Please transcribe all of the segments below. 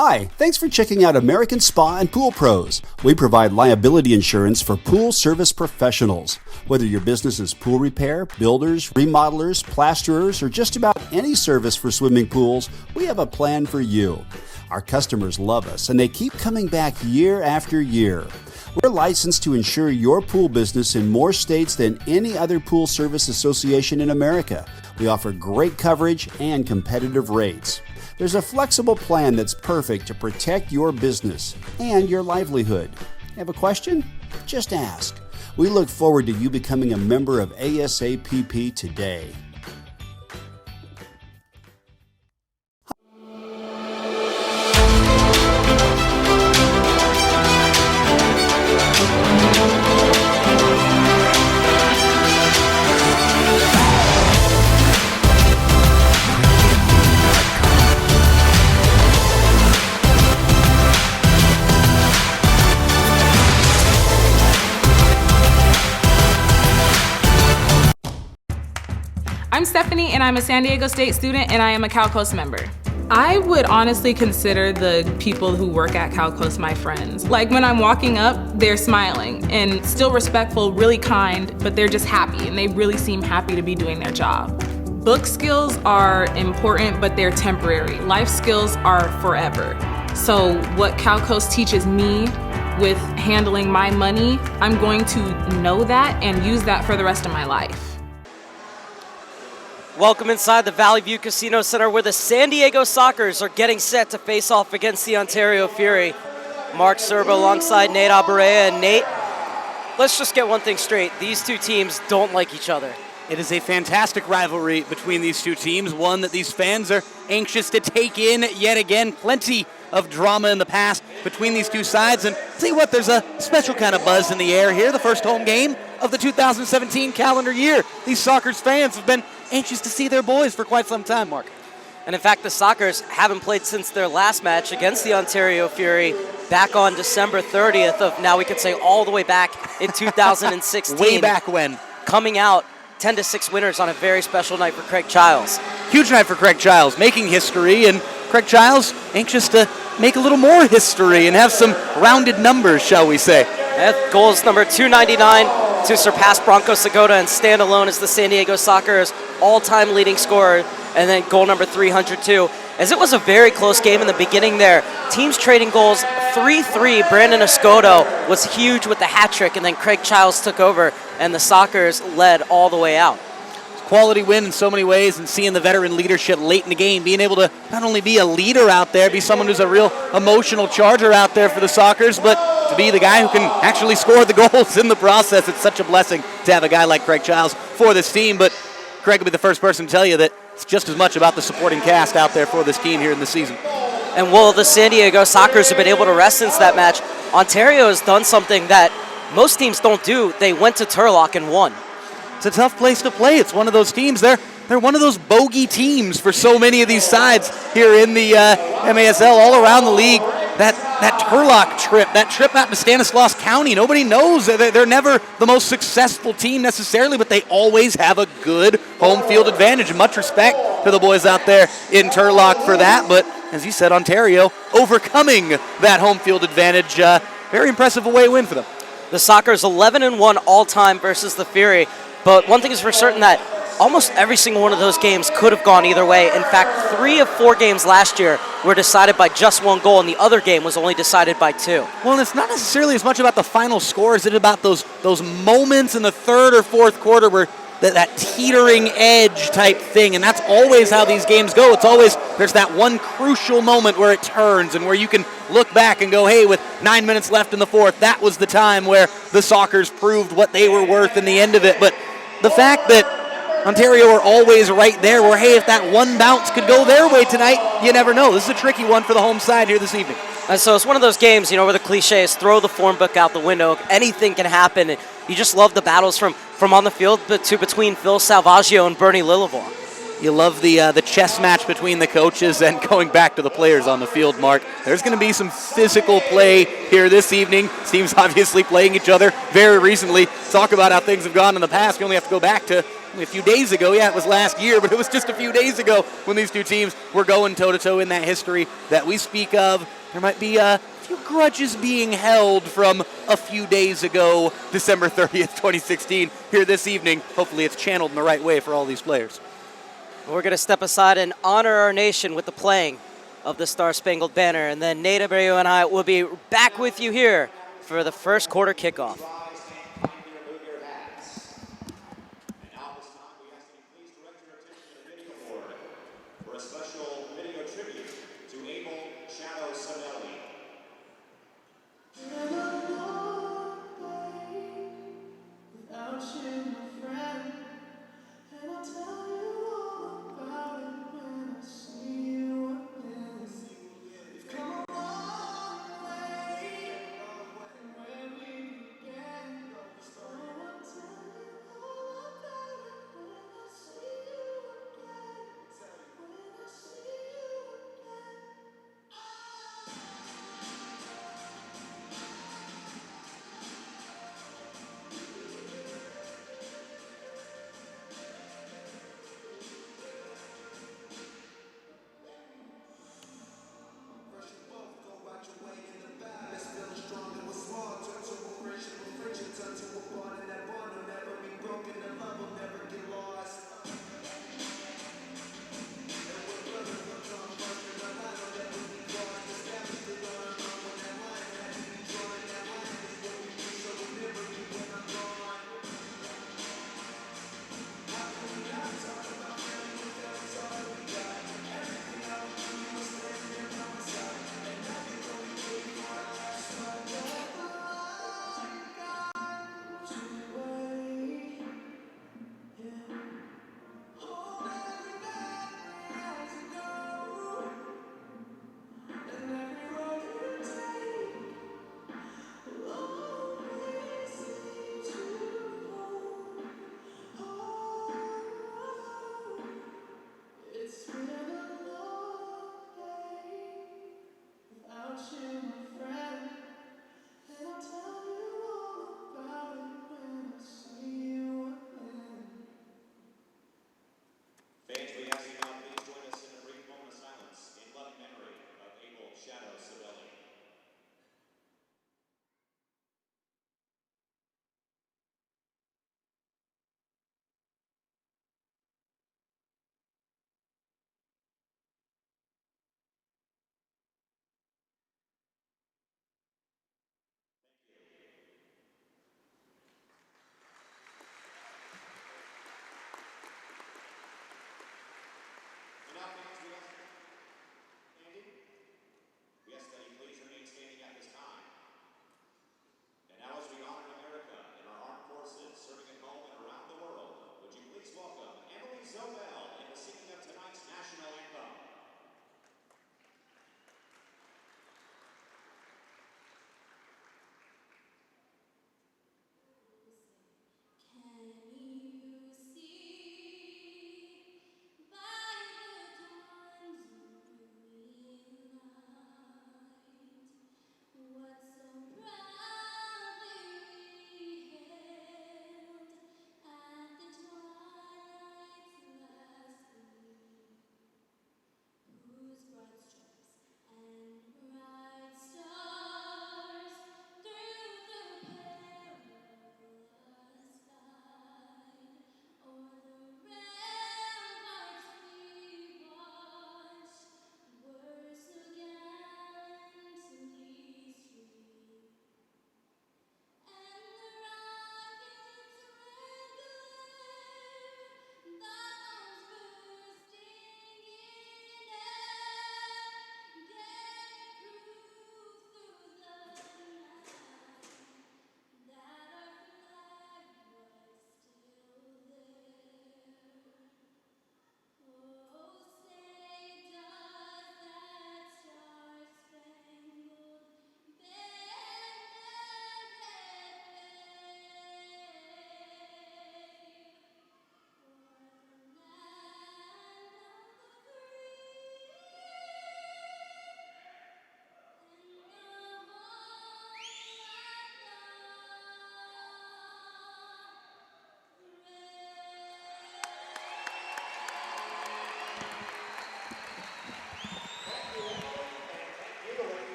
Hi, thanks for checking out American Spa and Pool Pros. We provide liability insurance for pool service professionals. Whether your business is pool repair, builders, remodelers, plasterers, or just about any service for swimming pools, we have a plan for you. Our customers love us and they keep coming back year after year. We're licensed to insure your pool business in more states than any other pool service association in America. We offer great coverage and competitive rates. There's a flexible plan that's perfect to protect your business and your livelihood. Have a question? Just ask. We look forward to you becoming a member of ASAPP today. I'm Stephanie, and I'm a San Diego State student, and I am a CalCoast member. I would honestly consider the people who work at CalCoast my friends. Like when I'm walking up, they're smiling and still respectful, really kind, but they're just happy, and they really seem happy to be doing their job. Book skills are important, but they're temporary. Life skills are forever. So what CalCoast teaches me with handling my money, I'm going to know that and use that for the rest of my life. Welcome inside the Valley View Casino Center where the San Diego Sockers are getting set to face off against the Ontario Fury. Mark Serba alongside Nate Abarea. And Nate, let's just get one thing straight. These two teams don't like each other. It is a fantastic rivalry between these two teams, one that these fans are anxious to take in yet again. Plenty of drama in the past between these two sides. And see what, there's a special kind of buzz in the air here. The first home game of the 2017 calendar year. These Sockers fans have been anxious to see their boys for quite some time, Mark. And in fact, the Sockers haven't played since their last match against the Ontario Fury back on December 30th of, now we could say all the way back in 2016. Way back when. Coming out 10-6 winners on a very special night for Craig Childs. Huge night for Craig Childs, making history, and Craig Childs anxious to make a little more history and have some rounded numbers, shall we say. And goals number 299 to surpass Bronco Segota and stand alone as the San Diego Sockers all-time leading scorer, and then goal number 302. As it was a very close game in the beginning there, teams trading goals 3-3. Brandon Escoto was huge with the hat trick, and then Craig Childs took over, and the Sockers led all the way out. Quality win in so many ways, and seeing the veteran leadership late in the game, being able to not only be a leader out there, be someone who's a real emotional charger out there for the Sockers, but to be the guy who can actually score the goals in the process. It's such a blessing to have a guy like Craig Childs for this team, but Craig will be the first person to tell you that it's just as much about the supporting cast out there for this team here in the season. And while the San Diego Sockers have been able to rest since that match, Ontario has done something that most teams don't do. They went to Turlock and won. It's a tough place to play. It's one of those teams. They're one of those bogey teams for so many of these sides here in the MASL all around the league. That Turlock trip, that trip out to Stanislaus County, nobody knows. They're never the most successful team necessarily, but they always have a good home field advantage. Much respect to the boys out there in Turlock for that. But as you said, Ontario overcoming that home field advantage. Very impressive away win for them. The Sockers 11-1 all-time versus the Fury. But one thing is for certain, that almost every single one of those games could have gone either way. In fact, 3 of 4 games last year were decided by just 1 goal, and the other game was only decided by 2. Well, and it's not necessarily as much about the final score as it about those moments in the third or fourth quarter where that teetering edge type thing, and that's always how these games go. It's always, there's that one crucial moment where it turns and where you can look back and go, hey, with 9 minutes left in the fourth, that was the time where the Sockers proved what they were worth in the end of it. But the fact that Ontario are always right there where, hey, if that one bounce could go their way tonight, you never know. This is a tricky one for the home side here this evening. And so it's one of those games, where the cliche is throw the form book out the window. Anything can happen. You just love the battles from on the field to between Phil Salvaggio and Bernie Lillivore. You love the chess match between the coaches, and going back to the players on the field, Mark. There's going to be some physical play here this evening. Teams obviously playing each other very recently. Talk about how things have gone in the past. You only have to go back to a few days ago. Yeah, it was last year, but it was just a few days ago when these two teams were going toe-to-toe in that history that we speak of. There might be a few grudges being held from a few days ago, December 30th, 2016, here this evening. Hopefully it's channeled in the right way for all these players. We're going to step aside and honor our nation with the playing of the Star-Spangled Banner, and then Nate Abreu and I will be back with you here for the first quarter kickoff.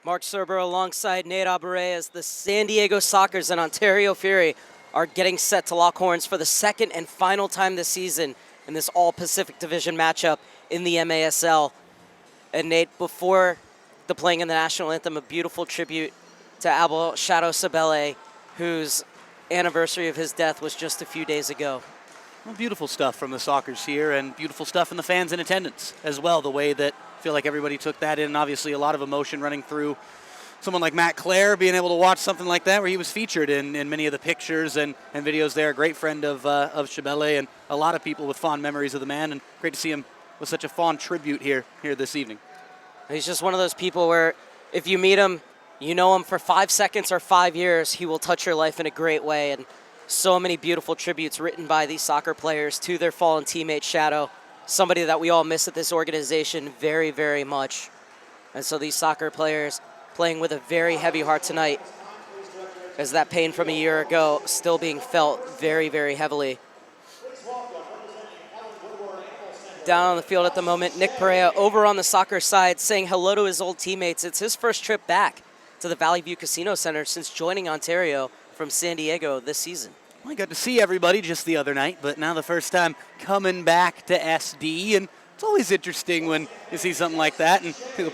Mark Serber alongside Nate Aberre as the San Diego Sockers and Ontario Fury are getting set to lock horns for the second and final time this season in this All-Pacific Division matchup in the MASL. And Nate, before the playing in the national anthem, a beautiful tribute to Abel Shadow Sabele, whose anniversary of his death was just a few days ago. Well, beautiful stuff from the Sockers here, and beautiful stuff from the fans in attendance as well, the way that I feel like everybody took that in. Obviously, a lot of emotion running through someone like Matt Clare, being able to watch something like that where he was featured in many of the pictures and videos there. A great friend of Sabele, and a lot of people with fond memories of the man, and great to see him with such a fond tribute here this evening. He's just one of those people where if you meet him, you know him for 5 seconds or 5 years, he will touch your life in a great way. And so many beautiful tributes written by these soccer players to their fallen teammate Shadow, somebody that we all miss at this organization very, very much. And so these soccer players playing with a very heavy heart tonight, as that pain from a year ago still being felt very, very heavily. Down on the field at the moment, Nick Perea over on the soccer side saying hello to his old teammates. It's his first trip back to the Valley View Casino Center since joining Ontario from San Diego this season. Well, I got to see everybody just the other night, but now the first time coming back to SD, and it's always interesting when you see something like that, and the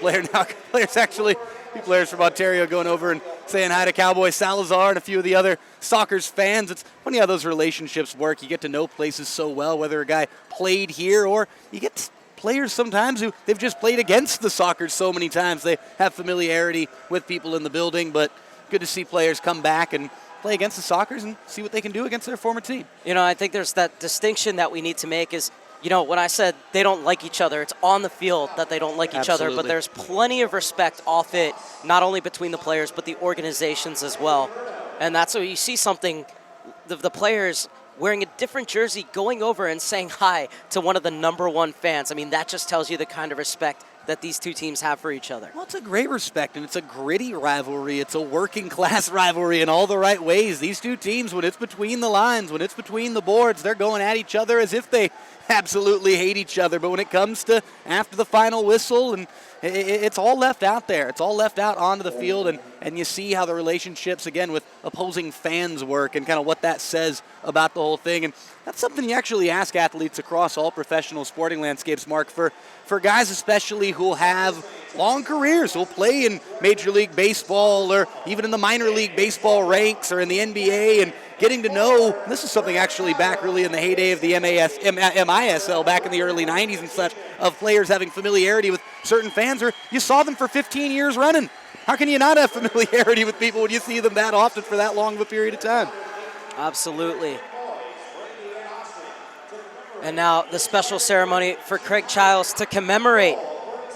players from Ontario going over and saying hi to Cowboy Salazar and a few of the other Sockers fans. It's funny how those relationships work. You get to know places so well, whether a guy played here or you get players sometimes who they've just played against the Sockers so many times. They have familiarity with people in the building, but good to see players come back and play against the Sockers and see what they can do against their former team. You know, I think there's that distinction that we need to make is, you know, when I said they don't like each other, it's on the field that they don't like each other, but there's plenty of respect off it, not only between the players, but the organizations as well. And that's where you see something, the players wearing a different jersey going over and saying hi to one of the #1 fans. I mean, that just tells you the kind of respect that these two teams have for each other. Well, it's a great respect, and it's a gritty rivalry. It's a working-class rivalry in all the right ways. These two teams, when it's between the lines, when it's between the boards, they're going at each other as if they absolutely hate each other. But when it comes to after the final whistle, and it's all left out there. It's all left out onto the field, and you see how the relationships, again, with opposing fans work and kind of what that says about the whole thing. And that's something you actually ask athletes across all professional sporting landscapes, Mark, for guys especially who have long careers, who'll play in Major League Baseball or even in the minor league baseball ranks or in the NBA, and getting to know, this is something actually back really in the heyday of the MISL back in the early 90s and such, of players having familiarity with certain fans, or you saw them for 15 years running. How can you not have familiarity with people when you see them that often for that long of a period of time? Absolutely. And now the special ceremony for Craig Childs to commemorate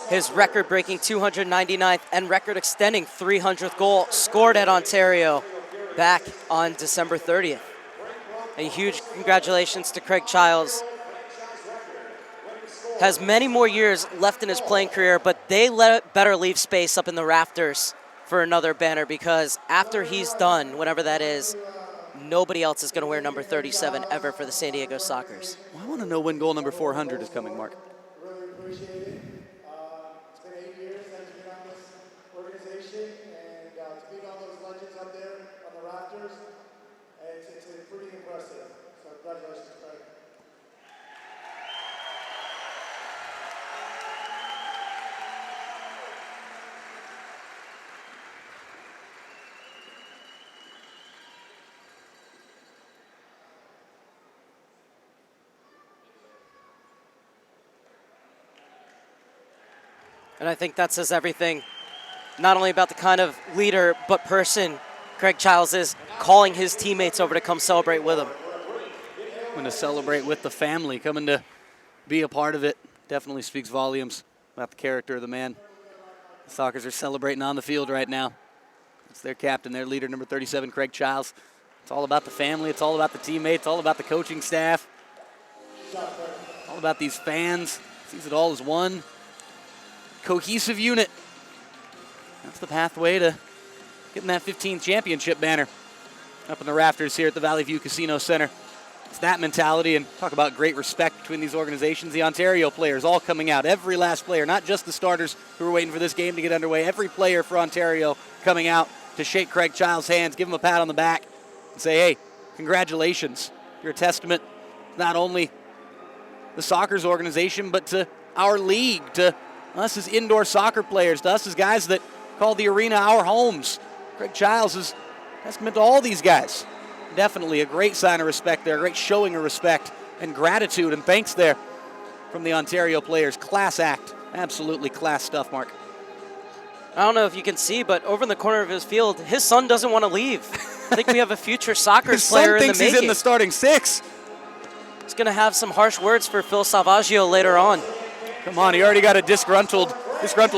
his record-breaking 299th and record-extending 300th goal scored at Ontario back on December 30th. A huge congratulations to Craig Childs. Has many more years left in his playing career, but they better leave space up in the rafters for another banner, because after he's done, whenever that is, nobody else is going to wear number 37 ever for the San Diego Sockers. Well, I want to know when goal number 400 is coming, Mark. Really appreciate it. It's been 8 years that I've been on this organization, and to beat all those legends up there on the rafters, it's pretty impressive. So congratulations, Craig. And I think that says everything, not only about the kind of leader but person Craig Childs is, calling his teammates over to come celebrate with him. Coming to celebrate with the family, coming to be a part of it, definitely speaks volumes about the character of the man. The Sockers are celebrating on the field right now. It's their captain, their leader, number 37, Craig Childs. It's all about the family, it's all about the teammates, all about the coaching staff, all about these fans. Sees it all as one cohesive unit. That's the pathway to getting that 15th championship banner up in the rafters here at the Valley View Casino Center. It's that mentality, and talk about great respect between these organizations. The Ontario players all coming out, every last player, not just the starters who are waiting for this game to get underway. Every player for Ontario coming out to shake Craig Child's hands, give him a pat on the back, and say, hey, congratulations. You're a testament not only the Sockers organization, but to our league, to us as indoor soccer players, to us as guys that call the arena our homes. Craig Childs is a testament to all these guys. Definitely a great sign of respect there, a great showing of respect and gratitude and thanks there from the Ontario players. Class act. Absolutely class stuff, Mark. I don't know if you can see, but over in the corner of his field, his son doesn't want to leave. I think we have a future soccer player in the making. His son thinks he's in the starting six. He's going to have some harsh words for Phil Salvaggio later on. Come on, he already got a disgruntled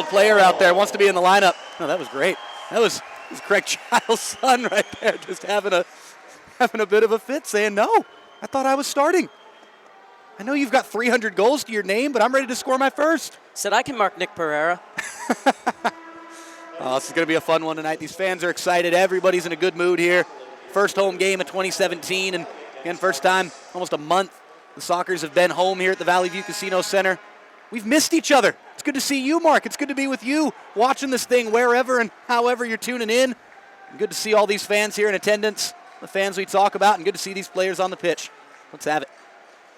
player out there, wants to be in the lineup. No, that was great. That was Craig Child's son right there, just having a bit of a fit, saying, no, I thought I was starting. I know you've got 300 goals to your name, but I'm ready to score my first. Said I can mark Nick Pereira. Oh, this is going to be a fun one tonight. These fans are excited. Everybody's in a good mood here. First home game of 2017, and again, first time, almost a month, the Sockers have been home here at the Valley View Casino Center. We've missed each other. It's good to see you, Mark. It's good to be with you, watching this thing wherever and however you're tuning in. And good to see all these fans here in attendance, the fans we talk about, and good to see these players on the pitch. Let's have it.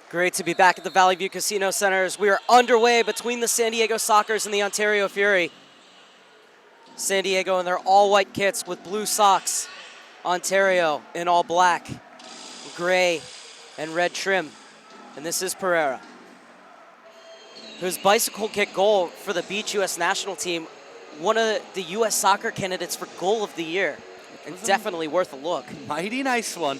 Great to be back at the Valley View Casino Center as we are underway between the San Diego Sockers and the Ontario Fury. San Diego in their all-white kits with blue socks. Ontario in all black, gray, and red trim. And this is Pereira, whose bicycle kick goal for the Beach U.S. national team, one of the U.S. soccer candidates for goal of the year, and definitely worth a look. Mighty nice one.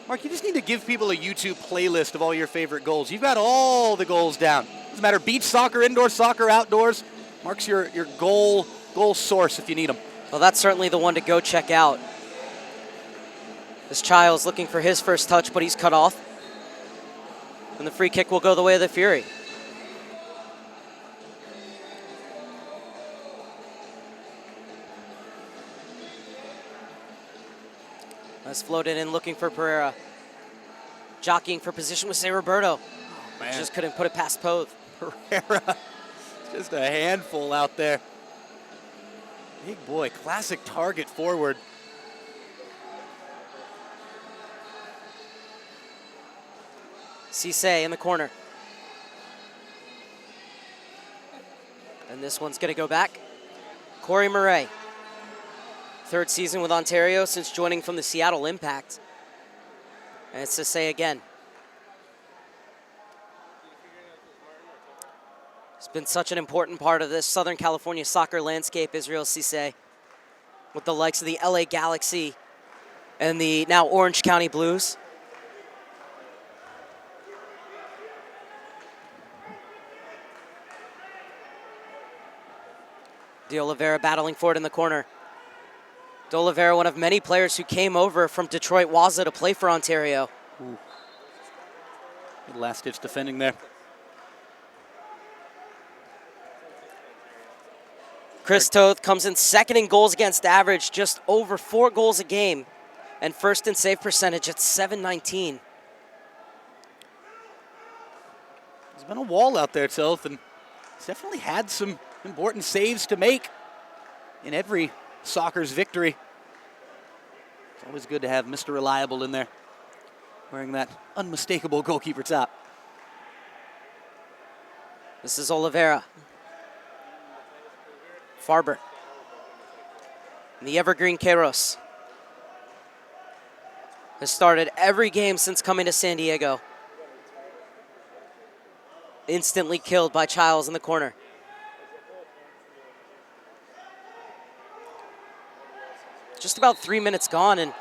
Mark, you just need to give people a YouTube playlist of all your favorite goals. You've got all the goals down. Doesn't matter, beach soccer, indoor soccer, outdoors. Mark's your goal source if you need them. Well, that's certainly the one to go check out. This Child's looking for his first touch, but he's cut off. And the free kick will go the way of the Fury. That's floated in looking for Pereira. Jockeying for position with Say Roberto. Oh, man. Just couldn't put it past Poth. Pereira, just a handful out there. Big boy, classic target forward. Cisse in the corner. And this one's going to go back. Corey Murray. Third season with Ontario since joining from the Seattle Impact. And it's Cisse again. It's been such an important part of this Southern California soccer landscape, Israel Cisse, with the likes of the LA Galaxy and the now Orange County Blues. De Oliveira battling for it in the corner. De Oliveira, one of many players who came over from Detroit Waza to play for Ontario. Ooh. Good last-ditch defending there. Chris Toth comes in second in goals against average, just over 4 goals a game, and first in save percentage at .719. There's been a wall out there, Toth, and he's definitely had some important saves to make in every Sockers victory. It's always good to have Mr. Reliable in there, wearing that unmistakable goalkeeper top. This is Oliveira. Farber. And the Evergreen Queiroz has started every game since coming to San Diego. Instantly killed by Childs in the corner. Just about 3 minutes gone, and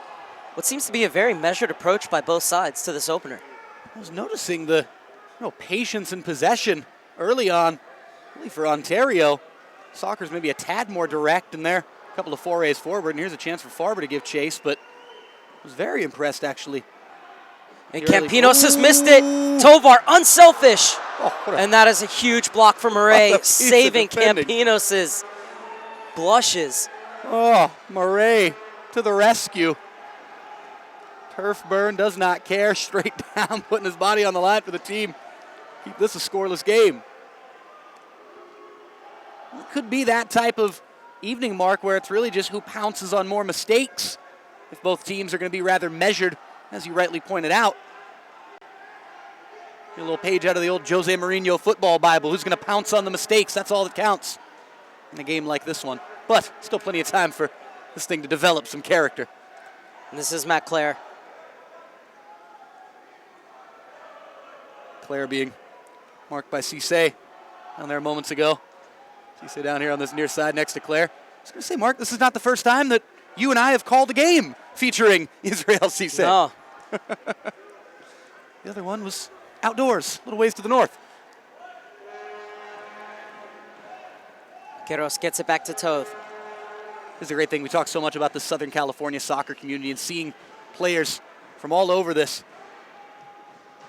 what seems to be a very measured approach by both sides to this opener. I was noticing the patience and possession early on, really for Ontario. Sockers maybe a tad more direct in there. A couple of forays forward, and here's a chance for Farber to give chase, but I was very impressed, actually. And Campinos has missed it. Tovar, unselfish. Oh, and that is a huge block for Murray, saving Campinos' blushes. Oh, Murray to the rescue. turf burn, does not care, straight down, putting his body on the line for the team. Keep this a scoreless game. It could be that type of evening, Mark, where it's really just who pounces on more mistakes. If both teams are going to be rather measured, as you rightly pointed out. A little page out of the old Jose Mourinho football Bible. Who's going to pounce on the mistakes? That's all that counts in a game like this one. But still plenty of time for this thing to develop some character. And this is Matt Clare. Clare being marked by Cisse down there moments ago. Cisse down here on this near side next to Clare. I was going to say, Mark, this is not the first time that you and I have called a game featuring Israel Cisse. No. The other one was outdoors, a little ways to the north. Queiroz gets it back to Toth. This is a great thing. We talk so much about the Southern California soccer community and seeing players from all over this.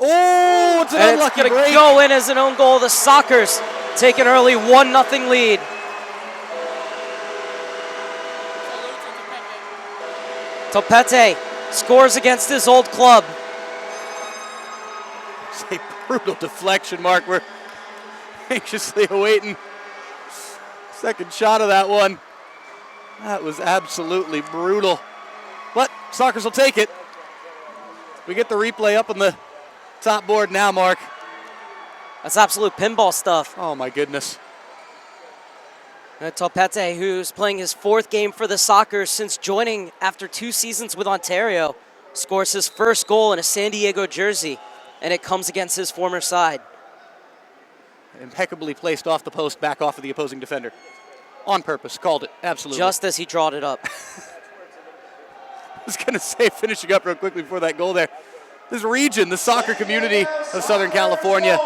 Oh, it's an And unlucky it's going break. to go in as an own goal. The Sockers take an early 1-0 lead. Topete scores against his old club. It's a brutal deflection, Mark. We're anxiously awaiting second shot of that one. That was absolutely brutal. But Sockers will take it. We get the replay up on the top board now, Mark. That's absolute pinball stuff. Oh, my goodness. Topete, who's playing his fourth game for the Sockers since joining after 2 seasons with Ontario, scores his first goal in a San Diego jersey, and it comes against his former side. Impeccably placed off the post, back off of the opposing defender. On purpose, called it, absolutely. Just as he drawed it up. I was going to say, finishing up real quickly before that goal there, this region, the soccer community of Southern California,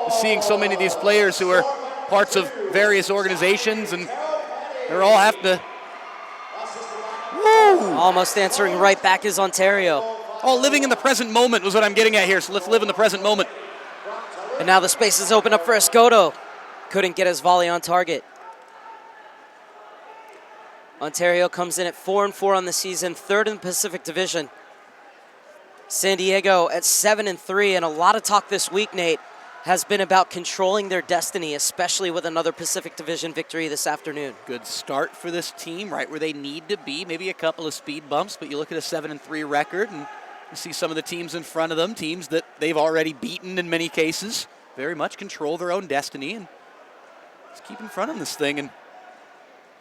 is seeing so many of these players who are parts of various organizations, and they're all having to... Woo! Almost answering right back is Ontario. All living in the present moment was what I'm getting at here, so let's live in the present moment. And now the space is open up for Escoto. Couldn't get his volley on target. Ontario comes in at 4-4 on the season, third in the Pacific Division. San Diego at 7-3, and a lot of talk this week, Nate, has been about controlling their destiny, especially with another Pacific Division victory this afternoon. Good start for this team, right where they need to be. Maybe a couple of speed bumps, but you look at a 7-3 record, and you see some of the teams in front of them, teams that they've already beaten in many cases, very much control their own destiny, and just keep in front of this thing and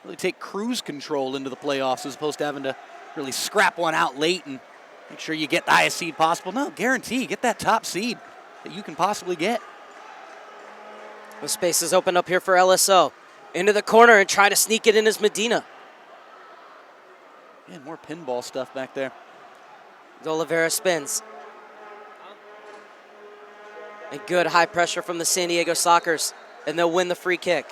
really take cruise control into the playoffs as opposed to having to really scrap one out late and make sure you get the highest seed possible. No, guarantee, get that top seed that you can possibly get. The space is opened up here for LSO. Into the corner and try to sneak it in as Medina. Yeah, more pinball stuff back there. Oliveira spins. And good high pressure from the San Diego Sockers, and they'll win the free kick.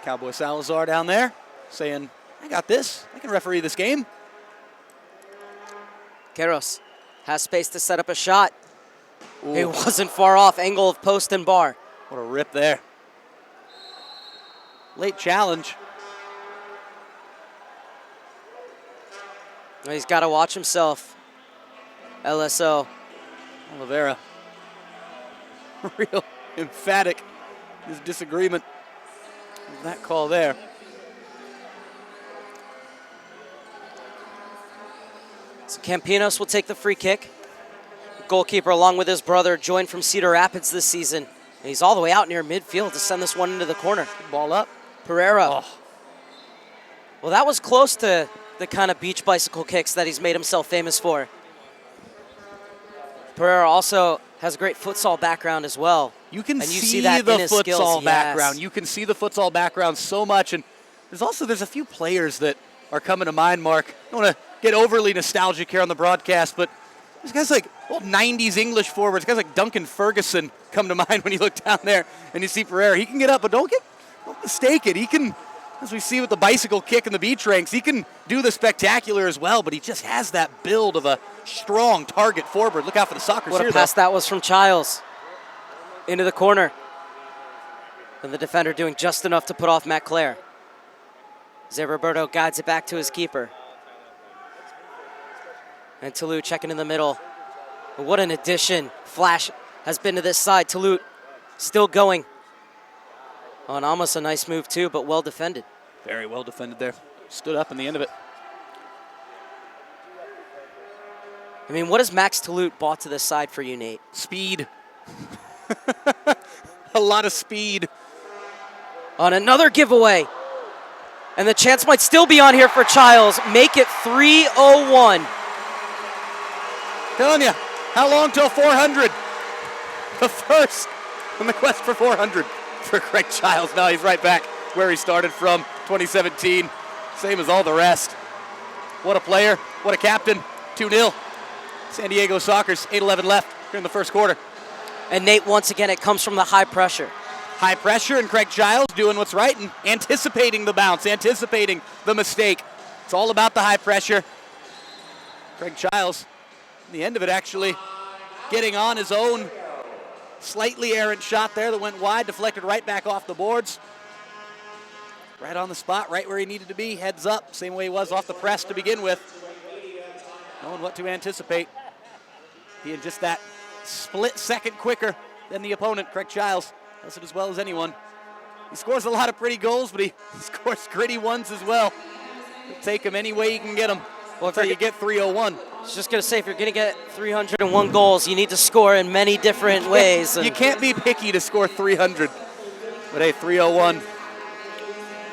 Cowboy Salazar down there saying, I got this. I can referee this game. Queiroz has space to set up a shot. Ooh. It wasn't far off, angle of post and bar. What a rip there. Late challenge. He's got to watch himself. LSO. Oliveira. Real emphatic his disagreement with that call there. So Campinos will take the free kick. Goalkeeper, along with his brother, joined from Cedar Rapids this season. And he's all the way out near midfield to send this one into the corner. Ball up. Pereira. Oh. Well, that was close to the kind of beach bicycle kicks that he's made himself famous for. Pereira also has a great futsal background as well. You can see, see that the in his futsal skills. background. Yes. You can see the futsal background so much. And there's a few players that are coming to mind, Mark. I don't want to get overly nostalgic here on the broadcast, but there's guys like old 90s English forwards, guys like Duncan Ferguson come to mind when you look down there and you see Pereira. He can get up, but don't mistake it. He can, as we see with the bicycle kick in the beach ranks, he can do the spectacular as well, but he just has that build of a strong target forward. Look out for the Sockers What here, a pass that was from Childs. Into the corner. And the defender doing just enough to put off Matt Clare. Zé Roberto guides it back to his keeper. And Toulouse checking in the middle. But what an addition Flash has been to this side. Toulouse still going. Oh, and almost a nice move too, but well defended. Very well defended there. Stood up in the end of it. I mean, what has Max Toulouse brought to this side for you, Nate? Speed. A lot of speed. On another giveaway. And the chance might still be on here for Childs. Make it 3:01. Telling you, how long till 400? The first in the quest for 400 for Craig Childs. Now he's right back where he started from 2017. Same as all the rest. What a player, what a captain. 2-0. San Diego Sockers, 8:11 left here in the first quarter. And Nate, once again, it comes from the high pressure. High pressure, and Craig Childs doing what's right and anticipating the bounce, anticipating the mistake. It's all about the high pressure. Craig Childs, in the end of it, actually getting on his own slightly errant shot there that went wide, deflected right back off the boards. Right on the spot, right where he needed to be, heads up, same way he was off the press to begin with. Knowing what to anticipate. Being just that split second quicker than the opponent. Craig Childs does it as well as anyone. He scores a lot of pretty goals, but he scores gritty ones as well. He'll take them any way you can get them. Well, until you get 301. I was just going to say, if you're going to get 301 goals, you need to score in many different ways. You can't be picky to score 300. But hey, 301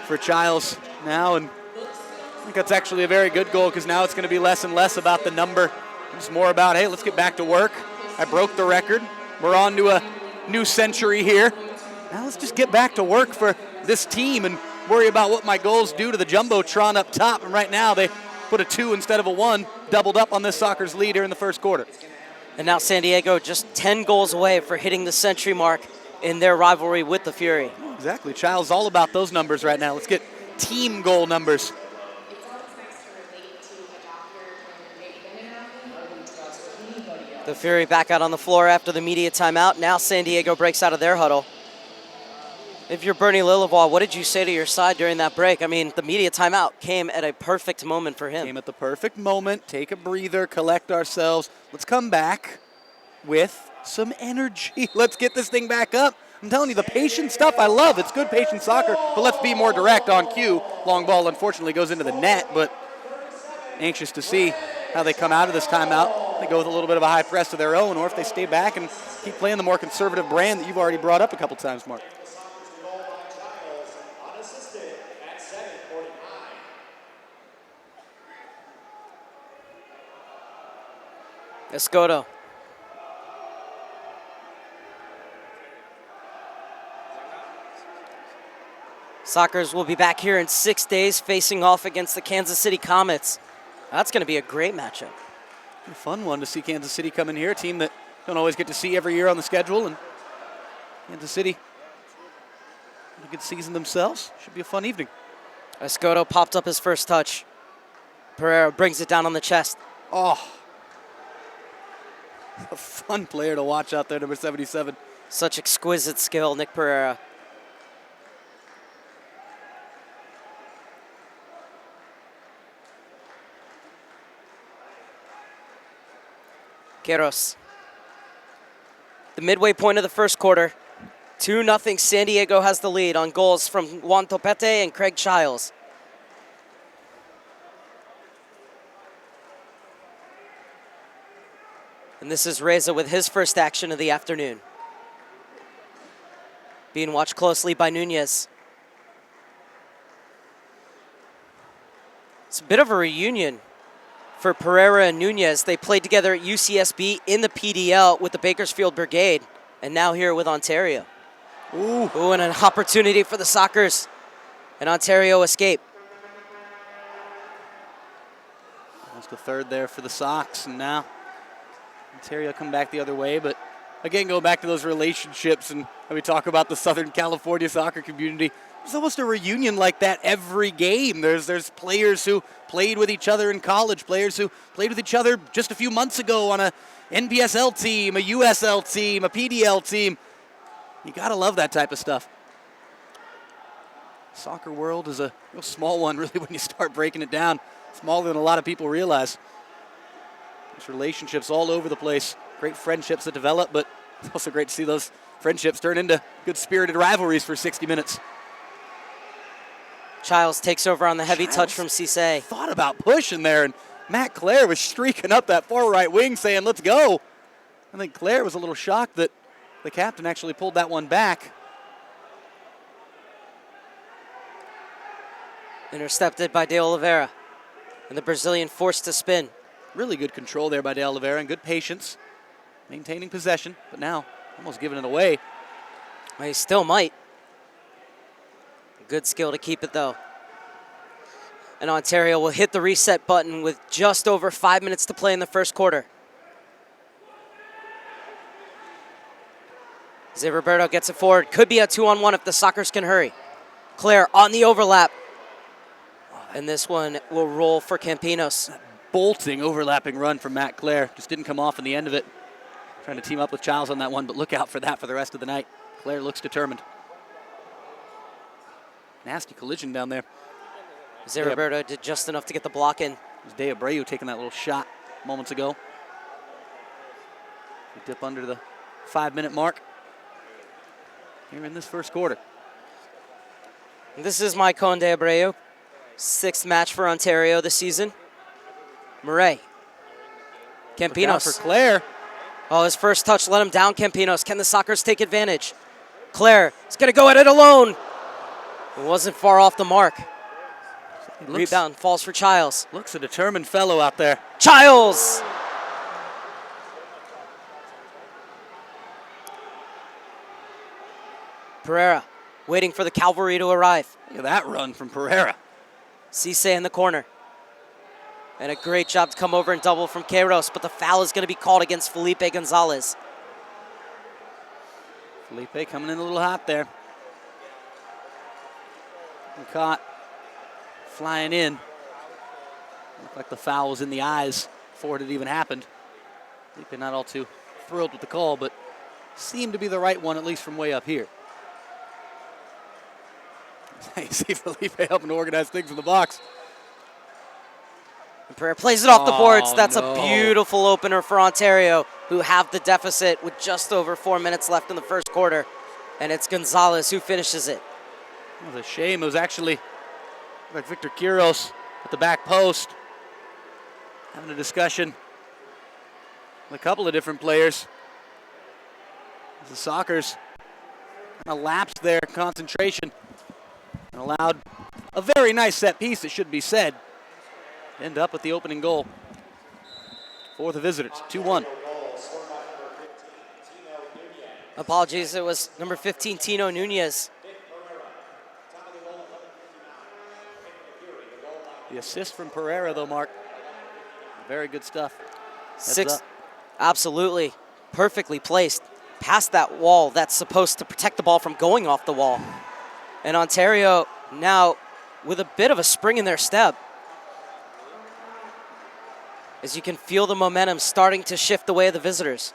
for Childs now, and I think that's actually a very good goal because now it's going to be less and less about the number. It's more about, hey, let's get back to work. I broke the record. We're on to a new century here. Now let's just get back to work for this team and worry about what my goals do to the Jumbotron up top. And right now they put a 2 instead of a 1, doubled up on this Sockers lead here in the first quarter. And now San Diego just 10 goals away for hitting the century mark in their rivalry with the Fury. Exactly. Child's all about those numbers right now. Let's get team goal numbers. The Fury back out on the floor after the media timeout. Now San Diego breaks out of their huddle. If you're Bernie Lillival, what did you say to your side during that break? I mean, the media timeout came at a perfect moment for him. Came at the perfect moment. Take a breather, collect ourselves. Let's come back with some energy. Let's get this thing back up. I'm telling you, the patient stuff I love. It's good patient soccer, but let's be more direct on cue. Long ball, unfortunately, goes into the net, but anxious to see how they come out of this timeout. They go with a little bit of a high press of their own, or if they stay back and keep playing the more conservative brand that you've already brought up a couple times, Mark. Escoto. Sockers will be back here in 6 days facing off against the Kansas City Comets. That's going to be a great matchup. A fun one to see Kansas City come in here, a team that don't always get to see every year on the schedule. And Kansas City, a good season themselves. Should be a fun evening. Escoto popped up his first touch. Pereira brings it down on the chest. Oh, a fun player to watch out there, number 77. Such exquisite skill, Nick Pereira. Queiroz. The midway point of the first quarter, 2-0 San Diego has the lead on goals from Juan Topete and Craig Childs. And this is Reza with his first action of the afternoon. Being watched closely by Nunez. It's a bit of a reunion for Pereira and Nunez. They played together at UCSB in the PDL with the Bakersfield Brigade, and now here with Ontario. Ooh, and an opportunity for the Sockers. An Ontario escape. Almost a third there for the Sox, and now Ontario come back the other way. But again, going back to those relationships, and when we talk about the Southern California soccer community, it's almost a reunion like that every game. There's players who played with each other in college, players who played with each other just a few months ago on a NPSL team, a USL team, a PDL team. You gotta love that type of stuff. Soccer world is a real small one, really, when you start breaking it down. Smaller than a lot of people realize. There's relationships all over the place. Great friendships that develop, but it's also great to see those friendships turn into good-spirited rivalries for 60 minutes. Childs takes over on the heavy Childs touch from Cisse. Thought about pushing there, and Matt Clare was streaking up that far right wing saying, let's go. I think Clare was a little shocked that the captain actually pulled that one back. Intercepted by De Oliveira, and the Brazilian forced to spin. Really good control there by De Oliveira and good patience, maintaining possession, but now almost giving it away. Well, he still might. Good skill to keep it, though. And Ontario will hit the reset button with just over 5 minutes to play in the first quarter. Zé Roberto gets it forward. Could be a 2-on-1 if the Sockers can hurry. Clare on the overlap. And this one will roll for Campinos. Bolting, overlapping run from Matt Clare. Just didn't come off in the end of it. Trying to team up with Childs on that one, but look out for that for the rest of the night. Clare looks determined. Nasty collision down there. Zé Roberto did just enough to get the block in. It was De Abreu taking that little shot moments ago. We dip under the 5-minute mark here in this first quarter. This is Maicon De Abreu. 6th match for Ontario this season. Murray. Look out Campinos. for Clare. Oh, his first touch let him down, Campinos. Can the Sockers take advantage? Clare is going to go at it alone. It wasn't far off the mark. Rebound falls for Childs. Looks a determined fellow out there. Childs! Pereira waiting for the cavalry to arrive. Look at that run from Pereira. Cisse in the corner. And a great job to come over and double from Queiroz, but the foul is going to be called against Felipe Gonzalez. Felipe coming in a little hot there. And caught flying in. Looked like the foul was in the eyes before it had even happened. Felipe not all too thrilled with the call, but seemed to be the right one, at least from way up here. You see Felipe helping to organize things in the box. And Pereira plays it off the boards. That's no. a beautiful opener for Ontario, who have the deficit with just over 4 minutes left in the first quarter. And it's Gonzalez who finishes it. It was a shame. It was actually like Victor Queiroz at the back post, having a discussion with a couple of different players. The Sockers kind of lapsed their concentration and allowed a very nice set piece, it should be said, to end up with the opening goal for the visitors, 2-1. Apologies, it was number 15, Tino Nunez. The assist from Pereira, though, Mark. Very good stuff. Absolutely. Perfectly placed. Past that wall that's supposed to protect the ball from going off the wall. And Ontario now with a bit of a spring in their step. As you can feel the momentum starting to shift the way of the visitors.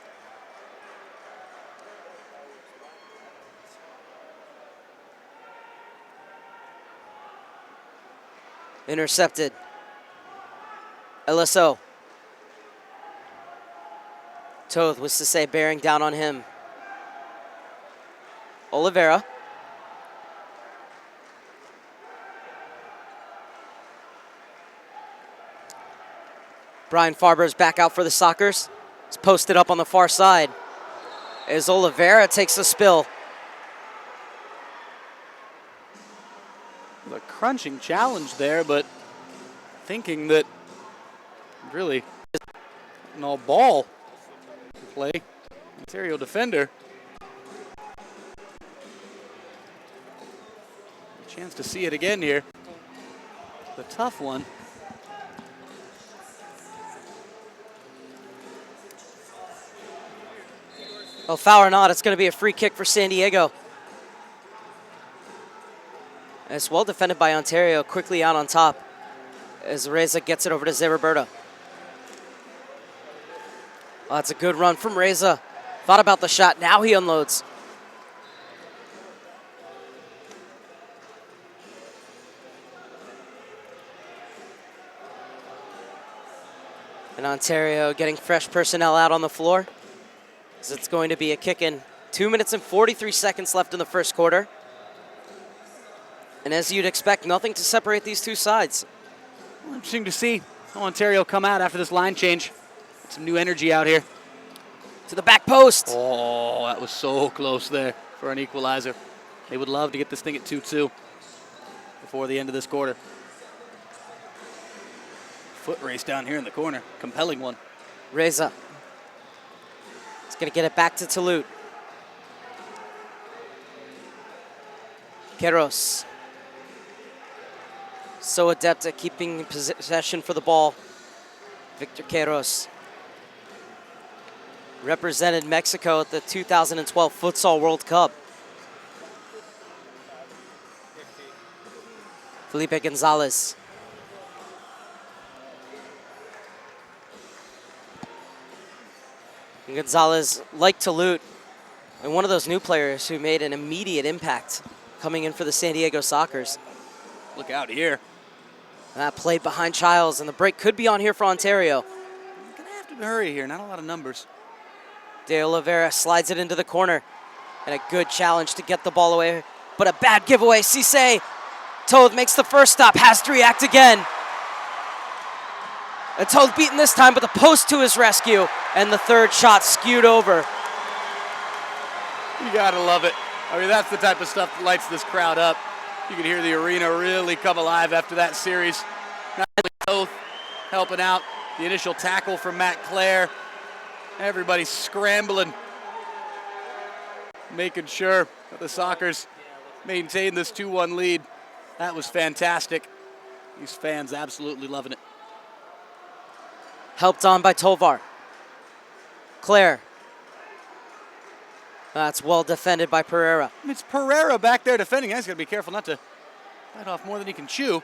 Intercepted. LSO. Toth was to say bearing down on him. Oliveira. Brian Farber's back out for the Sockers. It's posted up on the far side. As Oliveira takes the spill. A crunching challenge there, but thinking that really an all ball play. Ontario defender. A chance to see it again here. The tough one. Well, foul or not, it's going to be a free kick for San Diego. And it's well defended by Ontario, quickly out on top as Reza gets it over to Zé Roberto. Oh, that's a good run from Reza. Thought about the shot, now he unloads. And And Ontario getting fresh personnel out on the floor, as it's going to be a kick in. 2 minutes and 43 seconds left in the first quarter. And as you'd expect, nothing to separate these two sides. Well, interesting to see how Ontario come out after this line change. Some new energy out here. To the back post. Oh, that was so close there for an equalizer. They would love to get this thing at 2-2 before the end of this quarter. Foot race down here in the corner. Compelling one. Reza. He's going to get it back to Toulouse. Queiroz. So adept at keeping possession for the ball. Victor Queiroz. Represented Mexico at the 2012 Futsal World Cup. Felipe Gonzalez. And Gonzalez, like Toulouse, and one of those new players who made an immediate impact coming in for the San Diego Sockers. Look out here. That played behind Childs, and the break could be on here for Ontario. You're going to have to hurry here. Not a lot of numbers. De Oliveira slides it into the corner. And a good challenge to get the ball away, but a bad giveaway. Cisse. Toth makes the first stop, has to react again. And Toth beaten this time, but the post to his rescue. And the third shot skewed over. You gotta love it. I mean, that's the type of stuff that lights this crowd up. You can hear the arena really come alive after that series. Not only Toth helping out, the initial tackle from Matt Clare. Everybody scrambling, making sure that the Sockers maintain this 2-1 lead. That was fantastic. These fans absolutely loving it. Helped on by Tovar. Clare. That's well defended by Pereira. It's Pereira back there defending. He's got to be careful not to bite off more than he can chew.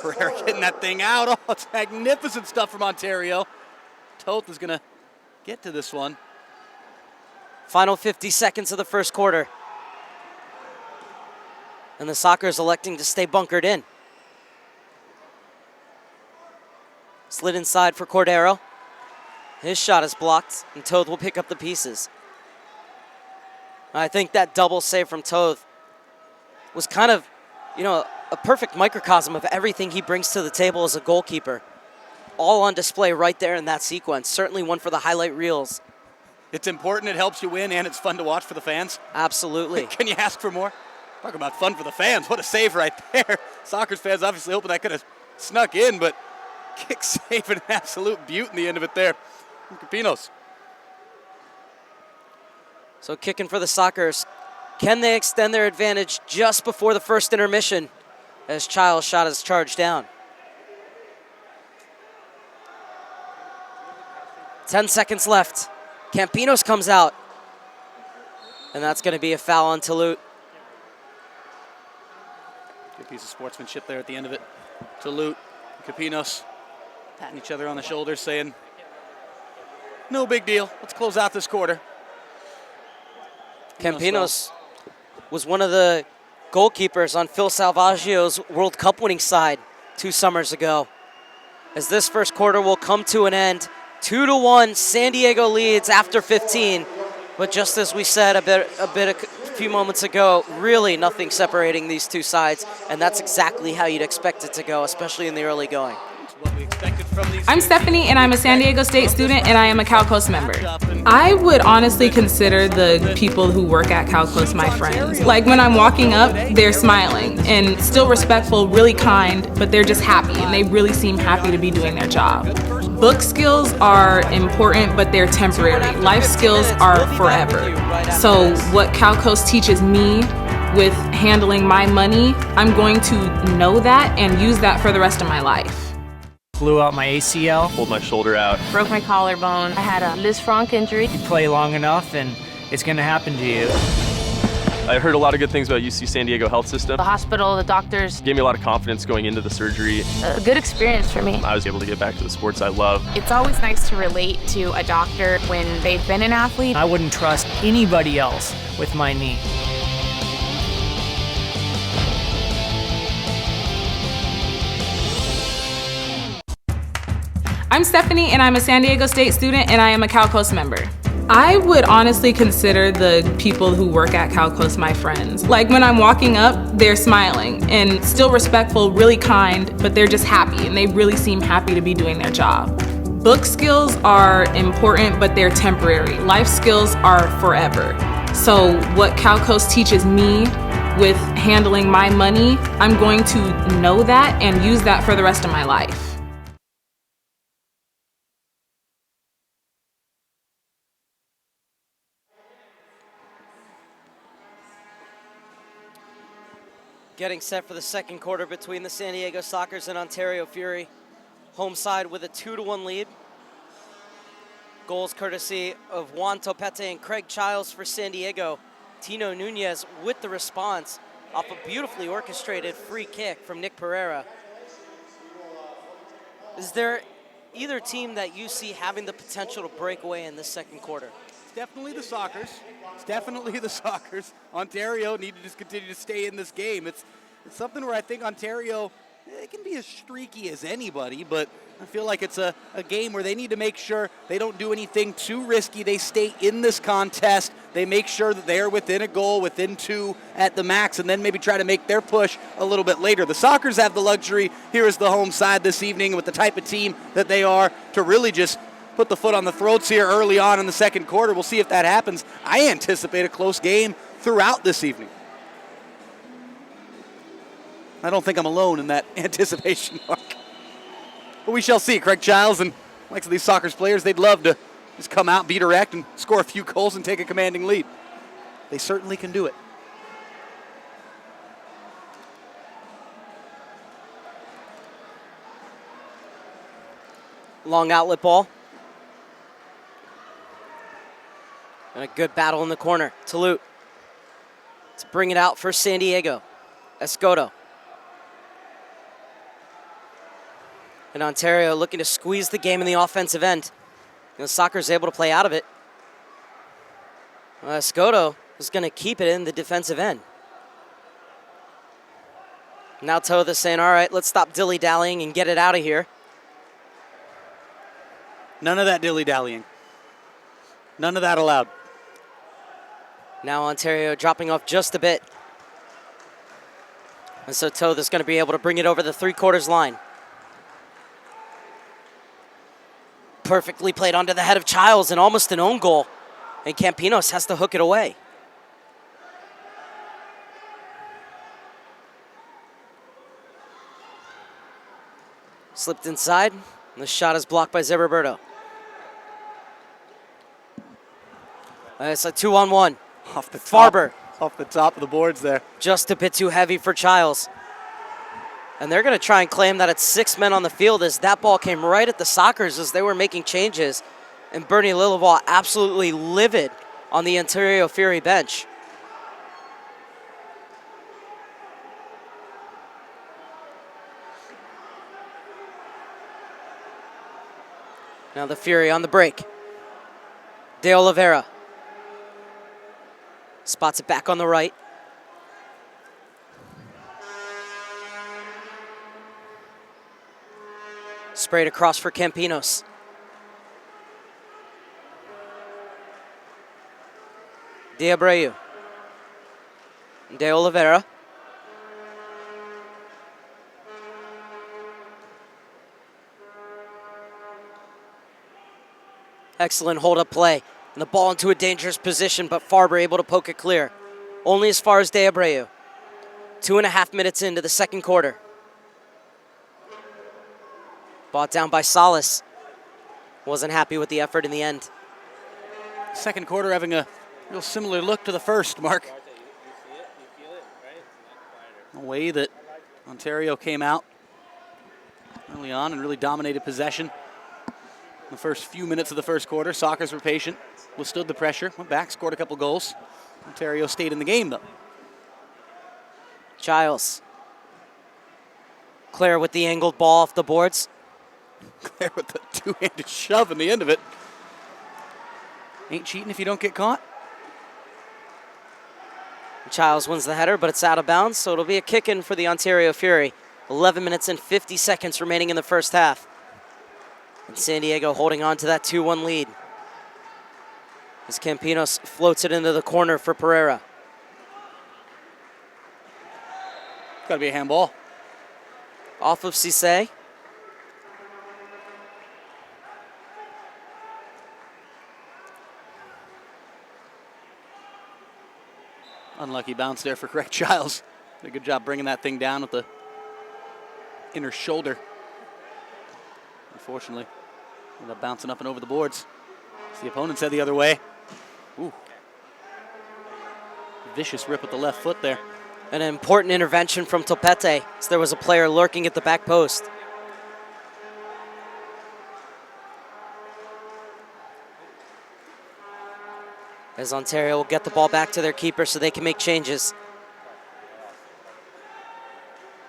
Pereira getting that thing out. Oh, it's magnificent stuff from Ontario. Toth is going to get to this one. Final 50 seconds of the first quarter. And the Sockers electing to stay bunkered in. Slid inside for Cordero. His shot is blocked, and Toth will pick up the pieces. I think that double save from Toth was kind of, a perfect microcosm of everything he brings to the table as a goalkeeper. All on display right there in that sequence. Certainly one for the highlight reels. It's important, it helps you win, and it's fun to watch for the fans. Absolutely. Can you ask for more? Talk about fun for the fans. What a save right there. Sockers fans obviously hoping that could have snuck in, but kick save and absolute beaut in the end of it there. Capinos. So kicking for the Sockers. Can they extend their advantage just before the first intermission as Child's shot is charged down? 10 seconds left. Campinos comes out. And that's going to be a foul on Toulouse. Good piece of sportsmanship there at the end of it. Toulouse, Capinos patting each other on the shoulders saying, no big deal. Let's close out this quarter. Campinos was one of the goalkeepers on Phil Salvaggio's World Cup winning side 2 summers ago. As this first quarter will come to an end, 2-1, San Diego leads after 15. But just as we said a few moments ago, really nothing separating these two sides, and that's exactly how you'd expect it to go, especially in the early going. What we expected from these I'm Stephanie, and I'm a San Diego State student, and I am a CalCoast member. I would honestly consider the people who work at CalCoast my friends. Like when I'm walking up, they're smiling and still respectful, really kind, but they're just happy, and they really seem happy to be doing their job. Book skills are important, but they're temporary. Life skills are forever. So what CalCoast teaches me with handling my money, I'm going to know that and use that for the rest of my life. Blew out my ACL. Pulled my shoulder out. Broke my collarbone. I had a Liz Franck injury. You play long enough and it's going to happen to you. I heard a lot of good things about UC San Diego health system. The hospital, the doctors. Gave me a lot of confidence going into the surgery. A good experience for me. I was able to get back to the sports I love. It's always nice to relate to a doctor when they've been an athlete. I wouldn't trust anybody else with my knee. I'm Stephanie, and I'm a San Diego State student, and I am a CalCoast member. I would honestly consider the people who work at CalCoast my friends. Like when I'm walking up, they're smiling and still respectful, really kind, but they're just happy and they really seem happy to be doing their job. Book skills are important, but they're temporary. Life skills are forever. So what CalCoast teaches me with handling my money, I'm going to know that and use that for the rest of my life. Getting set for the second quarter between the San Diego Sockers and Ontario Fury. Home side with a 2-1 lead. Goals courtesy of Juan Topete and Craig Childs for San Diego. Tino Nunez with the response off a beautifully orchestrated free kick from Nick Pereira. Is there either team that you see having the potential to break away in this second quarter? It's definitely the Sockers. It's definitely the Sockers. Ontario need to just continue to stay in this game. It's something where I think Ontario, it can be as streaky as anybody, but I feel like it's a game where they need to make sure they don't do anything too risky. They stay in this contest. They make sure that they're within a goal, within 2 at the max, and then maybe try to make their push a little bit later. The Sockers have the luxury, here is the home side this evening with the type of team that they are, to really just put the foot on the throats here early on in the second quarter. We'll see if that happens. I anticipate a close game throughout this evening. I don't think I'm alone in that anticipation, Mark. But we shall see. Craig Childs and likes of these Sockers players, they'd love to just come out, be direct, and score a few goals and take a commanding lead. They certainly can do it. Long outlet ball. And a good battle in the corner. Toulouse to bring it out for San Diego. Escoto. And Ontario looking to squeeze the game in the offensive end. And the Sockers able to play out of it. Escoto is going to keep it in the defensive end. Now Totha saying, all right, let's stop dilly-dallying and get it out of here. None of that dilly-dallying. None of that allowed. Now Ontario dropping off just a bit. And so Totha's going to be able to bring it over the three-quarters line. Perfectly played onto the head of Childs and almost an own goal. And Campinos has to hook it away. Slipped inside, and the shot is blocked by Zeberberto. It's a 2-on-1. Off the top, Farber. Off the top of the boards there. Just a bit too heavy for Childs. And they're going to try and claim that it's 6 men on the field as that ball came right at the Sockers as they were making changes. And Bernie Lillivall absolutely livid on the Ontario Fury bench. Now the Fury on the break. De Oliveira. Spots it back on the right. Sprayed across for Campinos. De Abreu. De Oliveira. Excellent hold-up play. And the ball into a dangerous position, but Farber able to poke it clear. Only as far as De Abreu. 2.5 minutes into the second quarter. Bought down by Salas. Wasn't happy with the effort in the end. Second quarter having a real similar look to the first, Mark. The way that Ontario came out early on and really dominated possession. In the first few minutes of the first quarter, Sockers were patient, withstood the pressure, went back, scored a couple goals. Ontario stayed in the game, though. Giles. Claire with the angled ball off the boards. Claire with the two-handed shove in the end of it. Ain't cheating if you don't get caught. Giles wins the header, but it's out of bounds, so it'll be a kick-in for the Ontario Fury. 11 minutes and 50 seconds remaining in the first half. And San Diego holding on to that 2-1 lead. As Campinos floats it into the corner for Pereira. Gotta be a handball. Off of Cisse. Unlucky bounce there for Greg Giles. Did a good job bringing that thing down with the inner shoulder. Unfortunately, ended up bouncing up and over the boards. As the opponent said the other way. Ooh. Vicious rip with the left foot there. An important intervention from Topete, as there was a player lurking at the back post. As Ontario will get the ball back to their keeper so they can make changes.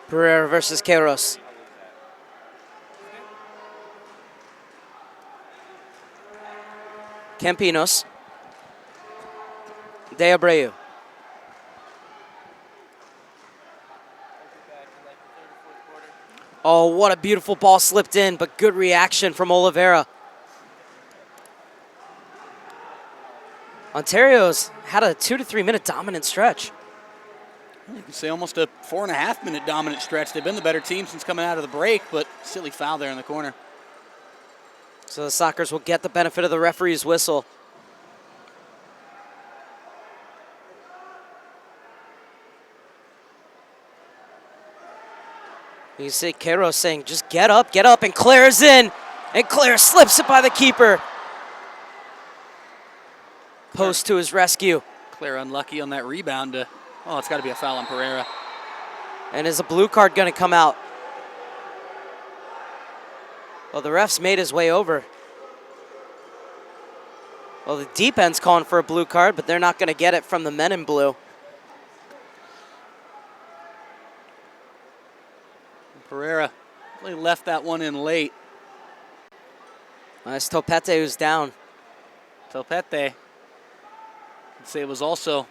Pereira versus Queiroz. Campinos. De Abreu. Oh, what a beautiful ball slipped in, but good reaction from Oliveira. Ontario's had a 2 to 3 minute dominant stretch. You can say almost a 4.5 minute dominant stretch. They've been the better team since coming out of the break, but silly foul there in the corner. So the Sockers will get the benefit of the referee's whistle. You see Queiroz saying, just get up, and Claire's in. And Claire slips it by the keeper. Post to his rescue. Claire unlucky on that rebound. Oh, it's got to be a foul on Pereira. And is a blue card going to come out? Well, the ref's made his way over. Well, the deep end's calling for a blue card, but they're not going to get it from the men in blue. Pereira really left that one in late. It's Topete who's down. Topete, I'd say, was also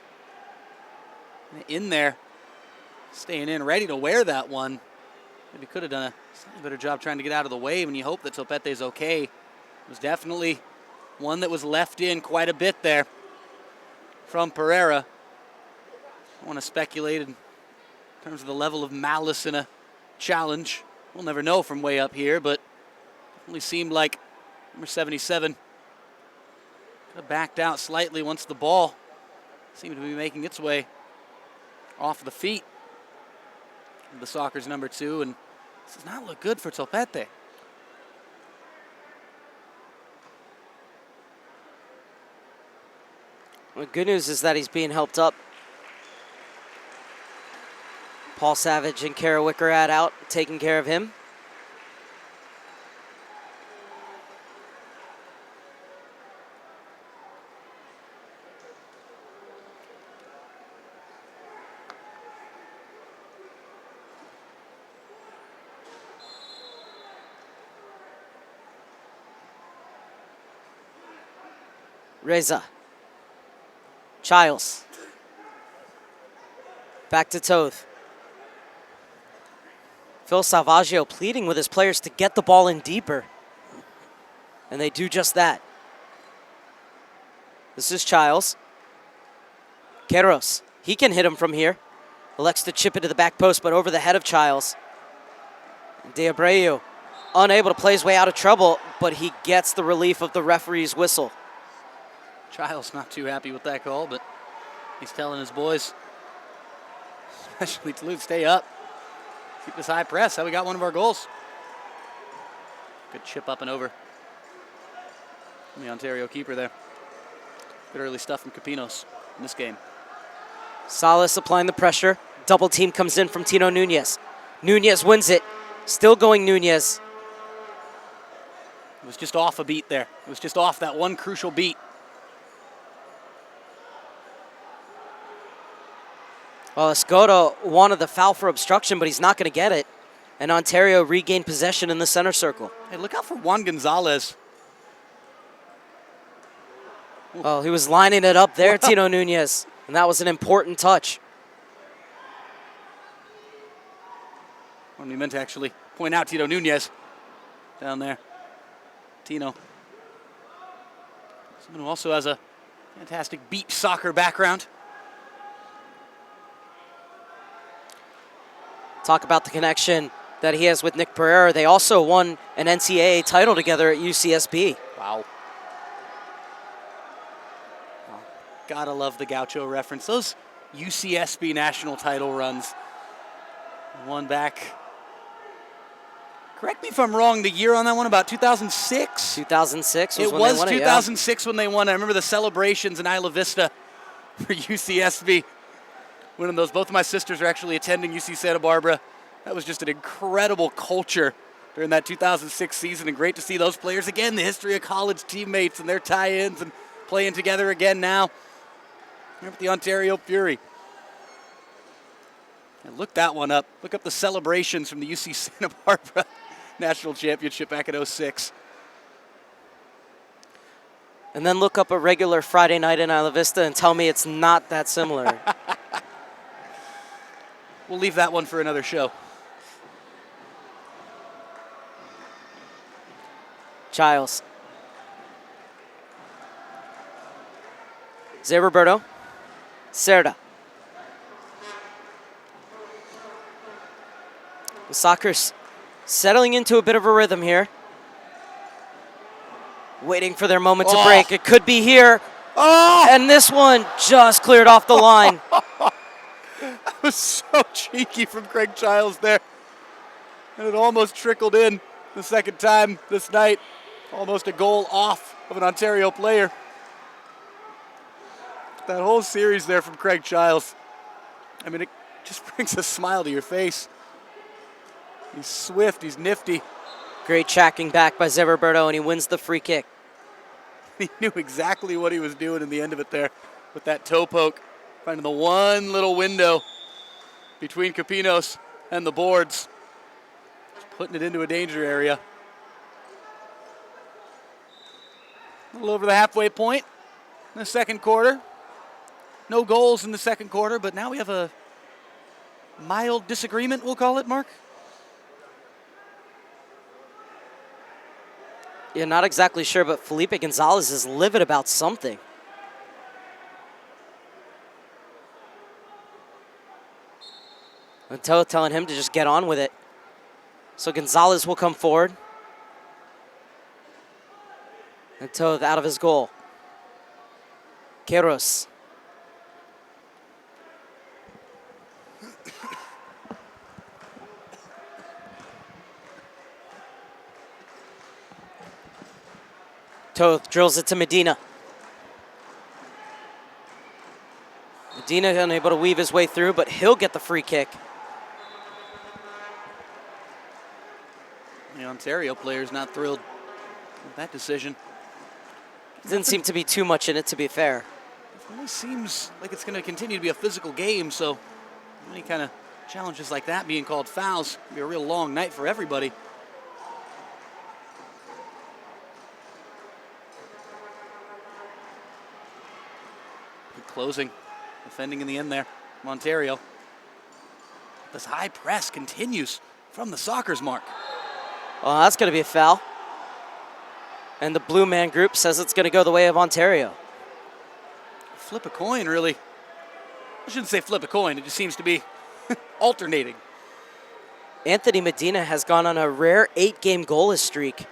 in there, staying in, ready to wear that one. Maybe could have done a slightly better job trying to get out of the way when you hope that Topete's okay. It was definitely one that was left in quite a bit there from Pereira. I don't want to speculate in terms of the level of malice in a challenge. We'll never know from way up here, but it only seemed like number 77 could have backed out slightly once the ball seemed to be making its way off the feet of the Sockers number 2, and this does not look good for Topete. The good news is that he's being helped up. Paul Savage and Kara Wickerad out, taking care of him. Reza. Childs. Back to Toth. Phil Salvaggio pleading with his players to get the ball in deeper. And they do just that. This is Childs. Queiroz. He can hit him from here. Elects to chip it to the back post, but over the head of Childs. De Abreu unable to play his way out of trouble, but he gets the relief of the referee's whistle. Childs not too happy with that call, but he's telling his boys, especially Toulouse, stay up. Keep this high press. How we got one of our goals. Good chip up and over from the Ontario keeper there. Good early stuff from Campinos in this game. Salas applying the pressure. Double team comes in from Tino Nunez. Nunez wins it. Still going Nunez. It was just off a beat there. It was just off that one crucial beat. Well, Escoto wanted the foul for obstruction, but he's not going to get it. And Ontario regained possession in the center circle. Hey, look out for Juan Gonzalez. Oh, he was lining it up there, Tino Nunez. And that was an important touch. When we meant to actually point out Tito Nunez down there. Latino. Someone who also has a fantastic beach soccer background. Talk about the connection that he has with Nick Pereira. They also won an NCAA title together at UCSB. Wow. Oh, gotta love the Gaucho reference. Those UCSB national title runs. One back. Correct me if I'm wrong, the year on that one, about 2006? 2006 was it when was they won 2006 when they won. I remember the celebrations in Isla Vista for UCSB. Winning those. Both of my sisters are actually attending UC Santa Barbara. That was just an incredible culture during that 2006 season, and great to see those players again, the history of college teammates and their tie-ins and playing together again now. Here with the Ontario Fury. And look that one up. Look up the celebrations from the UC Santa Barbara National Championship back in 06. And then look up a regular Friday night in Isla Vista and tell me it's not that similar. We'll leave that one for another show. Giles. Zé Roberto. Cerda. The Sockers settling into a bit of a rhythm here. Waiting for their moment to break. It could be here. And this one just cleared off the line. That was so cheeky from Craig Giles there. And it almost trickled in the second time this night. Almost a goal off of an Ontario player. That whole series there from Craig Giles. I mean, it just brings a smile to your face. He's swift, he's nifty. Great tracking back by Zé Roberto, and he wins the free kick. He knew exactly what he was doing in the end of it there with that toe poke. Finding the one little window between Capinos and the boards. Just putting it into a danger area. A little over the halfway point in the second quarter. No goals in the second quarter, but now we have a mild disagreement, we'll call it, Mark. Yeah, not exactly sure, but Felipe Gonzalez is livid about something. Until telling him to just get on with it. So Gonzalez will come forward. Until out of his goal. Queiroz. Toth drills it to Medina. Medina unable to weave his way through, but he'll get the free kick. The Ontario player's not thrilled with that decision. Didn't seem to be too much in it, to be fair. It really seems like it's going to continue to be a physical game, so any kind of challenges like that being called fouls will be a real long night for everybody. Good closing, defending in the end there from Ontario. This high press continues from the Sockers, Mark. Well, that's going to be a foul. And the Blue Man Group says it's going to go the way of Ontario. Flip a coin, really. I shouldn't say flip a coin. It just seems to be alternating. Anthony Medina has gone on a rare 8-game goalless streak.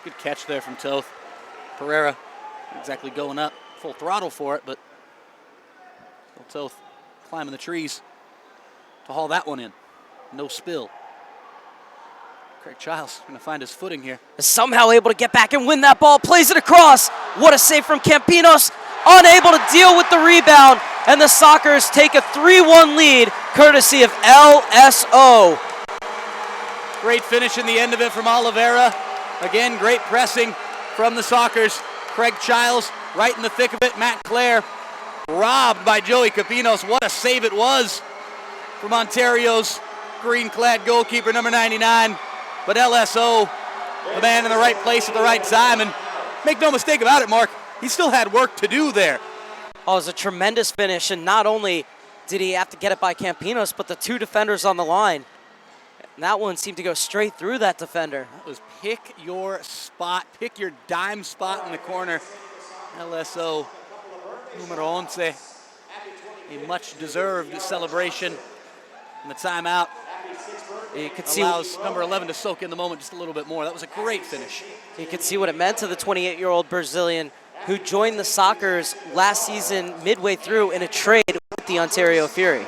Good catch there from Toth. Pereira exactly going up full throttle for it, but Toth climbing the trees to haul that one in. No spill. Craig Giles going to find his footing here. Is somehow able to get back and win that ball. Plays it across. What a save from Campinos. Unable to deal with the rebound. And the Sockers take a 3-1 lead, courtesy of LSO. Great finish in the end of it from Oliveira. Again, great pressing from the Sockers. Craig Giles right in the thick of it. Matt Clare robbed by Joey Capinos. What a save it was from Ontario's green-clad goalkeeper, number 99. But LSO, the man in the right place at the right time. And make no mistake about it, Mark, he still had work to do there. Oh, it was a tremendous finish. And not only did he have to get it by Campinos, but the two defenders on the line. And that one seemed to go straight through that defender. That was pick your spot, pick your dime spot in the corner. LSO numero 11, a much-deserved celebration. And the timeout You could see allows number 11 to soak in the moment just a little bit more. That was a great finish. You could see what it meant to the 28-year-old Brazilian who joined the Sockers last season midway through in a trade with the Ontario Fury.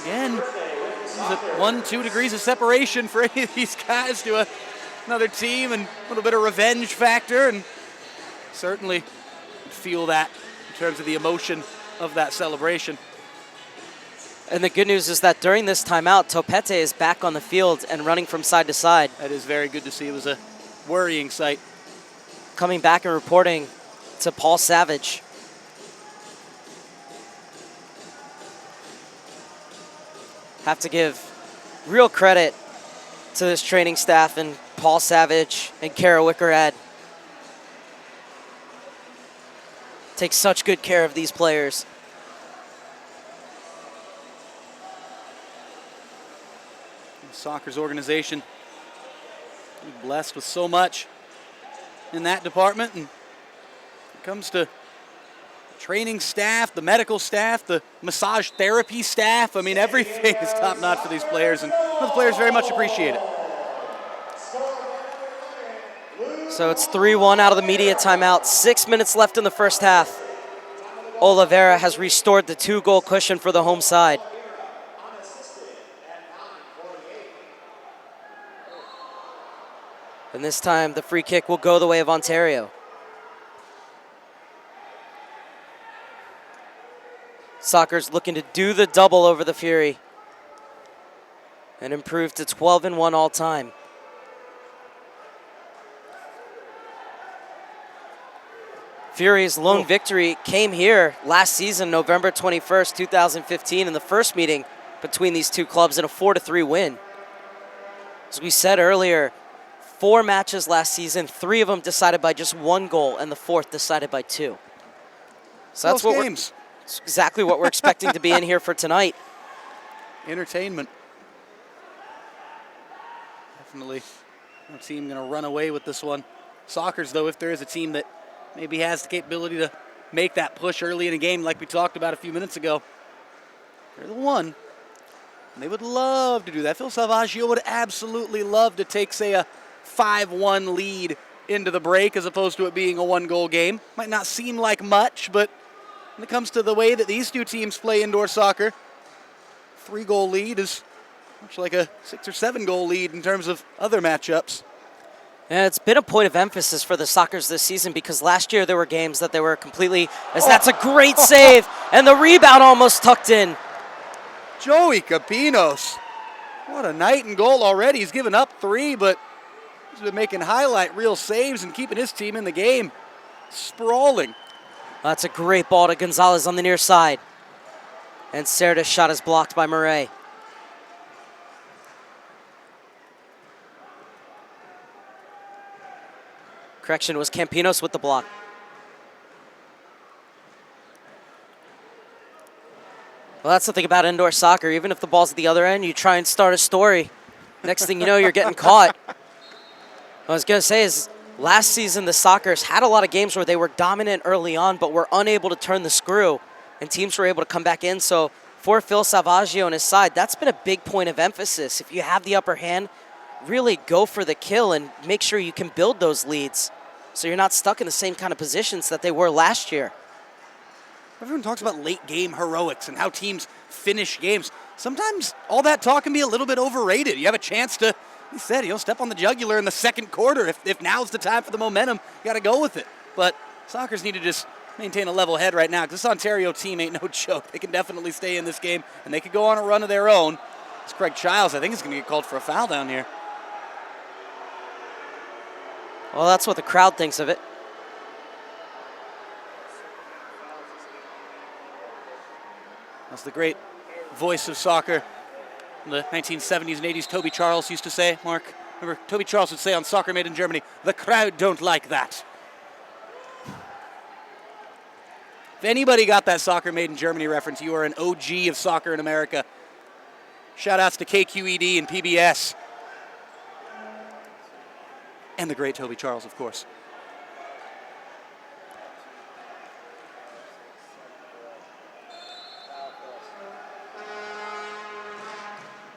Again, 1-2 degrees of separation for any of these guys to another team, and a little bit of revenge factor, and certainly feel that in terms of the emotion of that celebration. And the good news is that during this timeout, Topete is back on the field and running from side to side. That is very good to see. It was a worrying sight. Coming back and reporting to Paul Savage. Have to give real credit to this training staff and Paul Savage and Kara Wickerad. Take such good care of these players. Soccer's organization blessed with so much in that department, and it comes to training staff, the medical staff, the massage therapy staff. I mean, everything is top notch for these players, and the players very much appreciate it. So it's 3-1 out of the media timeout. 6 minutes left in the first half. Oliveira has restored the 2-goal cushion for the home side. And this time, the free kick will go the way of Ontario. Soccer's looking to do the double over the Fury and improve to 12-1 all time. Fury's lone victory came here last season, November 21st, 2015, in the first meeting between these two clubs in a 4-3 win. As we said earlier, 4 matches last season, 3 of them decided by just 1 goal, and the 4th decided by 2. So that's that's exactly what we're expecting to be in here for tonight. Entertainment. Definitely no team going to run away with this one. Soccer's, though, if there is a team that maybe has the capability to make that push early in a game like we talked about a few minutes ago, they're the one. And they would love to do that. Phil Salvaggio would absolutely love to take, say, a 5-1 lead into the break as opposed to it being a 1-goal game. Might not seem like much, but when it comes to the way that these two teams play indoor soccer, 3-goal lead is much like a 6 or 7-goal lead in terms of other matchups. And it's been a point of emphasis for the Sockers this season because last year there were games that they were completely, that's a great save, and the rebound almost tucked in. Joey Capinos, what a night in goal already. He's given up 3, but he's been making highlight reel saves and keeping his team in the game. Sprawling. That's a great ball to Gonzalez on the near side. And Cerda's shot is blocked by Murray. Correction, it was Campinos with the block. Well, that's the thing about indoor soccer. Even if the ball's at the other end, you try and start a story. Next thing you know, you're getting caught. What I was going to say is, last season, the Sockers had a lot of games where they were dominant early on, but were unable to turn the screw, and teams were able to come back in. So for Phil Salvaggio and his side, that's been a big point of emphasis. If you have the upper hand, really go for the kill and make sure you can build those leads so you're not stuck in the same kind of positions that they were last year. Everyone talks about late game heroics and how teams finish games. Sometimes all that talk can be a little bit overrated. You have a chance to, he said, step on the jugular in the second quarter. If now's the time for the momentum, you got to go with it. But Sockers need to just maintain a level head right now because this Ontario team ain't no joke. They can definitely stay in this game, and they could go on a run of their own. It's Craig Childs, I think, is going to get called for a foul down here. Well, that's what the crowd thinks of it. That's the great voice of soccer in the 1970s and 80s. Toby Charles used to say, Mark, remember, Toby Charles would say on Soccer Made in Germany, the crowd don't like that. If anybody got that Soccer Made in Germany reference, you are an OG of soccer in America. Shout outs to KQED and PBS. And the great Toby Charles, of course.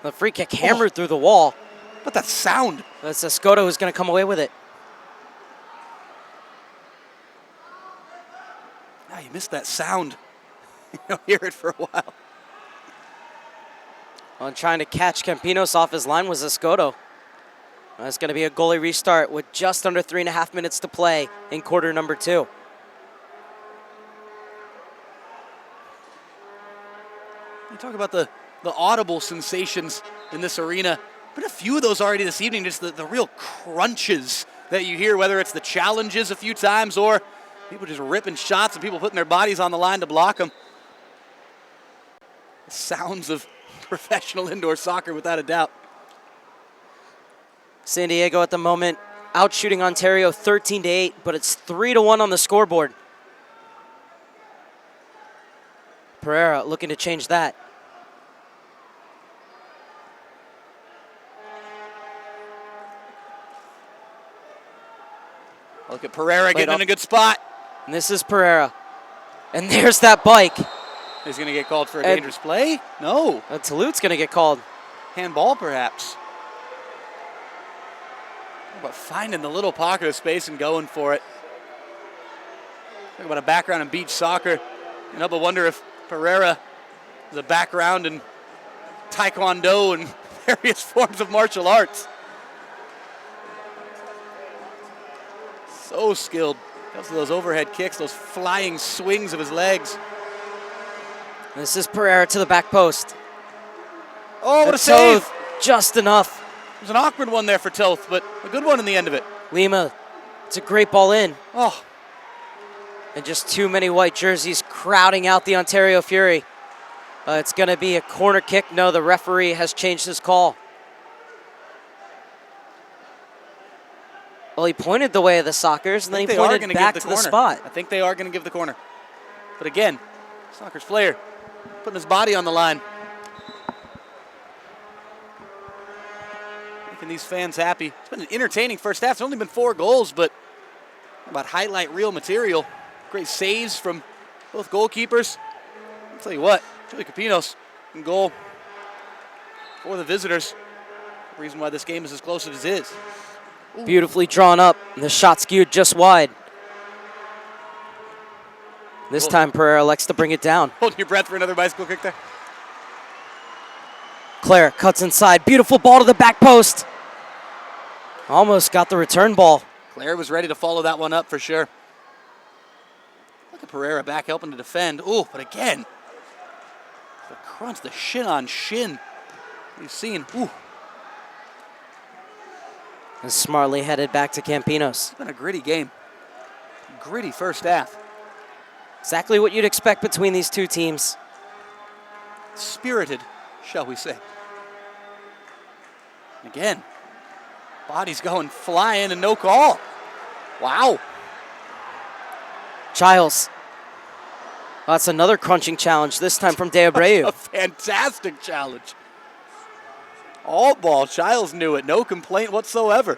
The free kick hammered through the wall. But that sound. That's Escoto who's going to come away with it. Ah, you missed that sound. You don't hear it for a while. On trying to catch Campinos off his line was Escoto. It's going to be a goalie restart with just under 3.5 minutes to play in quarter number 2. You talk about the audible sensations in this arena. But a few of those already this evening, just the real crunches that you hear, whether it's the challenges a few times or people just ripping shots and people putting their bodies on the line to block them. The sounds of professional indoor soccer, without a doubt. San Diego at the moment out shooting Ontario 13-8, but it's 3-1 on the scoreboard. Pereira looking to change that. Look at Pereira getting in a good spot. And this is Pereira. And there's that bike. He's going to get called for a dangerous play? No. Toulouse going to get called. Handball, perhaps. How about finding the little pocket of space and going for it? Talk about a background in beach soccer. You know, but wonder if Pereira has a background in Taekwondo and various forms of martial arts. So skilled. Comes to those overhead kicks, those flying swings of his legs. This is Pereira to the back post. Oh, what a save! Just enough. It was an awkward one there for Toth, but a good one in the end of it. Lima, it's a great ball in. Oh. And just too many white jerseys crowding out the Ontario Fury. It's going to be a corner kick. No, the referee has changed his call. Well, he pointed the way of the Sockers, and then he pointed back to the spot. I think they are going to give the corner. But again, Sockers player putting his body on the line. Making these fans happy. It's been an entertaining first half. It's only been 4 goals, but how about highlight reel material. Great saves from both goalkeepers. I'll tell you what, Joey Capinos in goal for the visitors. The reason why this game is as close as it is. Beautifully drawn up, and the shot skewed just wide. This time Pereira elects to bring it down. Holding your breath for another bicycle kick there. Claire cuts inside. Beautiful ball to the back post. Almost got the return ball. Claire was ready to follow that one up for sure. Look at Pereira back helping to defend. Ooh, but again, the crunch, the shin on shin. We've seen. Ooh. And smartly headed back to Campinos. It's been a gritty game. Gritty first half. Exactly what you'd expect between these two teams. Spirited, shall we say. Again, bodies going flying and no call. Wow. Giles. Oh, that's another crunching challenge, this time from De Abreu. A fantastic challenge. All ball. Giles knew it. No complaint whatsoever.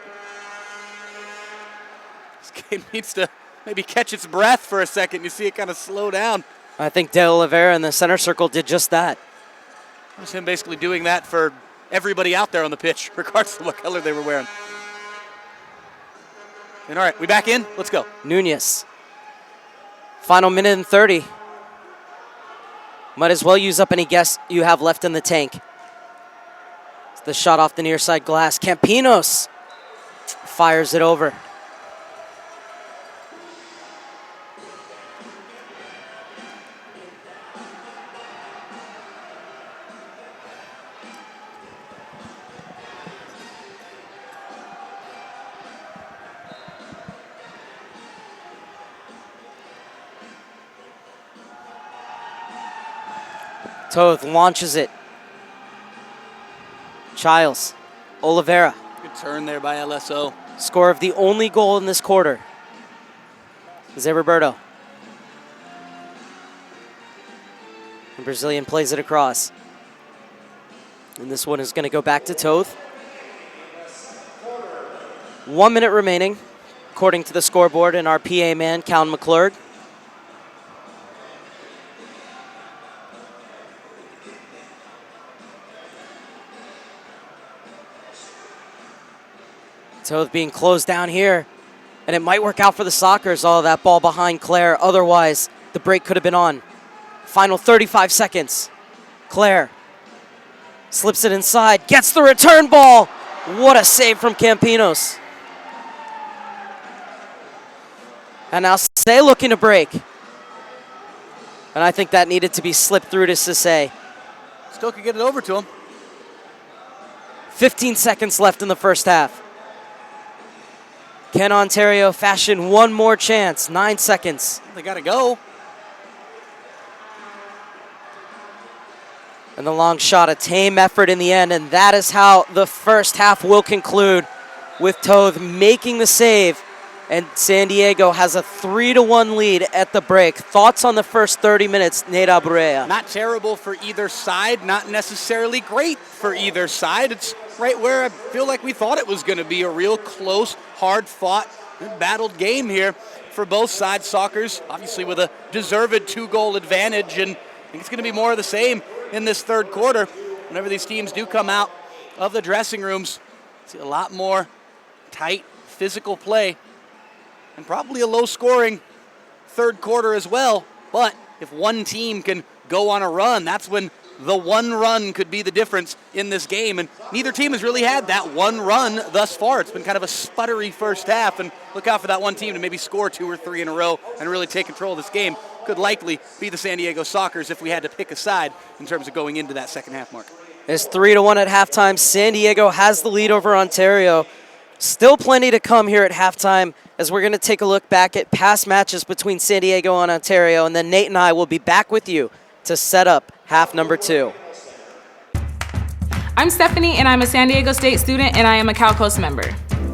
This game needs to maybe catch its breath for a second. You see it kind of slow down. I think De Oliveira in the center circle did just that. It was him basically doing that for everybody out there on the pitch, regardless of what color they were wearing. And all right, we back in? Let's go. Nunez. Final minute and 30. Might as well use up any gas you have left in the tank. It's the shot off the near side glass. Campinos fires it over. Toth launches it. Giles. Oliveira. Good turn there by LSO. Score of the only goal in this quarter. Zé Roberto. The Brazilian plays it across. And this one is going to go back to Toth. 1 minute remaining, according to the scoreboard and our PA man, Callan McClurg. Toth being closed down here, and it might work out for the Sockers. Oh, that ball behind Claire. Otherwise, the break could have been on. Final 35 seconds. Claire slips it inside, gets the return ball. What a save from Campinos. And now Sisse looking to break. And I think that needed to be slipped through to Sisse. Still could get it over to him. 15 seconds left in the first half. Can Ontario fashion one more chance? 9 seconds. They got to go. And the long shot, a tame effort in the end, and that is how the first half will conclude, with Toth making the save, and San Diego has a 3-1 lead at the break. Thoughts on the first 30 minutes, Nate Aburea? Not terrible for either side, not necessarily great for either side. It's right where I feel like we thought it was going to be, a real close, hard-fought, battled game here for both sides. Sockers, obviously with a deserved 2-goal advantage, and I think it's going to be more of the same in this third quarter. Whenever these teams do come out of the dressing rooms, see a lot more tight, physical play, and probably a low-scoring third quarter as well. But if one team can go on a run, that's when the one run could be the difference in this game. And neither team has really had that one run thus far. It's been kind of a sputtery first half, and look out for that one team to maybe score 2 or 3 in a row and really take control of this game. Could likely be the San Diego Sockers if we had to pick a side in terms of going into that second half mark. It's 3-1 at halftime. San Diego has the lead over Ontario. Still plenty to come here at halftime, as we're going to take a look back at past matches between San Diego and Ontario, and then Nate and I will be back with you to set up half number 2. I'm Stephanie, and I'm a San Diego State student, and I am a Cal Coast member.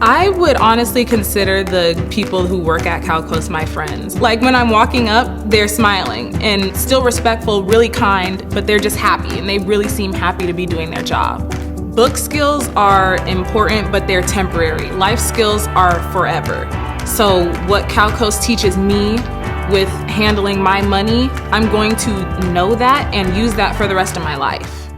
I would honestly consider the people who work at Cal Coast my friends. Like, when I'm walking up, they're smiling and still respectful, really kind, but they're just happy, and they really seem happy to be doing their job. Book skills are important, but they're temporary. Life skills are forever. So what Cal Coast teaches me with handling my money, I'm going to know that and use that for the rest of my life.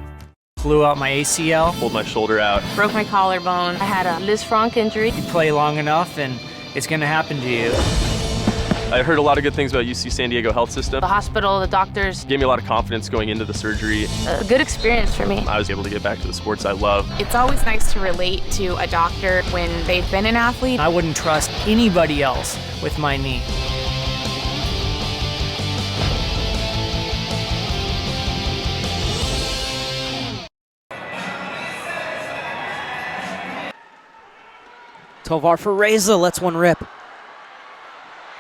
Blew out my ACL. Pulled my shoulder out. Broke my collarbone. I had a Liz Frank injury. You play long enough and it's going to happen to you. I heard a lot of good things about UC San Diego health system. The hospital, the doctors. Gave me a lot of confidence going into the surgery. A good experience for me. I was able to get back to the sports I love. It's always nice to relate to a doctor when they've been an athlete. I wouldn't trust anybody else with my knee. Tovar for Reza lets one rip.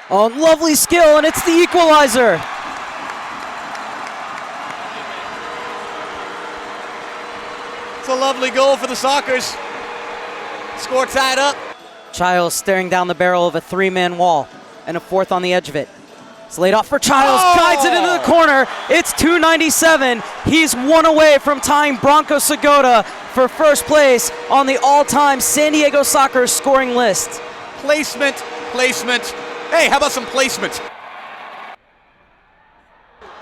Oh, lovely skill, and it's the equalizer. It's a lovely goal for the Sockers. Score tied up. Childs staring down the barrel of a 3-man wall, and a fourth on the edge of it. It's laid off for Childs, guides it into the corner. It's 297. He's one away from tying Bronco Segota for first place on the all-time San Diego Sockers scoring list. Placement. Hey, how about some placement?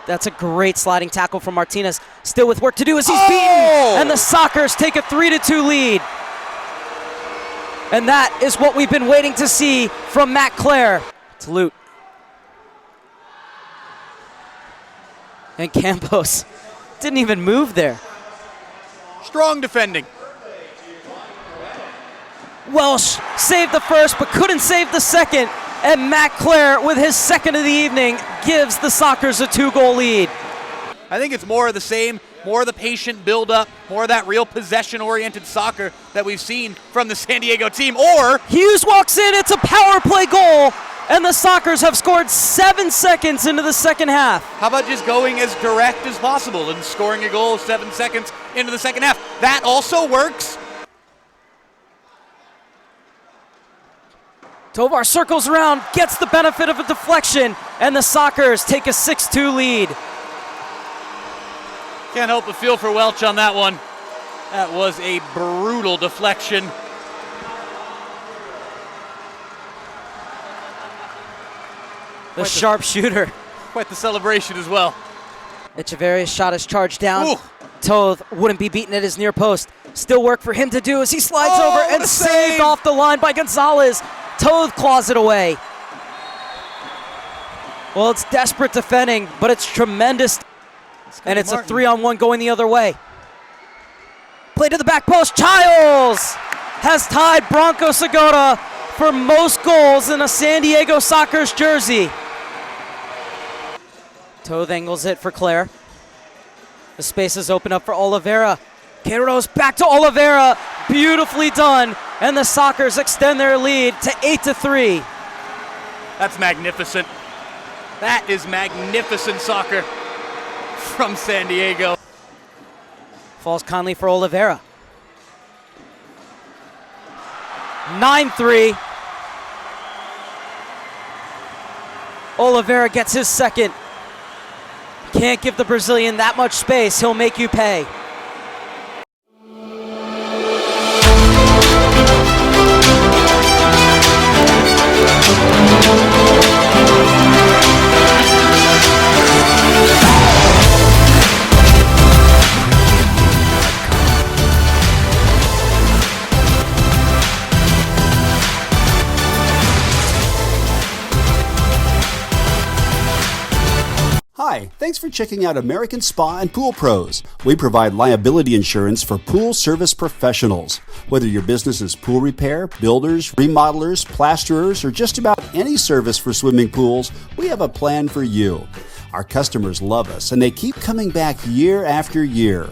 That's a great sliding tackle from Martinez. Still with work to do as he's beaten, and the Sockers take a 3-2 lead. And that is what we've been waiting to see from Matt Clare. It's Lute. And Campos didn't even move there. Strong defending. Welsh saved the first, but couldn't save the second. And Matt Clare, with his second of the evening, gives the Sockers a 2-goal lead. I think it's more of the same, more of the patient build-up, more of that real possession-oriented soccer that we've seen from the San Diego team. Or Hughes walks in, it's a power play goal, and the Sockers have scored 7 seconds into the second half. how about just going as direct as possible and scoring a goal 7 seconds into the second half? That also works. Tovar circles around, gets the benefit of a deflection, and the Sockers take a 6-2 lead. Can't help but feel for Welch on that one. That was a brutal deflection. The sharpshooter. Quite the celebration as well. Echeverria's shot is charged down. Ooh. Toth wouldn't be beaten at his near post. Still work for him to do as he slides Oh, over what and a saved save. off the line by Gonzalez. Toth claws it away. Well, it's desperate defending, but it's tremendous. And it's Martin. a 3-on-1 going the other way. Play to the back post. Childs has tied Bronco Segota for most goals in a San Diego Sockers jersey. Toth angles it for Claire. The spaces open up for Oliveira. Queiroz back to Oliveira. Beautifully done. And the Sockers extend their lead to 8-3. That's magnificent. That is magnificent soccer from San Diego. Falls Conley for Oliveira. 9-3. Oliveira gets his second. Can't give the Brazilian that much space. He'll make you pay. Hi, thanks for checking out American Spa and Pool Pros. We provide liability insurance for pool service professionals. Whether your business is pool repair, builders, remodelers, plasterers, or just about any service for swimming pools, we have a plan for you. Our customers love us and they keep coming back year after year.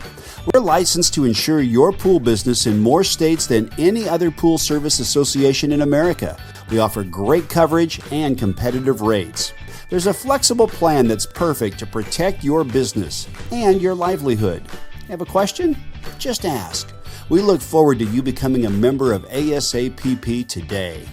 We're licensed to insure your pool business in more states than any other pool service association in America. We offer great coverage and competitive rates. There's a flexible plan that's perfect to protect your business and your livelihood. Have a question? Just ask. We look forward to you becoming a member of ASAPP today.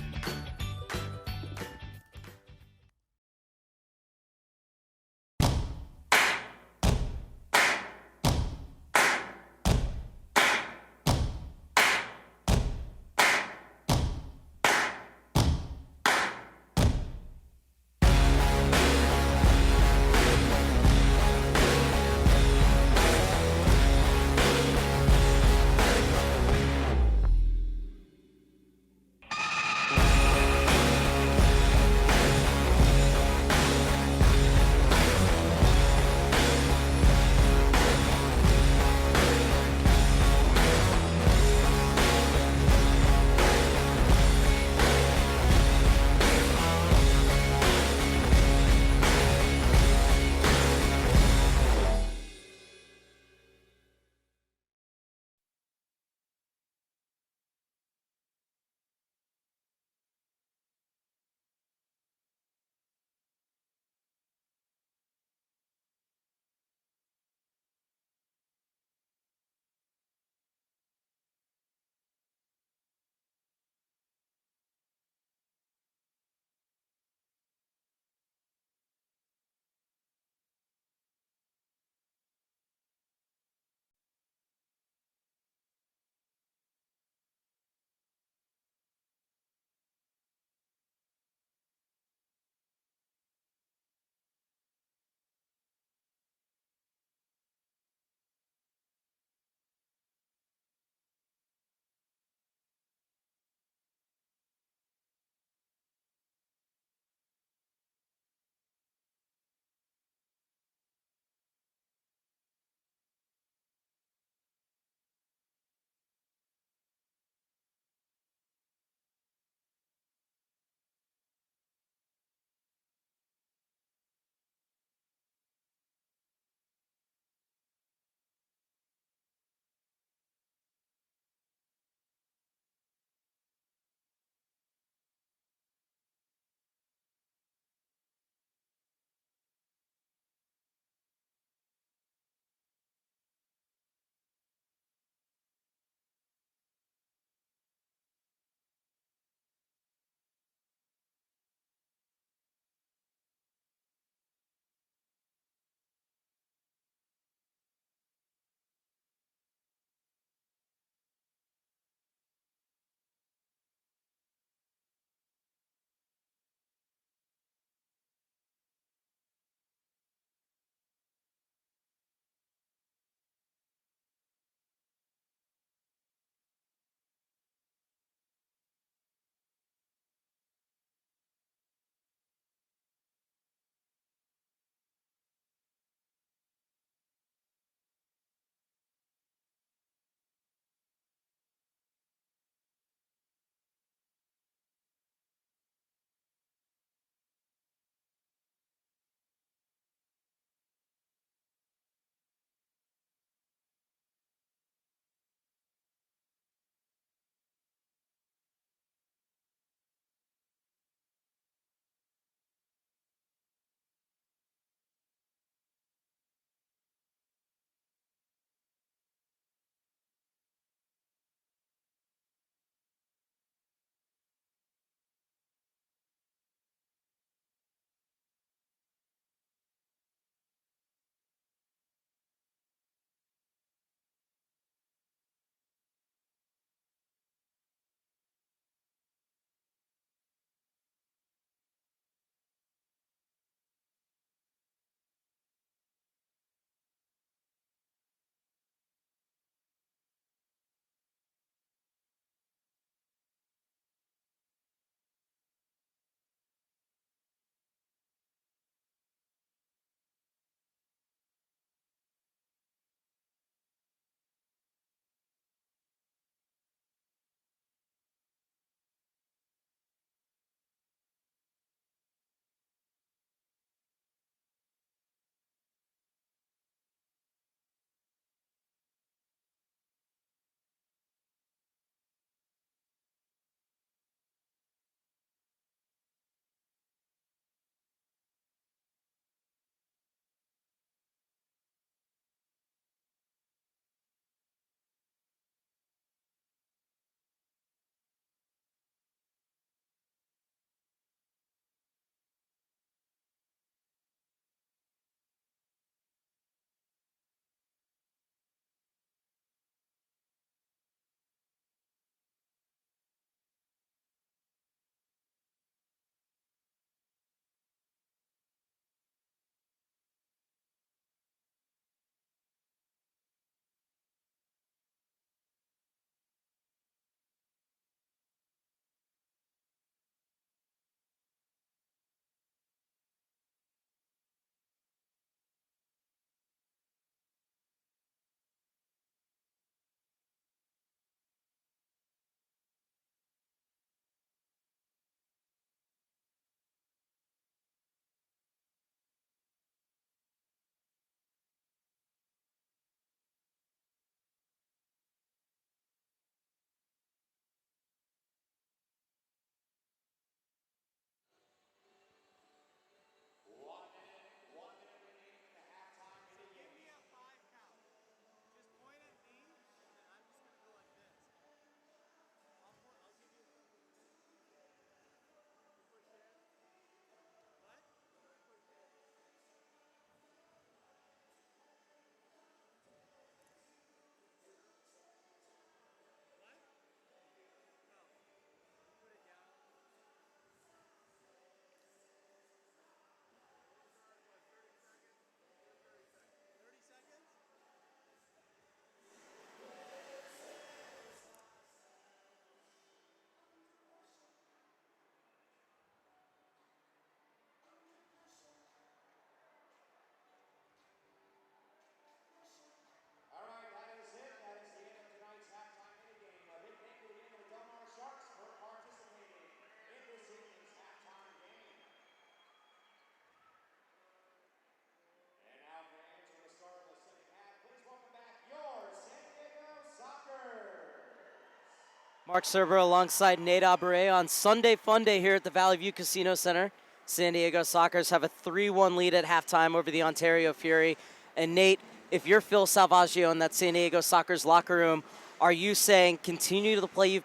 Mark Serber alongside Nate Aberre on Sunday Fun Day here at the Valley View Casino Center. San Diego Sockers have a 3-1 lead at halftime over the Ontario Fury. And Nate, if you're Phil Salvaggio in that San Diego Sockers locker room, are you saying continue to play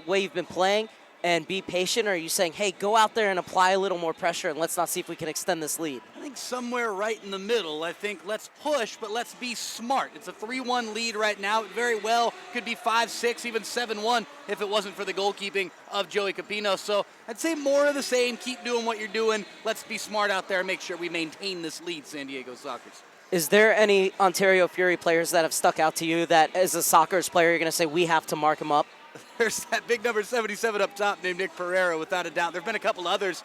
way you've been playing and be patient, or are you saying, hey, go out there and apply a little more pressure and let's not see if we can extend this lead? I think somewhere right in the middle. I think let's push, but let's be smart. It's a 3-1 lead right now. It very well could be 5-6, even 7-1 if it wasn't for the goalkeeping of Joey Capino. So I'd say more of the same. Keep doing what you're doing. Let's be smart out there and make sure we maintain this lead, San Diego Sockers. Is there any Ontario Fury players that have stuck out to you that as a Sockers player you're going to say we have to mark them up? There's that big number 77 up top named Nick Pereira, without a doubt. There have been a couple others.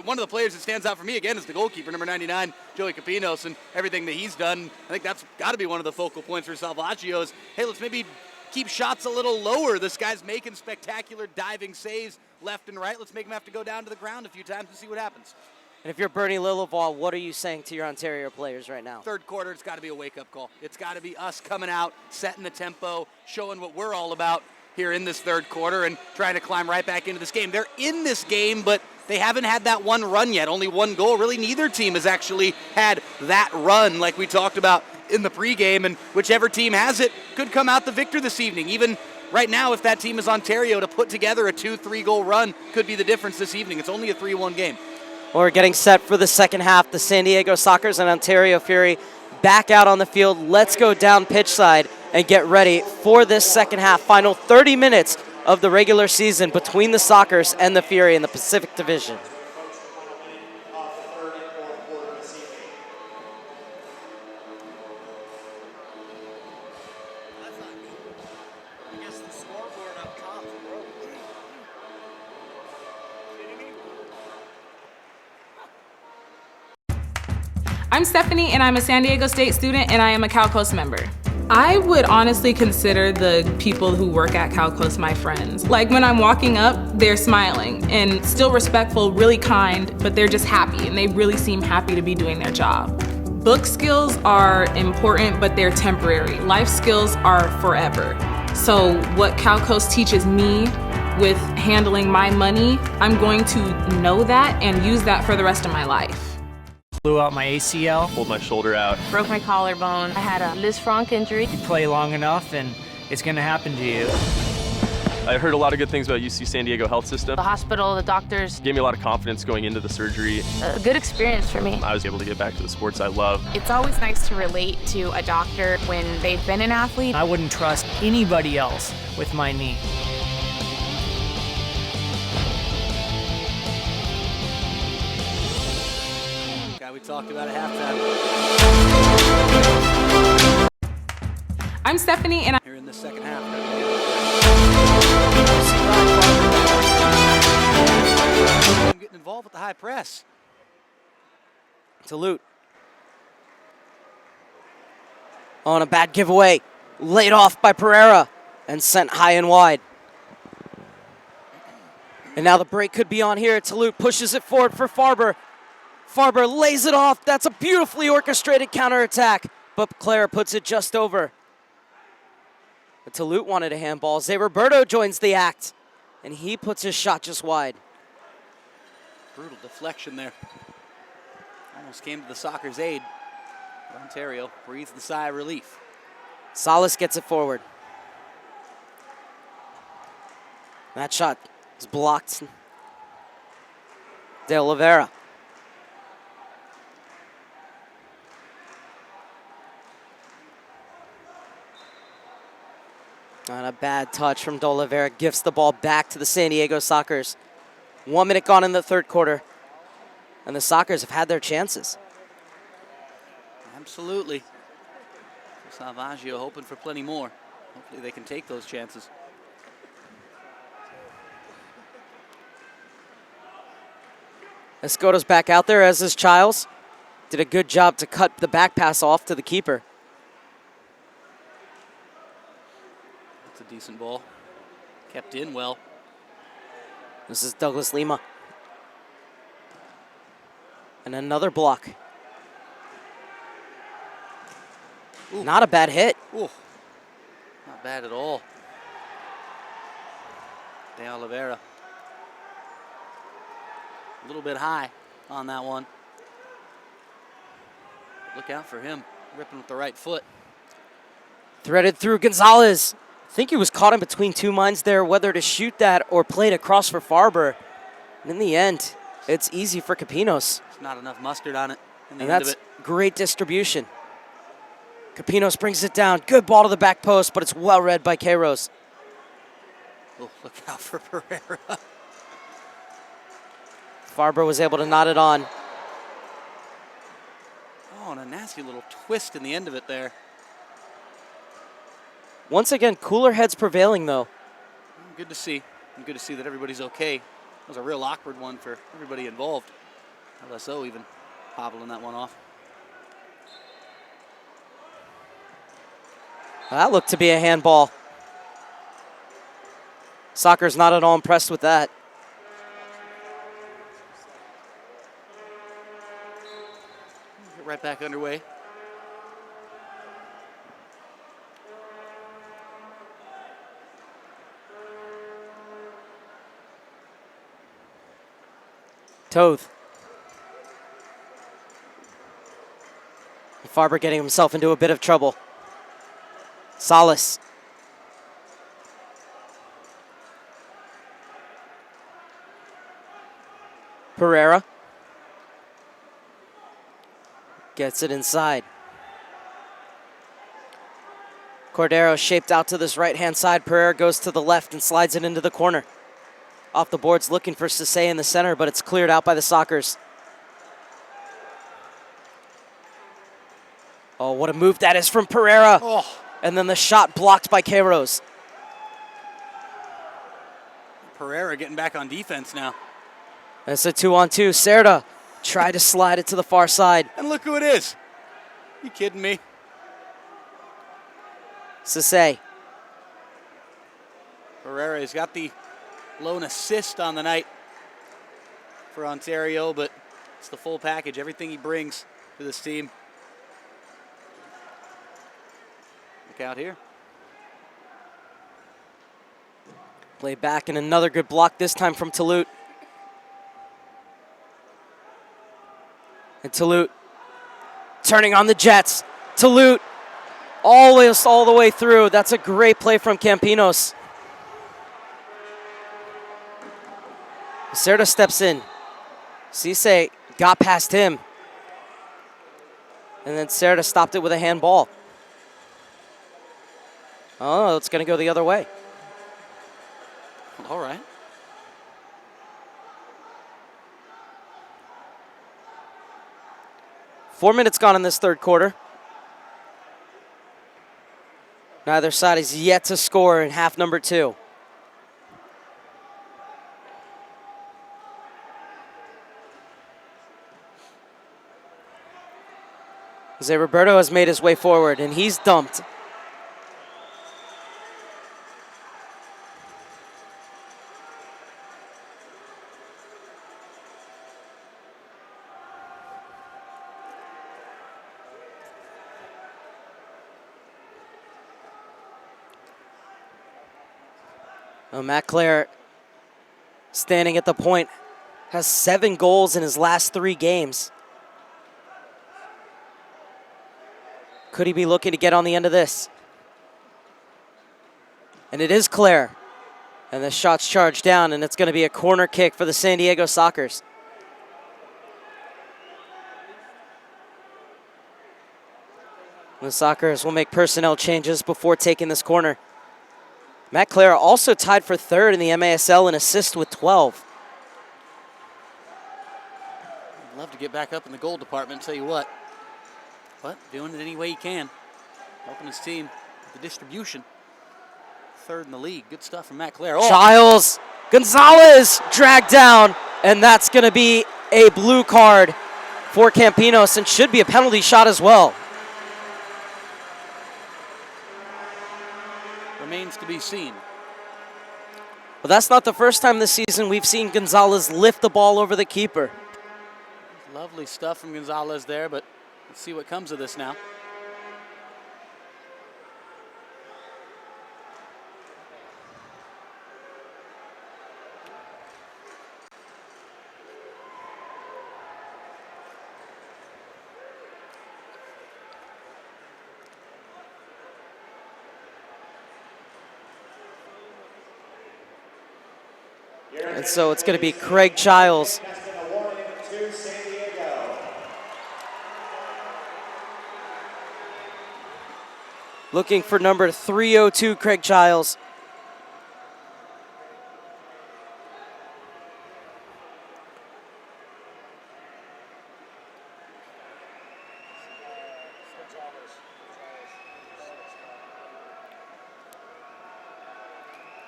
One of the players that stands out for me, again, is the goalkeeper, number 99, Joey Capinos, and everything that he's done. I think that's got to be one of the focal points for Salvaggio is, hey, let's maybe keep shots a little lower. This guy's making spectacular diving saves left and right. Let's make him have to go down to the ground a few times and see what happens. And if you're Bernie Lilleval, what are you saying to your Ontario players right now? Third quarter, it's got to be a wake-up call. It's got to be us coming out, setting the tempo, showing what we're all about here in this third quarter and trying to climb right back into this game. They're in this game, but they haven't had that one run yet. Only one goal. Really, neither team has actually had that run like we talked about in the pregame, and whichever team has it could come out the victor this evening. Even right now, if that team is Ontario, to put together a 2-3 goal run could be the difference this evening. It's only a 3-1 game. Well, we're getting set for the second half. The San Diego Sockers and Ontario Fury back out on the field. Let's go down pitch side and get ready for this second half. Final 30 minutes of the regular season between the Sockers and the Fury in the Pacific Division. I'm Stephanie, and I'm a San Diego State student, and I am a CalCoast member. I would honestly consider the people who work at CalCoast my friends. Like when I'm walking up, they're smiling and still respectful, really kind, but they're just happy, and they really seem happy to be doing their job. Book skills are important, but they're temporary. Life skills are forever. So what CalCoast teaches me with handling my money, I'm going to know that and use that for the rest of my life. Blew out my ACL. Pulled my shoulder out. Broke my collarbone. I had a Liz Frank injury. You play long enough and it's going to happen to you. I heard a lot of good things about UC San Diego health system. The hospital, the doctors. Gave me a lot of confidence going into the surgery. A good experience for me. I was able to get back to the sports I love. It's always nice to relate to a doctor when they've been an athlete. I wouldn't trust anybody else with my knee. We talked about at halftime. I'm Stephanie, and Here in the second half. Getting involved with the high press. Salute. On a bad giveaway. Laid off by Pereira and sent high and wide. And now the break could be on here. Salute pushes it forward for Farber. Farber lays it off. That's a beautifully orchestrated counterattack, but Clara puts it just over. But Talute wanted a handball. Zay Roberto joins the act, and he puts his shot just wide. Brutal deflection there. Almost came to the Sockers' aid. Ontario breathes the sigh of relief. Salas gets it forward. That shot is blocked. De Oliveira. And a bad touch from De Oliveira gifts the ball back to the San Diego Sockers. 1 minute gone in the third quarter, and the Sockers have had their chances. Absolutely. Salvaggio hoping for plenty more. Hopefully they can take those chances. Escoto's back out there, as is Childs. Did a good job to cut the back pass off to the keeper. That's a decent ball. Kept in well. This is Douglas Lima. And another block. Ooh. Not a bad hit. Ooh. Not bad at all. De Oliveira. A little bit high on that one. Look out for him, ripping with the right foot. Threaded through Gonzalez. I think he was caught in between two minds there, whether to shoot that or play it across for Farber. And in the end, it's easy for Capinos. There's not enough mustard on it in the And end of that's it. great distribution. Capinos brings it down. Good ball to the back post, but it's well read by Queiroz. Oh, look out for Pereira. Farber was able to knot it on. Oh, and a nasty little twist in the end of it there. Once again, cooler heads prevailing, though. Good to see. And good to see that everybody's okay. That was a real awkward one for everybody involved. LSO even hobbling that one off. That looked to be a handball. Soccer's not at all impressed with that. Get right back underway. Toth. Farber getting himself into a bit of trouble. Salas. Pereira. Gets it inside. Cordero shaped out to this right-hand side. Pereira goes to the left and slides it into the corner. Off the boards looking for Sisse in the center, but it's cleared out by the Sockers. Oh, what a move that is from Pereira. Oh. And then the shot blocked by Queiroz. Pereira getting back on defense now. It's a 2-on-2. Cerda tried to slide it to the far side. And look who it is. You kidding me? Sisse. Pereira's got the lone assist on the night for Ontario, but it's the full package, everything he brings to this team. Look out here. Play back and another good block, this time from Toulouse. And Toulouse turning on the Jets. Toulouse always all the way through. That's a great play from Campinos. Cerda steps in. Cisse got past him. And then Cerda stopped it with a handball. Oh, it's going to go the other way. All right. Four minutes gone in this third quarter. Neither side is yet to score in half number 2. Jose Roberto has made his way forward, and he's dumped. Well, Matt Clare, standing at the point, has 7 goals in his last 3 games. Could he be looking to get on the end of this? And it is Clare. And the shot's charged down, and it's going to be a corner kick for the San Diego Sockers. The Sockers will make personnel changes before taking this corner. Matt Clare also tied for 3rd in the MASL in assists with 12. I'd love to get back up in the goal department, tell you what. But doing it any way he can. Helping his team with the distribution. 3rd in the league. Good stuff from Matt Clare. Oh. Giles, Gonzalez dragged down, and that's going to be a blue card for Campinos and should be a penalty shot as well. Remains to be seen. Well, that's not the first time this season we've seen Gonzalez lift the ball over the keeper. Lovely stuff from Gonzalez there, but let's see what comes of this now. And so it's going to be Craig Childs. Looking for number 302, Craig Childs.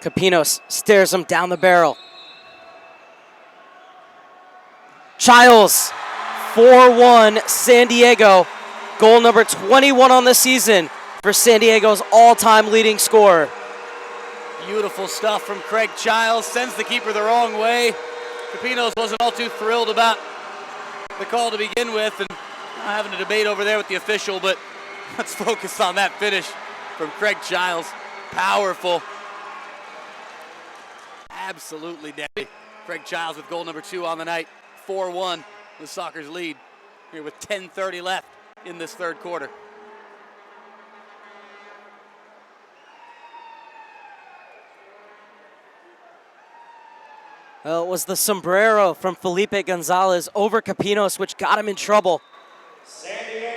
Capinos stares him down the barrel. Childs, 4-1, San Diego. Goal number 21 on the season for San Diego's all-time leading scorer. Beautiful stuff from Craig Childs. Sends the keeper the wrong way. Capinos wasn't all too thrilled about the call to begin with, and having a debate over there with the official, but let's focus on that finish from Craig Childs. Powerful. Absolutely deadly. Craig Childs with goal number 2 on the night. 4-1, the Sockers lead here with 10:30 left in this third quarter. Well, it was the sombrero from Felipe Gonzalez over Capinos, which got him in trouble.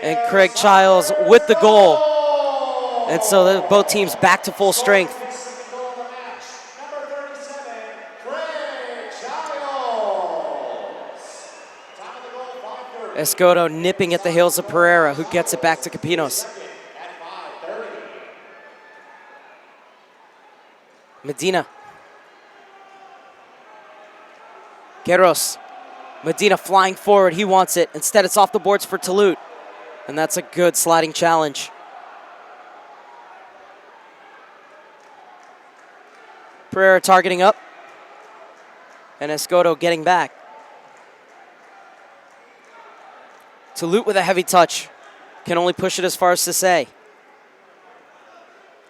And Craig Childs with the goal. And so both teams back to full strength. Escoto nipping at the heels of Pereira, who gets it back to Capinos. Medina. Guerros. Medina flying forward. He wants it. Instead, it's off the boards for Toulouse. And that's a good sliding challenge. Pereira targeting up. And Escoto getting back. Toulouse with a heavy touch. Can only push it as far as to say.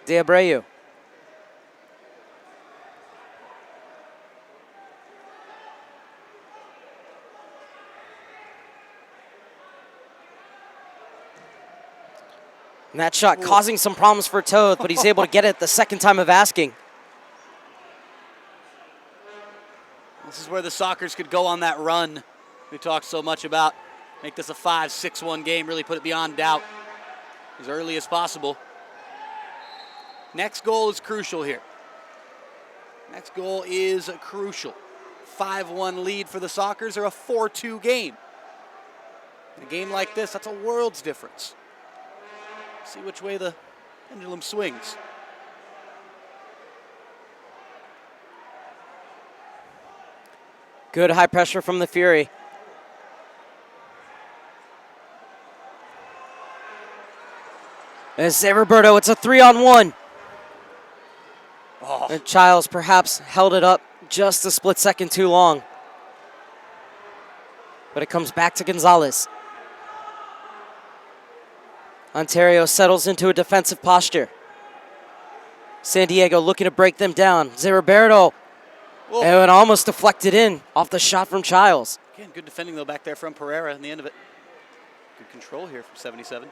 De Abreu. And that shot causing some problems for Toth, but he's able to get it the second time of asking. This is where the Sockers could go on that run we talked so much about. Make this a 5-6-1 game, really put it beyond doubt as early as possible. Next goal is crucial here. Next goal is crucial. 5-1 lead for the Sockers or a 4-2 game. In a game like this, that's a world's difference. See which way the pendulum swings. Good high pressure from the Fury. And it's Roberto, it's a 3-on-1. Oh. And Childs perhaps held it up just a split second too long. But it comes back to Gonzalez. Ontario settles into a defensive posture. San Diego looking to break them down. Roberto. And it almost deflected in off the shot from Childs. Again, good defending though back there from Pereira in the end of it. Good control here from 77.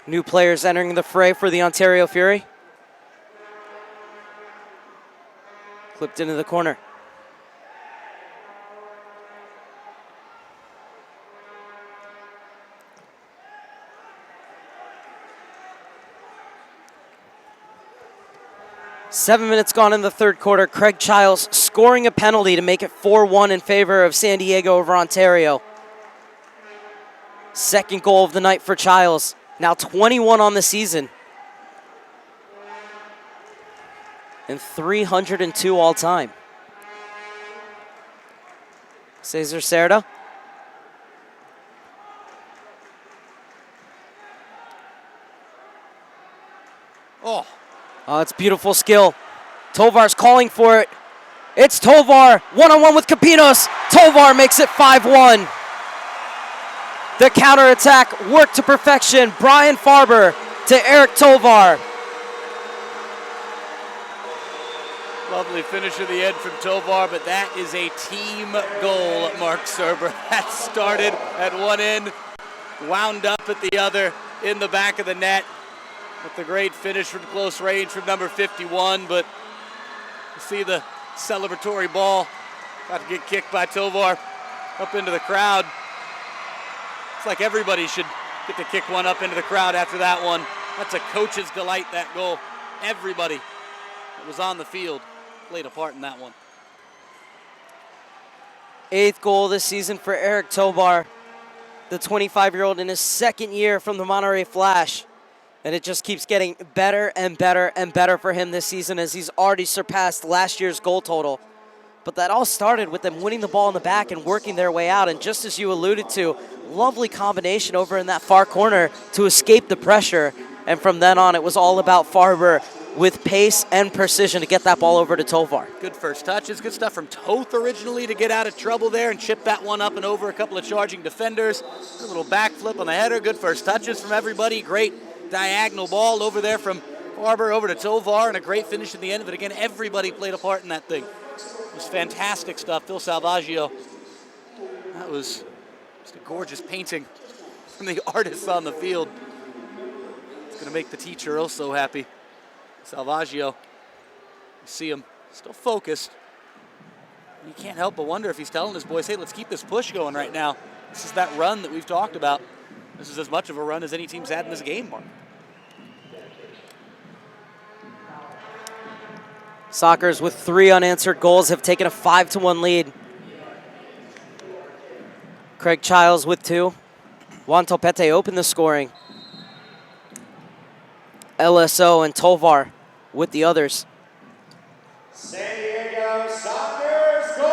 New players entering the fray for the Ontario Fury. Clipped into the corner. Seven minutes gone in the third quarter. Craig Childs scoring a penalty to make it 4-1 in favor of San Diego over Ontario. Second goal of the night for Childs. Now 21 on the season. And 302 all time. Cesar Cerda. Oh, it's beautiful skill. Tovar's calling for it. It's Tovar, one-on-one with Capinos. Tovar makes it 5-1. The counterattack worked to perfection. Brian Farber to Eric Tovar. Lovely finish of the end from Tovar, but that is a team goal, Mark Serber. That started at one end, wound up at the other in the back of the net. with the great finish from close range from number 51, but you see the celebratory ball about to get kicked by Tovar up into the crowd. It's like everybody should get to kick one up into the crowd after that one. That's a coach's delight, that goal. Everybody that was on the field played a part in that one. 8th goal this season for Eric Tovar, the 25-year-old in his second year from the Monterey Flash. And it just keeps getting better and better and better for him this season as he's already surpassed last year's goal total. But that all started with them winning the ball in the back and working their way out. And just as you alluded to, lovely combination over in that far corner to escape the pressure. And from then on, it was all about Farber with pace and precision to get that ball over to Tovar. Good first touches, good stuff from Toth originally to get out of trouble there and chip that one up and over a couple of charging defenders. A little backflip on the header, good first touches from everybody. Great diagonal ball over there from Farber over to Tovar, and a great finish at the end of it. Again, everybody played a part in that thing. It was fantastic stuff. Phil Salvaggio, that was just a gorgeous painting from the artists on the field. It's going to make the teacher also happy. Salvaggio, you see him still focused. You can't help but wonder if he's telling his boys, hey, let's keep this push going right now. This is that run that we've talked about. This is as much of a run as any team's had in this game, Mark. Sockers with 3 unanswered goals have taken a 5-1 lead. Craig Childs with 2. Juan Topete opened the scoring. LSO and Tovar with the others. San Diego Sockers goal!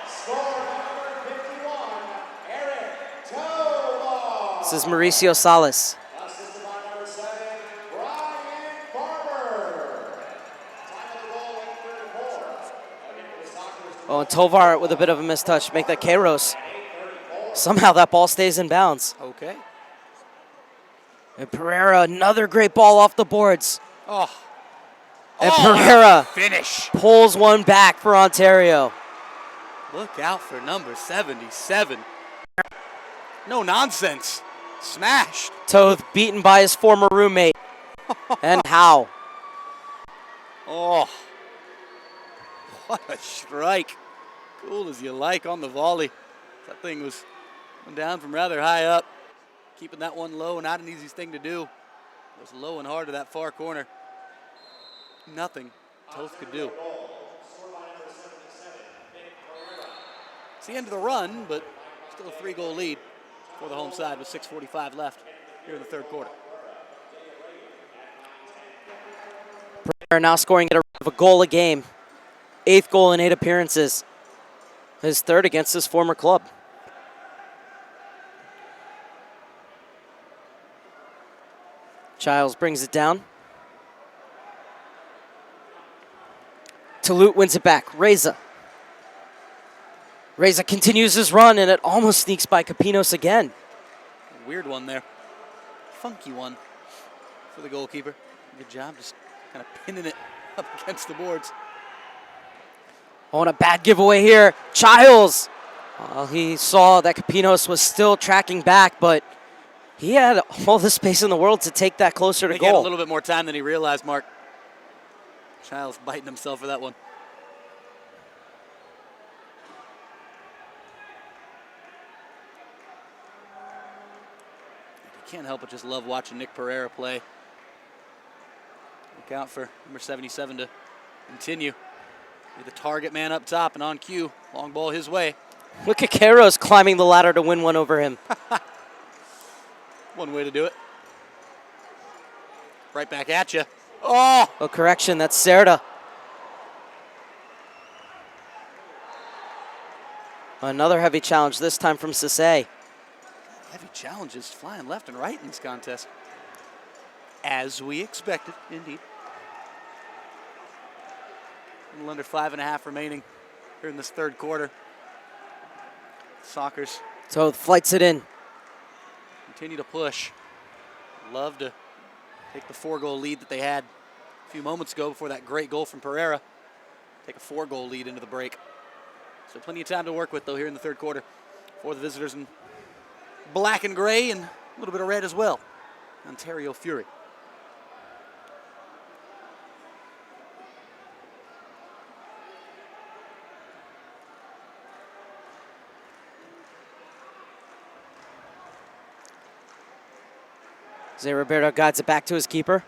Score number 51, Eric Tovar. This is Mauricio Salas. Assisted by number 7, Brian Barber. Time of the goal, 8:34. Again, the Sockers. Oh, and Tovar with a bit of a mistouch. Make that Kairos. Somehow that ball stays in bounds. Okay. And Pereira, another great ball off the boards. Oh. And Pereira finish. pulls one back for Ontario. Look out for number 77. No nonsense. Smashed. Toth beaten by his former roommate. And how? Oh. What a strike. Cool as you like on the volley. That thing was coming down from rather high up. Keeping that one low, not an easy thing to do. It was low and hard to that far corner. Nothing Toth could do. It's the end of the run, but still a 3-goal lead for the home side with 6:45 left here in the third quarter. Pereira now scoring at a goal a game. 8th goal in 8 appearances. His 3rd against his former club. Childs brings it down. Tulute wins it back. Reza. Reza continues his run, and it almost sneaks by Capinos again. Weird one there. Funky one for the goalkeeper. Good job just kind of pinning it up against the boards. Oh, and a bad giveaway here. Childs. He saw that Capinos was still tracking back, but he had all the space in the world to take that closer to He had a goal. little bit more time than he realized, Mark. Childs biting himself for that one. You can't help but just love watching Nick Pereira play. Look out for number 77 to continue. Be the target man up top and on cue. Long ball his way. Look at Kairos climbing the ladder to win one over him. One way to do it. Right back at you. Oh! Oh, correction, that's Serta. Another heavy challenge, this time from Sisse. Heavy challenges flying left and right in this contest. As we expected, indeed. A little under 5.5 remaining here in this third quarter. Sockers So flights it in. continue to push. Love to take the 4-goal lead that they had a few moments ago before that great goal from Pereira. Take a 4-goal lead into the break. So plenty of time to work with, though, here in the third quarter for the visitors in black and gray and A little bit of red as well. Ontario Fury. Zé Roberto guides it back to his keeper.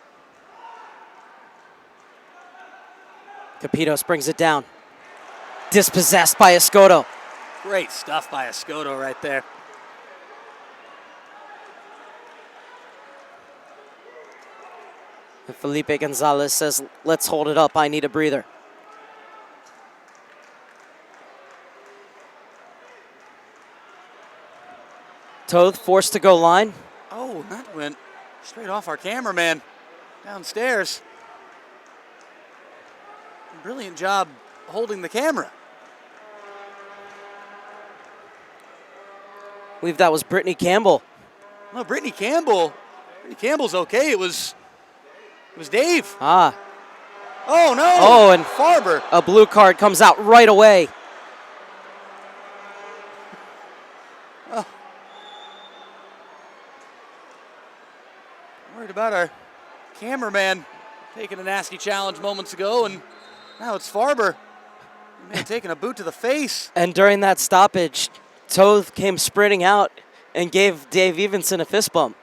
Capinos brings it down. Dispossessed by Escoto. Great stuff by Escoto right there. And Felipe Gonzalez says, let's hold it up. I need a breather. Toth forced to go line. Oh, that went straight off our cameraman downstairs. Brilliant job holding the camera. I believe that was Brittany Campbell. No, Brittany Campbell's okay. It was Dave. Ah. Oh, no. Oh, and Farber. A blue card comes out right away. Oh. Worried about our cameraman taking a nasty challenge moments ago, and now it's Farber. Man, taking a boot to the face. And during that stoppage, Toth came sprinting out and gave Dave Evenson a fist bump.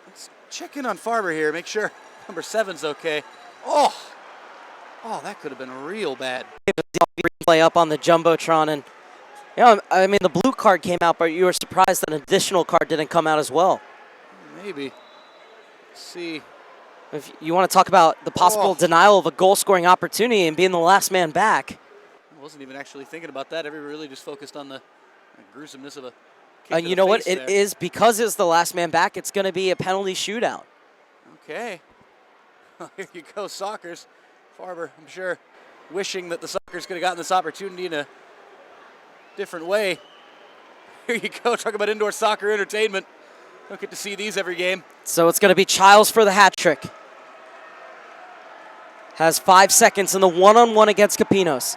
Let's check in on Farber here, make sure number 7's okay. Oh, that could have been real bad. Play up on the Jumbotron, and I mean, the blue card came out, but you were surprised that an additional card didn't come out as well. Maybe. Let's see. If you want to talk about the possible denial of a goal-scoring opportunity and being the last man back. I wasn't even actually thinking about that. Everybody really just focused on the gruesomeness of a kick And to you the know what? face It there. is, because it's the last man back, it's going to be a penalty shootout. Okay. Here you go, Sockers. Farber, I'm sure, wishing that the Sockers could have gotten this opportunity in a different way. Here you go, talk about indoor soccer entertainment. Don't get to see these every game. So it's going to be Childs for the hat trick. Has 5 seconds in the one-on-one against Capinos.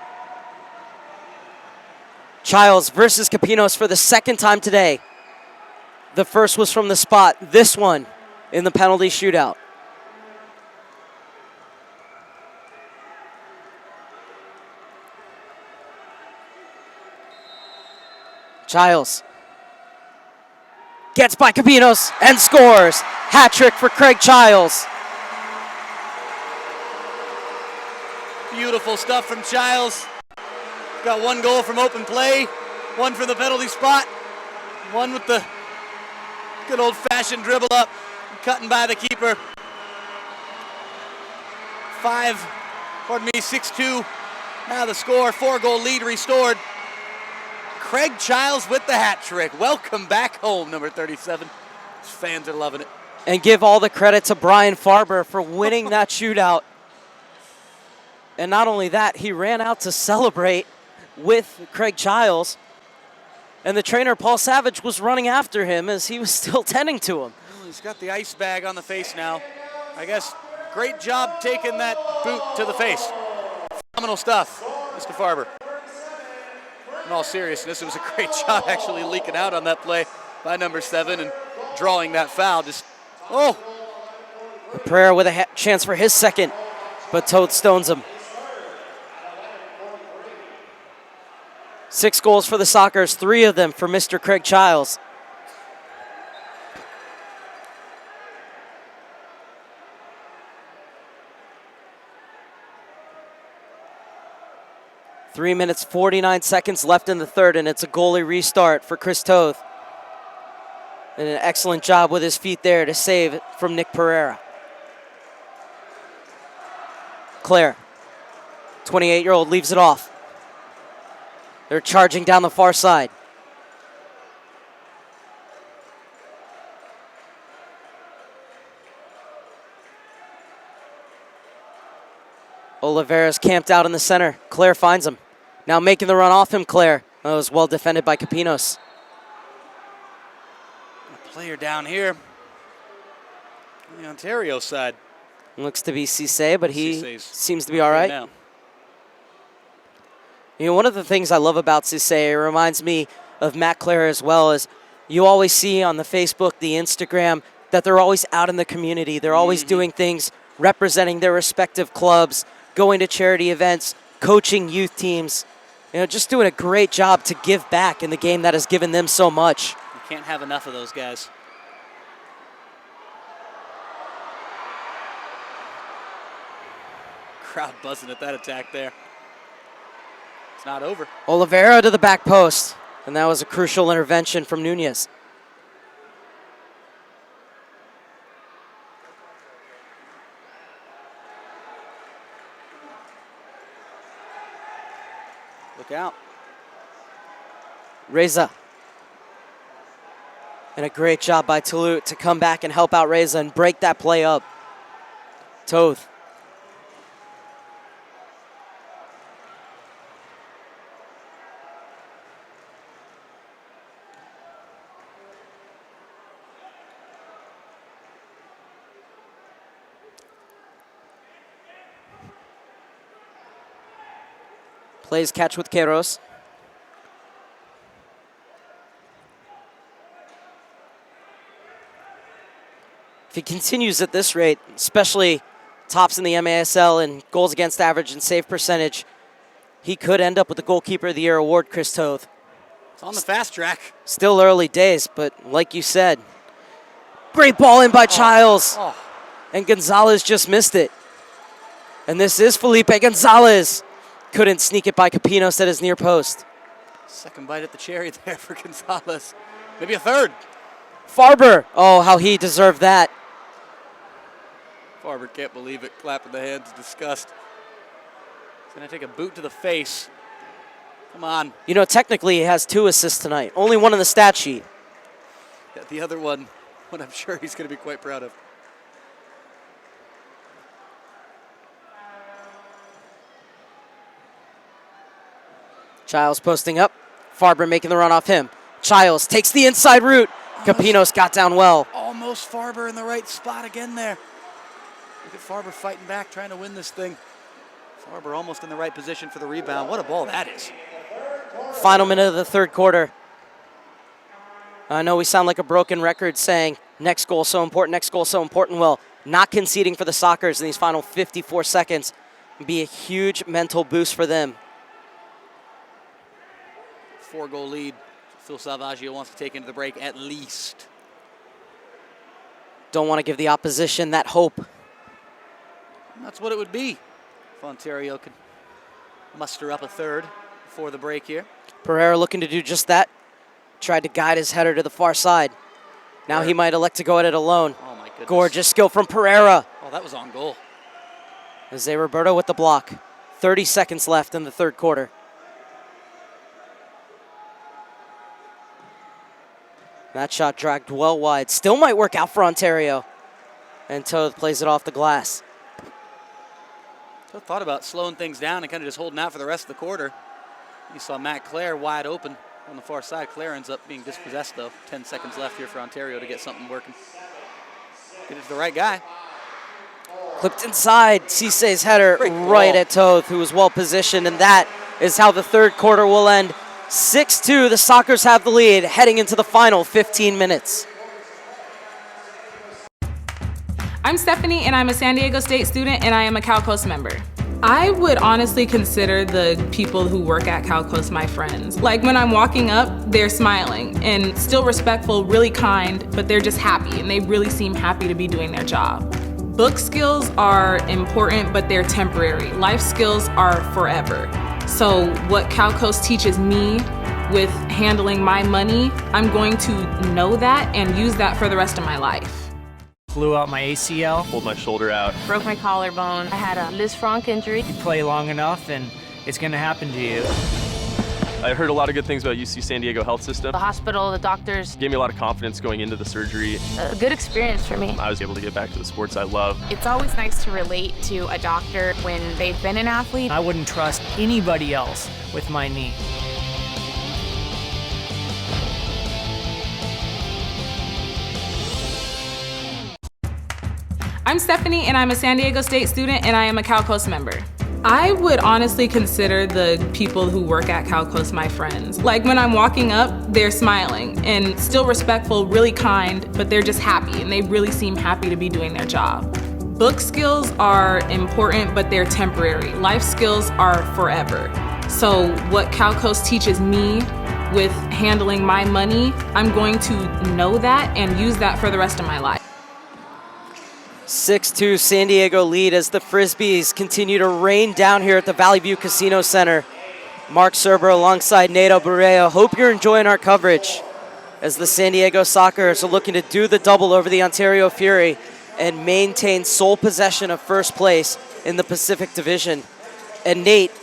Childs versus Capinos for the second time today. The first was from the spot. This one in the penalty shootout. Childs gets by Capinos and scores. Hat trick for Craig Childs. Beautiful stuff from Childs. Got one goal from open play, one from the penalty spot, one with the good old-fashioned dribble up, cutting by the keeper. 6-2. Now the score, 4-goal lead restored. Craig Childs with the hat trick. Welcome back home, number 37. His fans are loving it. And give all the credit to Brian Farber for winning that shootout. And not only that, he ran out to celebrate with Craig Childs. And the trainer, Paul Savage, was running after him as he was still tending to him. Well, he's got the ice bag on the face now. I guess great job taking that boot to the face. Phenomenal stuff, Mr. Farber. In all seriousness, it was a great job actually leaking out on that play by number 7 and drawing that foul. Pereira with a chance for his second, but Toad stones him. 6 goals for the Sockers, 3 of them for Mr. Craig Childs. Three minutes, 49 seconds left in the third, and it's a goalie restart for Chris Toth. And an excellent job with his feet there to save it from Nick Pereira. Claire, 28-year-old, leaves it off. They're charging down the far side. Oliveira's camped out in the center. Claire finds him. Now making the run off him, Claire. That was well defended by Capinos. A player down here on the Ontario side. Looks to be Cisse, but he Cisse's seems to be all right. now. You know, one of the things I love about Cisse, it reminds me of Matt Clare as well, is You always see on the Facebook, the Instagram, that they're always out in the community. They're always doing things representing their respective clubs, going to charity events, coaching youth teams. You know, just doing a great job to give back in the game that has given them so much. You can't have enough of those guys. Crowd buzzing at that attack there. It's not over. Oliveira to the back post, and that was a crucial intervention from Nunez. Look out. Reza. And a great job by Toulouse to come back and help out Reza and break that play up. Toth. Plays catch with Queiroz. If he continues at this rate, especially tops in the MASL and goals against average and save percentage, he could end up with the Goalkeeper of the Year award, Chris Toth. It's on the fast track. Still early days, but like you said, great ball in by Childs. And Gonzalez just missed it. And this is Felipe Gonzalez. Couldn't sneak it by Capinos at his near post. Second bite at the cherry there for Gonzalez. Maybe a third. Farber. Oh, how he deserved that. Farber can't believe it. Clapping the hands, disgust. He's going to take a boot to the face. Come on. You know, technically he has 2 assists tonight. Only one in the stat sheet. Yeah, the other one I'm sure he's going to be quite proud of. Childs posting up. Farber making the run off him. Childs takes the inside route. Capinos got down well. Almost Farber in the right spot again there. Look at Farber fighting back, trying to win this thing. Farber almost in the right position for the rebound. What a ball that is. Final minute of the third quarter. I know we sound like a broken record saying next goal so important, next goal so important. Well, not conceding for the Sockers in these final 54 seconds would be a huge mental boost for them. 4-goal lead. Phil Salvaggio wants to take into the break at least. Don't want to give the opposition that hope. And that's what it would be if Ontario could muster up a third before the break here. Pereira looking to do just that. Tried to guide his header to the far side. Now he might elect to go at it alone. Oh my goodness. Gorgeous skill from Pereira. Oh, that was on goal. Jose Roberto with the block. 30 seconds left in the third quarter. That shot dragged well wide. Still might work out for Ontario. And Toth plays it off the glass. So thought about slowing things down and kind of just holding out for the rest of the quarter. You saw Matt Clare wide open on the far side. Clare ends up being dispossessed though. 10 seconds left here for Ontario to get something working. Get it to the right guy. Clipped inside. Cisse's header right at Toth, who was well positioned. And that is how the third quarter will end. 6-2, the Sockers have the lead heading into the final 15 minutes. I'm Stephanie, and I'm a San Diego State student, and I am a Cal Coast member. I would honestly consider the people who work at Cal Coast my friends. Like when I'm walking up, they're smiling and still respectful, really kind, but they're just happy, and they really seem happy to be doing their job. Book skills are important, but they're temporary. Life skills are forever. So what Cal Coast teaches me with handling my money, I'm going to know that and use that for the rest of my life. Blew out my ACL. Pulled my shoulder out. Broke my collarbone. I had a Liz Frank injury. You play long enough and it's going to happen to you. I heard a lot of good things about UC San Diego health system. The hospital, the doctors. Gave me a lot of confidence going into the surgery. A good experience for me. I was able to get back to the sports I love. It's always nice to relate to a doctor when they've been an athlete. I wouldn't trust anybody else with my knee. I'm Stephanie, and I'm a San Diego State student, and I am a Cal Coast member. I would honestly consider the people who work at Cal Coast my friends. Like when I'm walking up, they're smiling and still respectful, really kind, but they're just happy and they really seem happy to be doing their job. Book skills are important, but they're temporary. Life skills are forever. So what Cal Coast teaches me with handling my money, I'm going to know that and use that for the rest of my life. 6-2 San Diego lead as the Frisbees continue to rain down here at the Valley View Casino Center. Mark Serber alongside Nato Burea. Hope you're enjoying our coverage as the San Diego Sockers are looking to do the double over the Ontario Fury and maintain sole possession of first place in the Pacific Division. And Nate,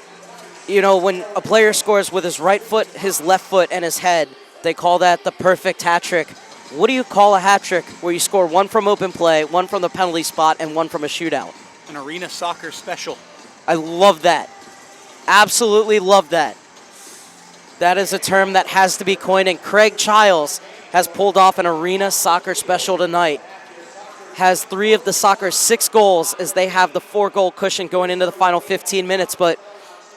you know, when a player scores with his right foot, his left foot, and his head, they call that the perfect hat trick. What do you call a hat trick where you score one from open play, one from the penalty spot, and one from a shootout? An arena soccer special. I love that. Absolutely love that. That is a term that has to be coined, and Craig Childs has pulled off an arena soccer special tonight. Has 3 of the Sockers' 6 goals as they have the 4-goal cushion going into the final 15 minutes. But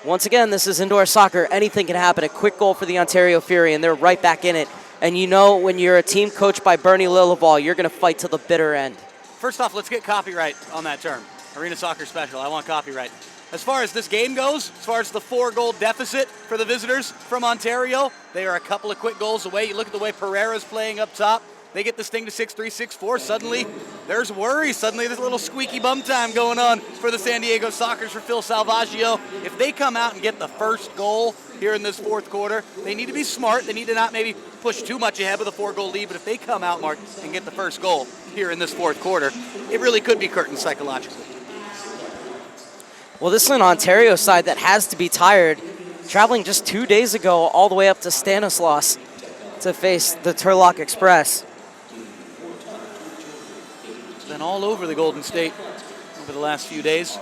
once again, this is indoor soccer. Anything can happen. A quick goal for the Ontario Fury, and they're right back in it. And you know when you're a team coached by Bernie Lilliball, you're going to fight to the bitter end. First off, let's get copyright on that term. Arena soccer special. I want copyright. As far as this game goes, as far as the 4-goal deficit for the visitors from Ontario, they are a couple of quick goals away. You look at the way Pereira's playing up top. They get this thing to 6-3, 6-4. Suddenly, there's worry. Suddenly, there's a little squeaky bum time going on for the San Diego Sockers for Phil Salvaggio. If they come out and get the first goal here in this fourth quarter, they need to be smart. They need to not maybe push too much ahead with a 4-goal lead. But if they come out, Mark, and get the first goal here in this fourth quarter, it really could be curtains psychologically. Well, this is an Ontario side that has to be tired. Traveling just 2 days ago all the way up to Stanislaus to face the Turlock Express. Been all over the Golden State over the last few days.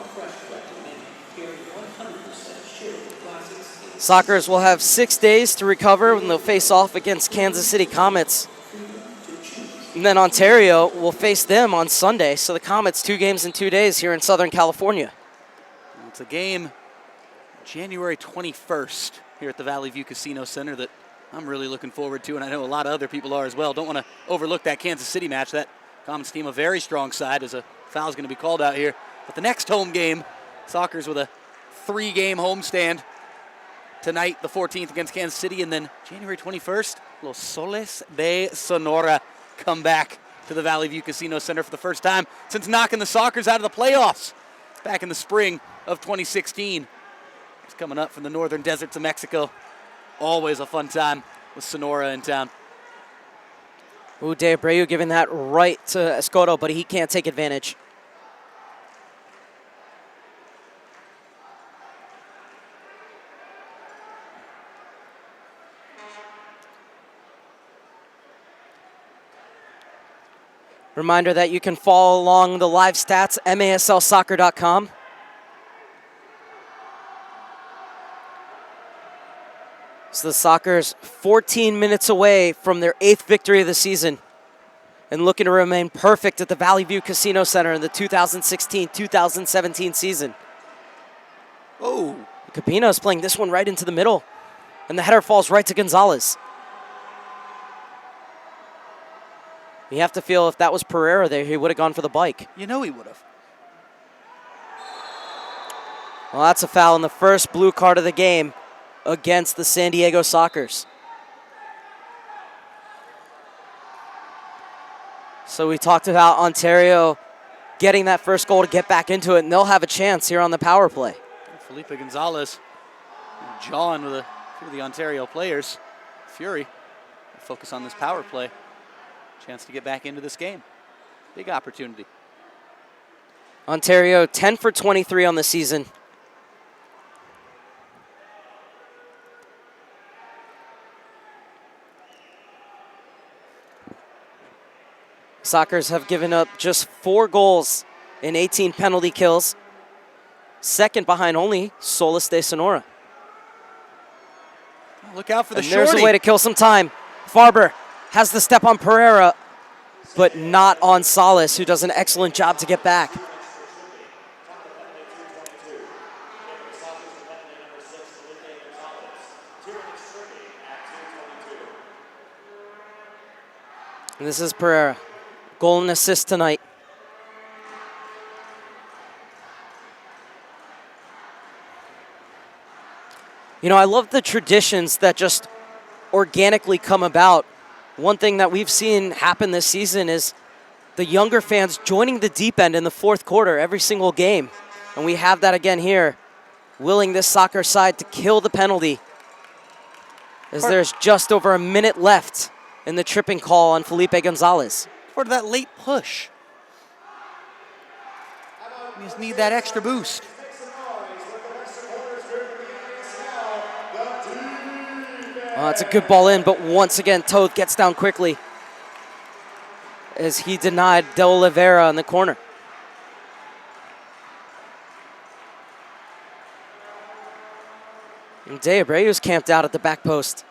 Sockers will have 6 days to recover when they'll face off against Kansas City Comets. And then Ontario will face them on Sunday. So the Comets 2 games in 2 days here in Southern California. It's a game January 21st here at the Valley View Casino Center that I'm really looking forward to, and I know a lot of other people are as well. Don't want to overlook that Kansas City match. That Comets team a very strong side as a foul's going to be called out here. But the next home game, Sockers with a 3-game homestand tonight, the 14th against Kansas City, and then January 21st, Los Soles de Sonora come back to the Valley View Casino Center for the first time since knocking the Sockers out of the playoffs back in the spring of 2016. It's coming up from the northern deserts of Mexico. Always a fun time with Sonora in town. Ooh, De Abreu giving that right to Escoto, but he can't take advantage. Reminder that you can follow along the live stats, maslsoccer.com. So the Sockers 14 minutes away from their 8th victory of the season and looking to remain perfect at the Valley View Casino Center in the 2016-2017 season. Oh, Capino is playing this one right into the middle, and the header falls right to Gonzalez. You have to feel if that was Pereira there, he would have gone for the bike. You know he would have. Well, that's a foul in the first blue card of the game against the San Diego Sockers. So we talked about Ontario getting that first goal to get back into it, and they'll have a chance here on the power play. Felipe Gonzalez jawing with a few of the Ontario players. Fury focus on this power play. Chance to get back into this game. Big opportunity. Ontario 10 for 23 on the season. Sockers have given up just 4 goals in 18 penalty kills. Second behind only Solis de Sonora. Look out for the shorty. There's a way to kill some time. Farber has the step on Pereira, but not on Solis, who does an excellent job to get back. And this is Pereira. Goal and assist tonight. You know, I love the traditions that just organically come about. One thing that we've seen happen this season is the younger fans joining the deep end in the fourth quarter every single game. And we have that again here, willing this soccer side to kill the penalty, as there's just over a minute left in the tripping call on Felipe Gonzalez. Part of that late push. You just need that extra boost. It's a good ball in, but once again, Toth gets down quickly as he denied De Oliveira in the corner. And De Abreu's camped out at the back post.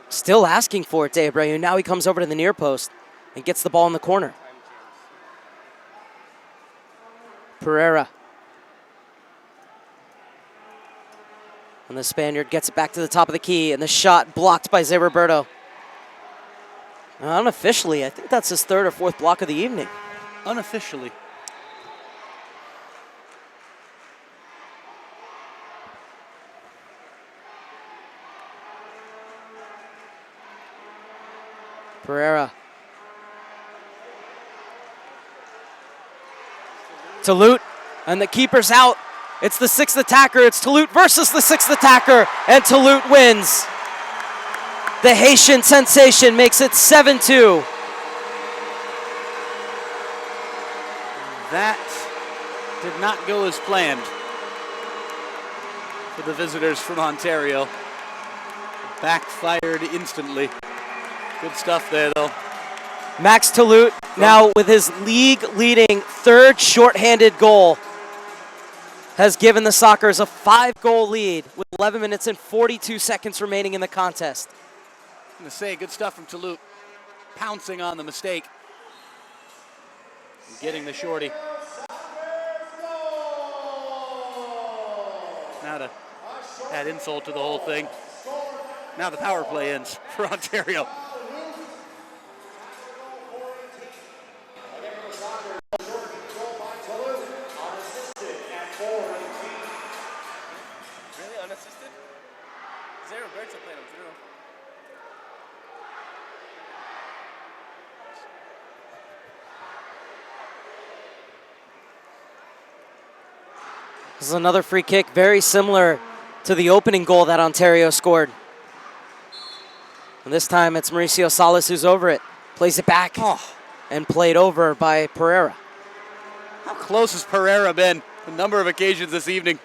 Still asking for it, De Abreu. Now he comes over to the near post and gets the ball in the corner. Pereira. And the Spaniard gets it back to the top of the key, and the shot blocked by Zé Roberto. Unofficially, I think that's his third or fourth block of the evening. Unofficially. Pereira. Talut, and the keeper's out. It's the sixth attacker. It's Talut versus the sixth attacker, and Talut wins. The Haitian sensation makes it 7-2. That did not go as planned for the visitors from Ontario. Backfired instantly. Good stuff there, though. Max Talut now with his league-leading third shorthanded goal has given the Sockers a 5-goal lead with 11 minutes and 42 seconds remaining in the contest. I'm going to say, good stuff from Talut. Pouncing on the mistake. And getting the shorty. Now to add insult to the whole thing. Now the power play ends for Ontario. Really unassisted? Zé Roberto played him through. This is another free kick, very similar to the opening goal that Ontario scored. And this time it's Mauricio Salas who's over it. Plays it back and played over by Pereira. How close has Pereira been a number of occasions this evening?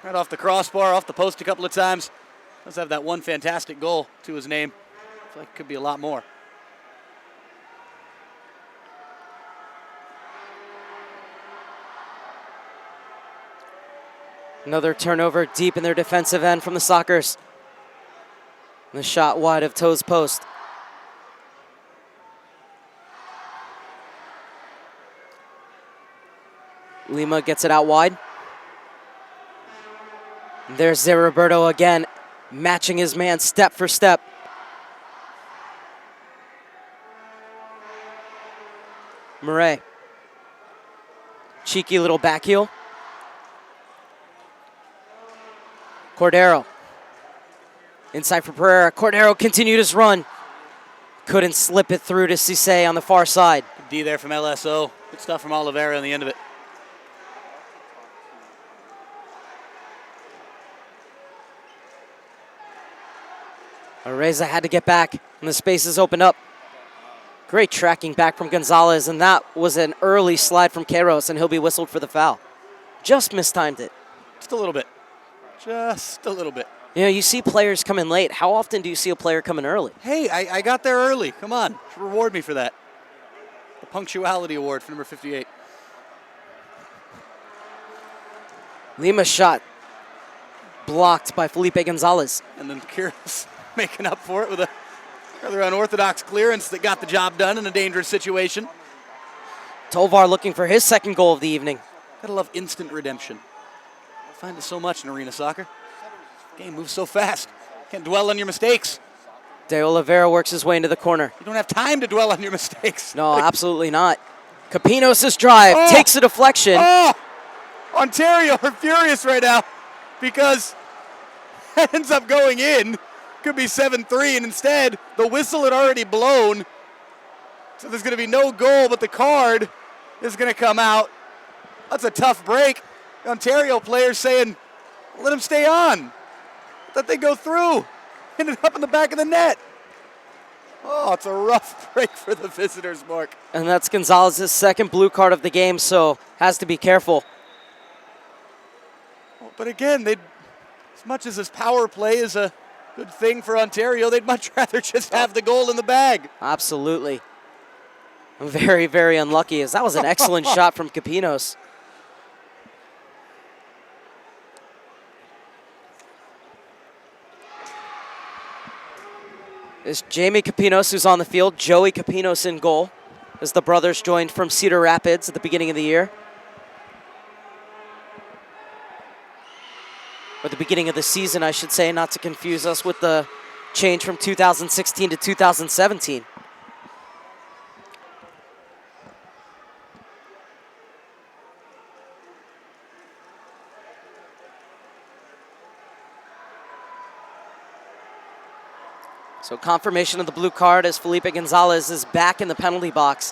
Right off the crossbar, off the post a couple of times. Does have that one fantastic goal to his name. I feel like it could be a lot more. Another turnover deep in their defensive end from the Sockers. And the shot wide of Toe's post. Lima gets it out wide. And there's Zé Roberto again, matching his man step for step. Murray. Cheeky little back heel. Cordero. Inside for Pereira. Cordero continued his run. Couldn't slip it through to Cisse on the far side. Good D there from LSO. Good stuff from Oliveira on the end of it. Areza had to get back, and the spaces opened up. Great tracking back from Gonzalez, and that was an early slide from Queiroz, and he'll be whistled for the foul. Just mistimed it. Just a little bit. Just a little bit. You know, you see players come in late. How often do you see a player come in early? Hey, I got there early. Come on. Reward me for that. The punctuality award for number 58. Lima's shot blocked by Felipe Gonzalez. And then Queiroz making up for it with a rather unorthodox clearance that got the job done in a dangerous situation. Tovar looking for his second goal of the evening. Gotta love instant redemption. I find it so much in arena soccer. Game moves so fast. Can't dwell on your mistakes. De Oliveira works his way into the corner. You don't have time to dwell on your mistakes. No, absolutely not. Capinos' drive takes a deflection. Oh! Ontario are furious right now because it ends up going in. Could be 7-3, and instead, the whistle had already blown. So there's going to be no goal, but the card is going to come out. That's a tough break. Ontario players saying, let him stay on. Let they go through. Ended up in the back of the net. Oh, it's a rough break for the visitors, Mark. And that's Gonzalez's second blue card of the game, so has to be careful. But again, as much as this power play is a good thing for Ontario, they'd much rather just have the goal in the bag. Absolutely. Very, very unlucky, as that was an excellent shot from Capinos. It's Jamie Capinos who's on the field. Joey Capinos in goal, as the brothers joined from Cedar Rapids at the beginning of the year. Or the beginning of the season, I should say, not to confuse us with the change from 2016 to 2017. So confirmation of the blue card as Felipe Gonzalez is back in the penalty box.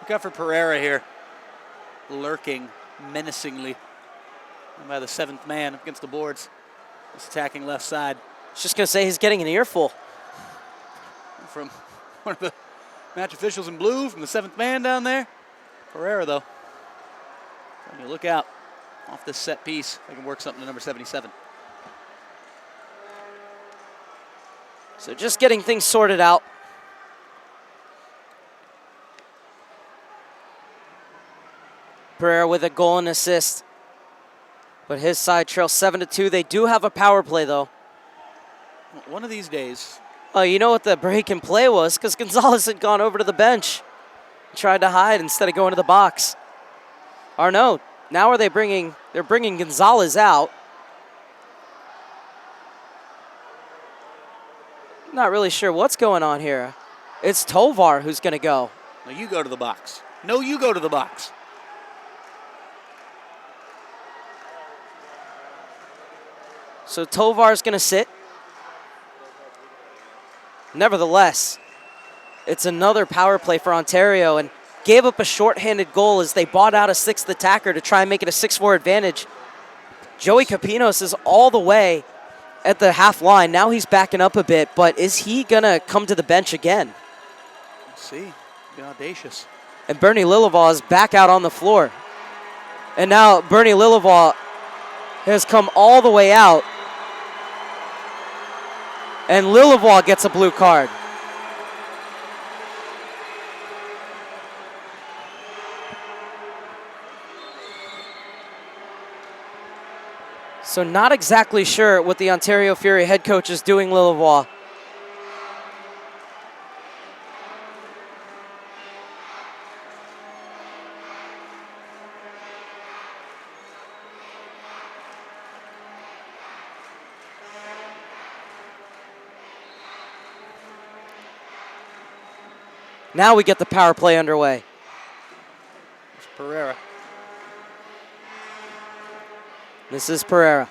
Look out for Pereira here, lurking menacingly by the seventh man against the boards. He's attacking left side. I was just going to say he's getting an earful. From one of the match officials in blue, from the seventh man down there. Pereira, though. Telling you, look out off this set piece. They can work something to number 77. So just getting things sorted out. Pereira with a goal and assist. But his side trails 7-2. They do have a power play, though. One of these days. Oh, you know what the break in play was? Because Gonzalez had gone over to the bench. Tried to hide instead of going to the box. Or no, now they're bringing Gonzalez out. Not really sure what's going on here. It's Tovar who's going to go. No, you go to the box. No, you go to the box. So Tovar's going to sit. Nevertheless, it's another power play for Ontario and gave up a shorthanded goal as they bought out a sixth attacker to try and make it a 6-4 advantage. Joey Capinos is all the way at the half line. Now he's backing up a bit, but is he going to come to the bench again? Let's see. Be audacious. And Bernie Lillivaugh is back out on the floor. And now Bernie Lillivaugh has come all the way out. And Lillivaugh gets a blue card. So not exactly sure what the Ontario Fury head coach is doing, Lillivaugh. Now we get the power play underway. It's Pereira. This is Pereira.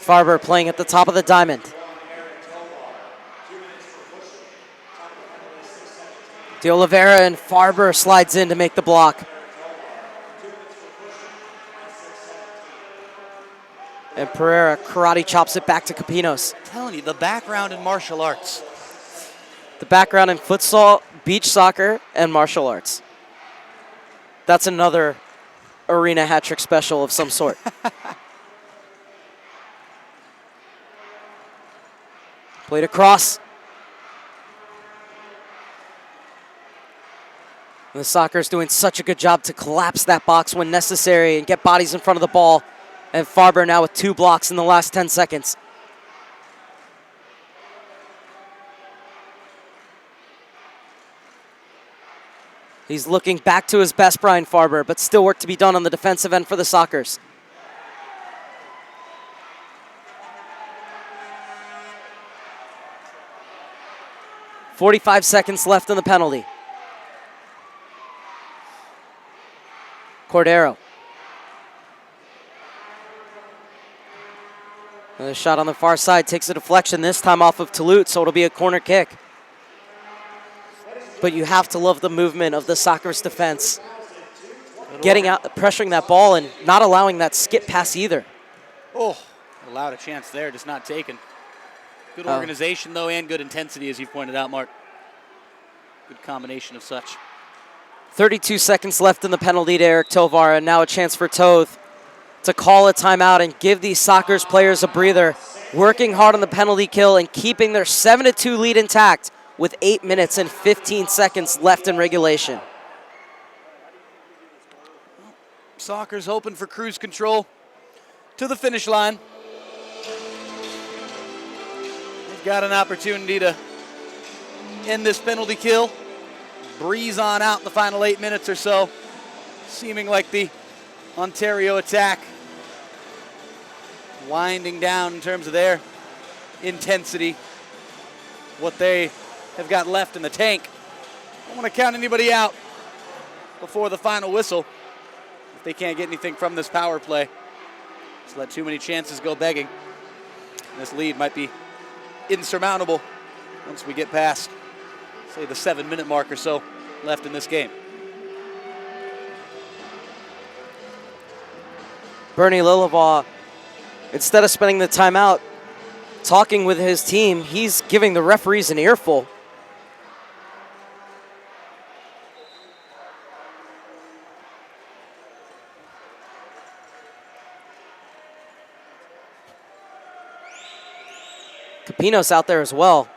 Farber playing at the top of the diamond. De Oliveira and Farber slides in to make the block. And Pereira karate chops it back to Capinos. I'm telling you, the background in martial arts. The background in futsal, beach soccer, and martial arts. That's another arena hat trick special of some sort. Played across. And the Soccer's doing such a good job to collapse that box when necessary and get bodies in front of the ball. And Farber now with 2 blocks in the last 10 seconds. He's looking back to his best, Brian Farber, but still work to be done on the defensive end for the Sockers. 45 seconds left in the penalty. Cordero. Another shot on the far side, takes a deflection, this time off of Toulouse, so it'll be a corner kick. But you have to love the movement of the Soccer's defense. Getting out, pressuring that ball and not allowing that skip pass either. Oh, allowed a chance there, just not taken. Good organization, though, and good intensity, as you pointed out, Mark. Good combination of such. 32 seconds left in the penalty to Eric Tovar, and now a chance for Toth to call a timeout and give these Soccer's players a breather, working hard on the penalty kill and keeping their 7-2 lead intact with 8 minutes and 15 seconds left in regulation. Soccer's hoping for cruise control to the finish line. They've got an opportunity to end this penalty kill, breeze on out in the final 8 minutes or so, seeming like the Ontario attack winding down in terms of their intensity, what they have got left in the tank. I don't want to count anybody out before the final whistle. If they can't get anything from this power play, just let too many chances go begging. This lead might be insurmountable once we get past, say, the 7-minute mark or so left in this game. Bernie Lillivaugh, instead of spending the timeout talking with his team, he's giving the referees an earful. Capino's out there as well.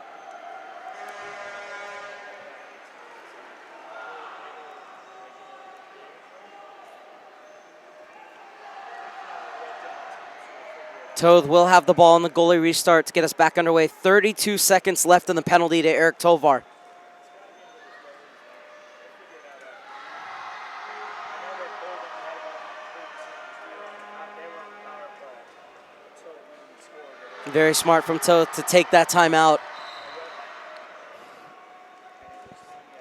Toth will have the ball on the goalie restart to get us back underway. 32 seconds left in the penalty to Eric Tovar. Very smart from Toth to take that timeout.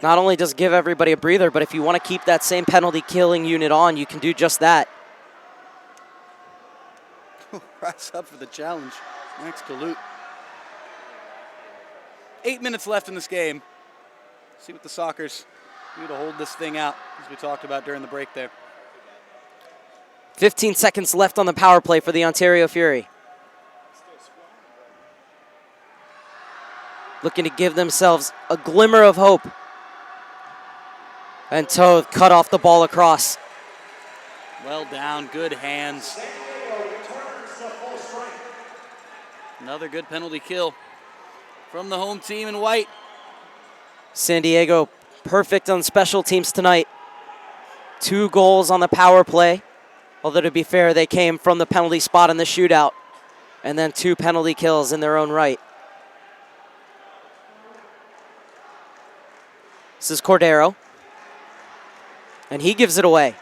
Not only does it give everybody a breather, but if you want to keep that same penalty killing unit on, you can do just that. Rise up for the challenge. Max Toulouse. 8 minutes left in this game. See what the Soccers do to hold this thing out, as we talked about during the break there. 15 seconds left on the power play for the Ontario Fury. Looking to give themselves a glimmer of hope. And Toth cut off the ball across. Well down, good hands. Another good penalty kill from the home team in white. San Diego perfect on special teams tonight. 2 goals on the power play. Although to be fair, they came from the penalty spot in the shootout. And then 2 penalty kills in their own right. This is Cordero. And he gives it away.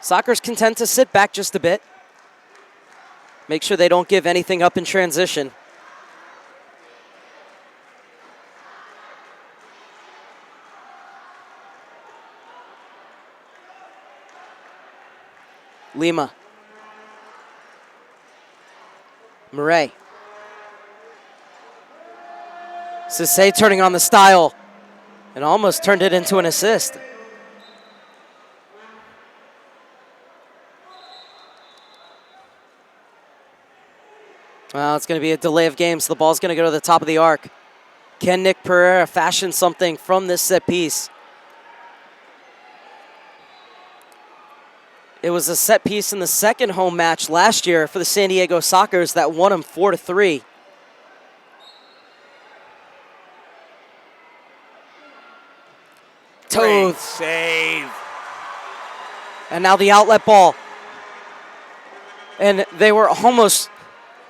Soccer's content to sit back just a bit. Make sure they don't give anything up in transition. Lima. Murray. Cisse turning on the style and almost turned it into an assist. Well, it's going to be a delay of game, so the ball's going to go to the top of the arc. Can Nick Pereira fashion something from this set piece? It was a set piece in the second home match last year for the San Diego Soccers that won them 4-3. Great save. And now the outlet ball. And they were almost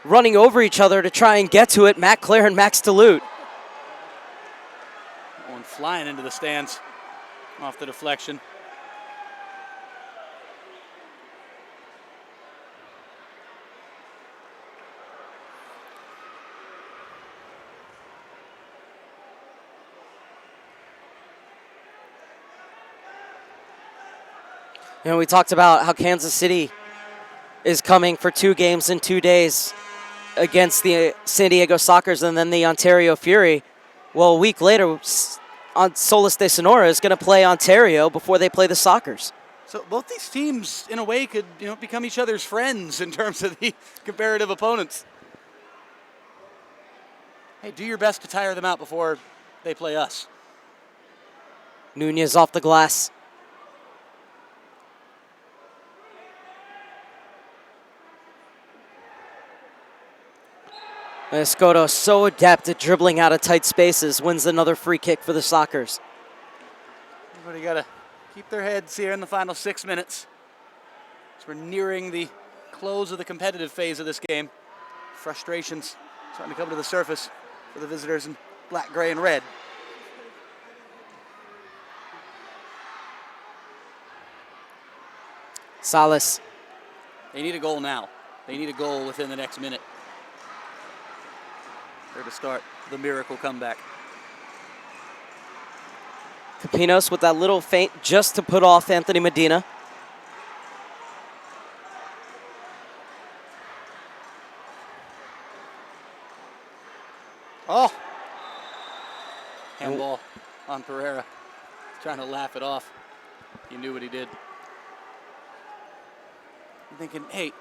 running over each other to try and get to it. Matt Clare and Max Toulouse. One flying into the stands off the deflection. We talked about how Kansas City is coming for 2 games in 2 days against the San Diego Sockers and then the Ontario Fury. Well, a week later, Solis de Sonora is going to play Ontario before they play the Sockers. So both these teams, in a way, could become each other's friends in terms of the comparative opponents. Hey, do your best to tire them out before they play us. Nunez off the glass. Escoto, so adept at dribbling out of tight spaces, wins another free kick for the Sockers. Everybody got to keep their heads here in the final 6 minutes, as we're nearing the close of the competitive phase of this game. Frustrations starting to come to the surface for the visitors in black, gray, and red. Salas. They need a goal now. They need a goal within the next minute. There to start the miracle comeback. Capinos with that little feint just to put off Anthony Medina. Oh! Handball on Pereira. Trying to laugh it off. He knew what he did. I'm thinking, hey,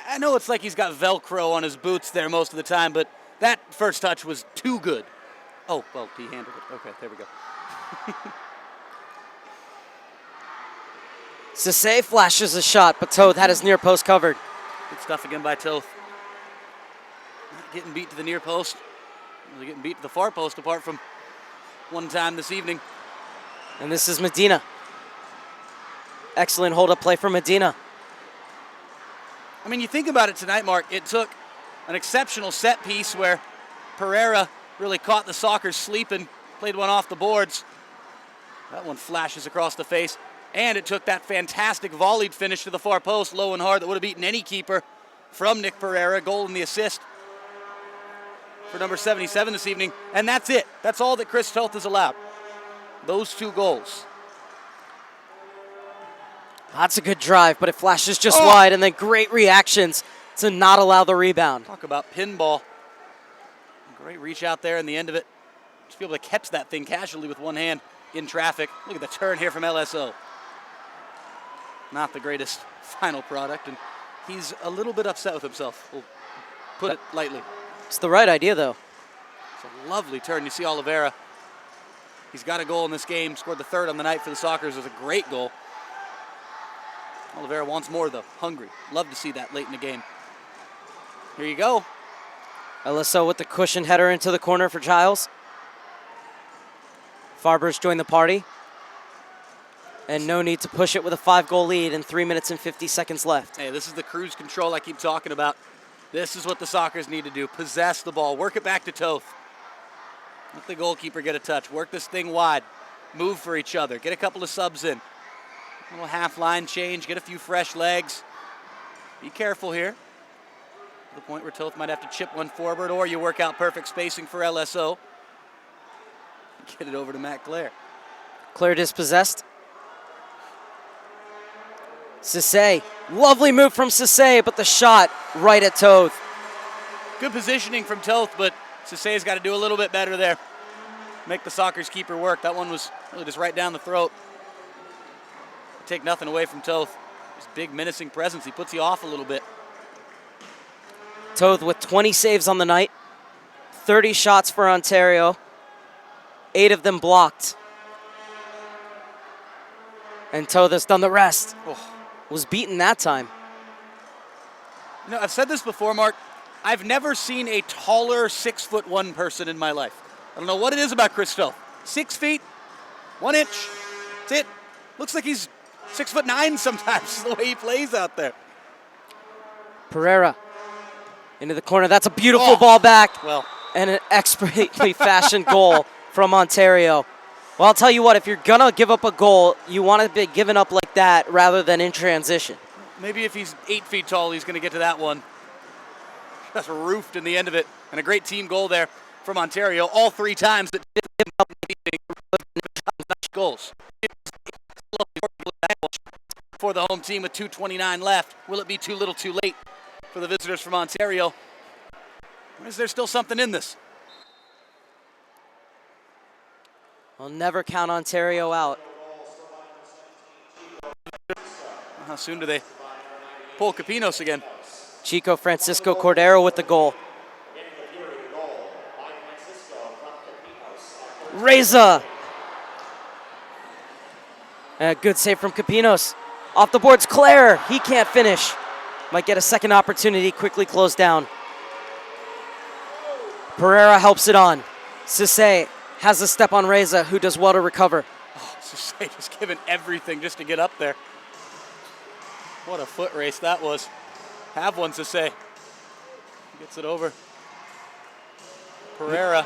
I know it's like he's got Velcro on his boots there most of the time, but that first touch was too good. Oh, well, he handled it. Okay, there we go. Cisse flashes a shot, but Toth had his near post covered. Good stuff again by Toth. Not getting beat to the near post. Really getting beat to the far post, apart from one time this evening. And this is Medina. Excellent hold-up play from Medina. I mean, you think about it tonight, Mark. It took an exceptional set piece where Pereira really caught the Sockers sleeping, played one off the boards. That one flashes across the face. And it took that fantastic volleyed finish to the far post, low and hard, that would have beaten any keeper from Nick Pereira. Goal and the assist for number 77 this evening. And that's it. That's all that Chris Toth has allowed. Those 2 goals. That's a good drive, but it flashes just wide, and then great reactions to not allow the rebound. Talk about pinball. Great reach out there in the end of it. Just be able to catch that thing casually with one hand in traffic. Look at the turn here from LSO. Not the greatest final product, and he's a little bit upset with himself. We'll put it lightly. It's the right idea, though. It's a lovely turn. You see Oliveira. He's got a goal in this game. Scored the 3rd on the night for the Sockers. It was a great goal. Oliveira wants more, though. Hungry. Love to see that late in the game. Here you go. LSO with the cushion header into the corner for Giles. Farber's joined the party. And no need to push it with a 5-goal lead and 3 minutes and 50 seconds left. Hey, this is the cruise control I keep talking about. This is what the Sockers need to do. Possess the ball. Work it back to Toth. Let the goalkeeper get a touch. Work this thing wide. Move for each other. Get a couple of subs in. A little half-line change. Get a few fresh legs. Be careful here. To the point where Toth might have to chip one forward, or you work out perfect spacing for LSO. Get it over to Matt Clare. Clare dispossessed. Cisse. Lovely move from Cisse, but the shot right at Toth. Good positioning from Toth, but Cisse's got to do a little bit better there. Make the Sockers keeper work. That one was really just right down the throat. Take nothing away from Toth. His big menacing presence, he puts you off a little bit. Toth with 20 saves on the night. 30 shots for Ontario. 8 of them blocked. And Toth has done the rest. Oh. Was beaten that time. You know, I've said this before, Mark. I've never seen a taller 6'1" person in my life. I don't know what it is about Chris Toth. 6 feet, 1 inch. That's it. Looks like he's 6'9" sometimes, the way he plays out there. Pereira into the corner. That's a beautiful ball back. Well, and an expertly fashioned goal from Ontario. Well, I'll tell you what, if you're going to give up a goal, you want to be given up like that rather than in transition. Maybe if he's 8 feet tall, he's going to get to that one. Just roofed in the end of it. And a great team goal there from Ontario. All 3 times that didn't give up goals. for the home team with 2:29 left. Will it be too little too late for the visitors from Ontario? Or is there still something in this? I'll never count Ontario out. How soon do they pull Capinos again? Chico Francisco Cordero with the goal. Reza. And a good save from Capinos. Off the boards, Claire. He can't finish. Might get a second opportunity, quickly closed down. Pereira helps it on. Cisse has a step on Reza, who does well to recover. Oh, Cisse just giving everything just to get up there. What a foot race that was. Have one, Cisse. Gets it over. Pereira.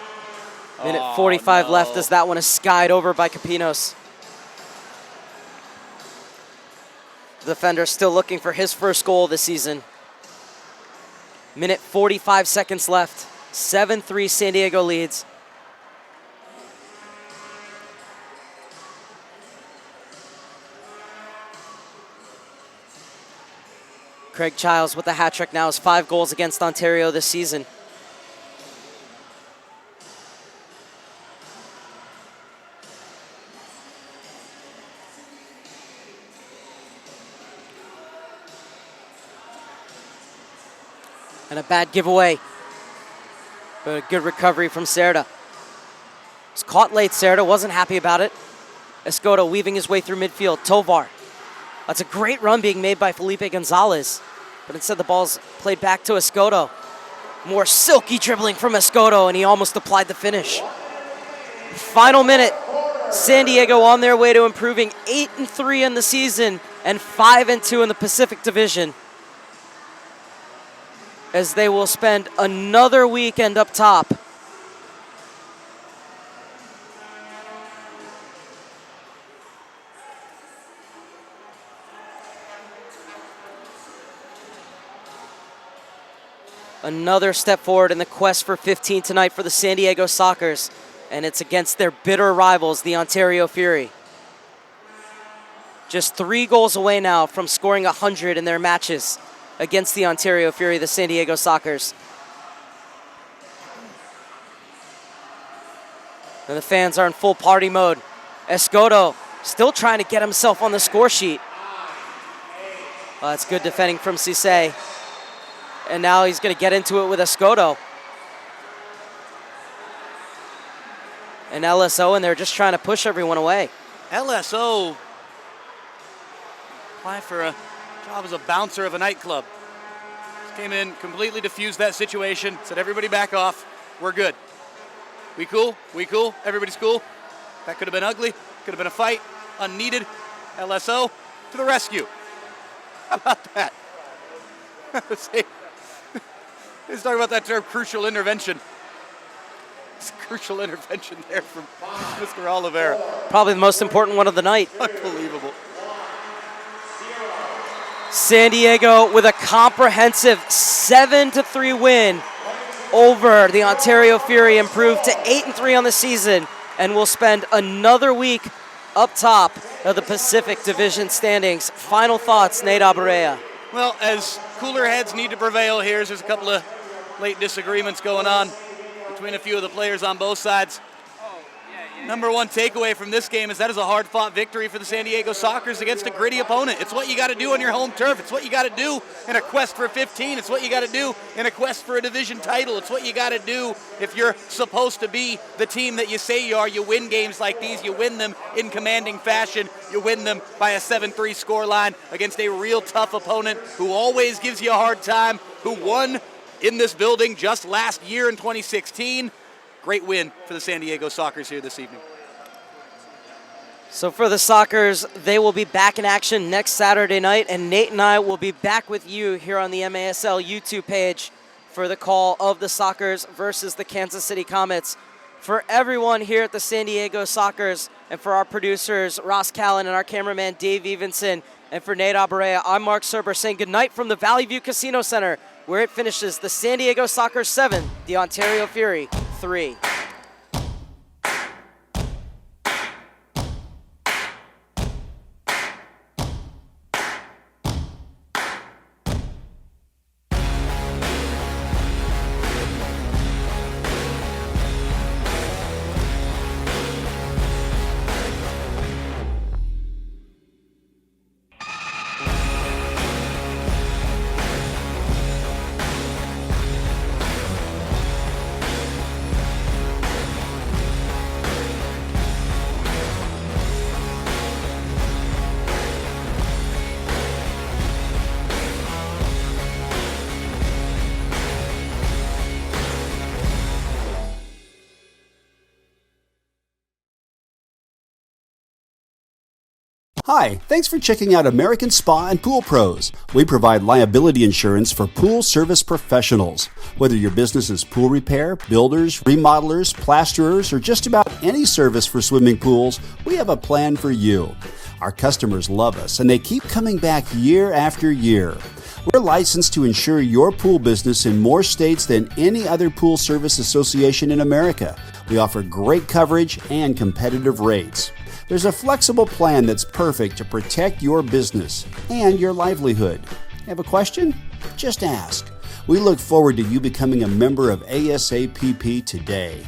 Minute 45 left as that one is skied over by Capinos. The defender still looking for his first goal this season. Minute 45 seconds left. 7-3 San Diego leads. Craig Childs with the hat trick now has 5 goals against Ontario this season. And a bad giveaway. But a good recovery from Cerda. Was caught late, Cerda, wasn't happy about it. Escoto weaving his way through midfield. Tovar. That's a great run being made by Felipe Gonzalez. But instead the ball's played back to Escoto. More silky dribbling from Escoto, and he almost applied the finish. Final minute. San Diego on their way to improving 8-3 in the season and 5-2 in the Pacific Division, as they will spend another weekend up top. Another step forward in the quest for 15 tonight for the San Diego Sockers, and it's against their bitter rivals, the Ontario Fury. Just 3 goals away now from scoring 100 in their matches against the Ontario Fury, the San Diego Sockers. And the fans are in full party mode. Escoto still trying to get himself on the score sheet. Well, that's good defending from Cisse. And now he's going to get into it with Escoto. And LSO, and they're just trying to push everyone away. LSO apply for a job as a bouncer of a nightclub. Just came in, completely diffused that situation, said everybody back off, we're good. We cool? We cool? Everybody's cool? That could have been ugly, could have been a fight, unneeded. LSO to the rescue. How about that? Let's talk about that term, crucial intervention. It's a crucial intervention there from Mr. Oliveira. Probably the most important one of the night. Unbelievable. San Diego with a comprehensive 7-3 win over the Ontario Fury, improved to 8-3 on the season, and will spend another week up top of the Pacific Division standings. Final thoughts, Nate Abarea. Well, as cooler heads need to prevail here, there's a couple of late disagreements going on between a few of the players on both sides. Number one takeaway from this game is that is a hard-fought victory for the San Diego Sockers against a gritty opponent. It's what you got to do on your home turf. It's what you got to do in a quest for 15. It's what you got to do in a quest for a division title. It's what you got to do if you're supposed to be the team that you say you are. You win games like these. You win them in commanding fashion. You win them by a 7-3 scoreline against a real tough opponent who always gives you a hard time, who won in this building just last year in 2016. Great win for the San Diego Sockers here this evening. So for the Sockers, they will be back in action next Saturday night, and Nate and I will be back with you here on the MASL YouTube page for the call of the Sockers versus the Kansas City Comets. For everyone here at the San Diego Sockers, and for our producers, Ross Callan, and our cameraman, Dave Evenson, and for Nate Abarea, I'm Mark Serber saying goodnight from the Valley View Casino Center, where it finishes the San Diego Sockers 7, the Ontario Fury 3. Hi, thanks for checking out American Spa and Pool Pros. We provide liability insurance for pool service professionals. Whether your business is pool repair, builders, remodelers, plasterers, or just about any service for swimming pools, we have a plan for you. Our customers love us and they keep coming back year after year. We're licensed to insure your pool business in more states than any other pool service association in America. We offer great coverage and competitive rates. There's a flexible plan that's perfect to protect your business and your livelihood. Have a question? Just ask. We look forward to you becoming a member of ASAPP today.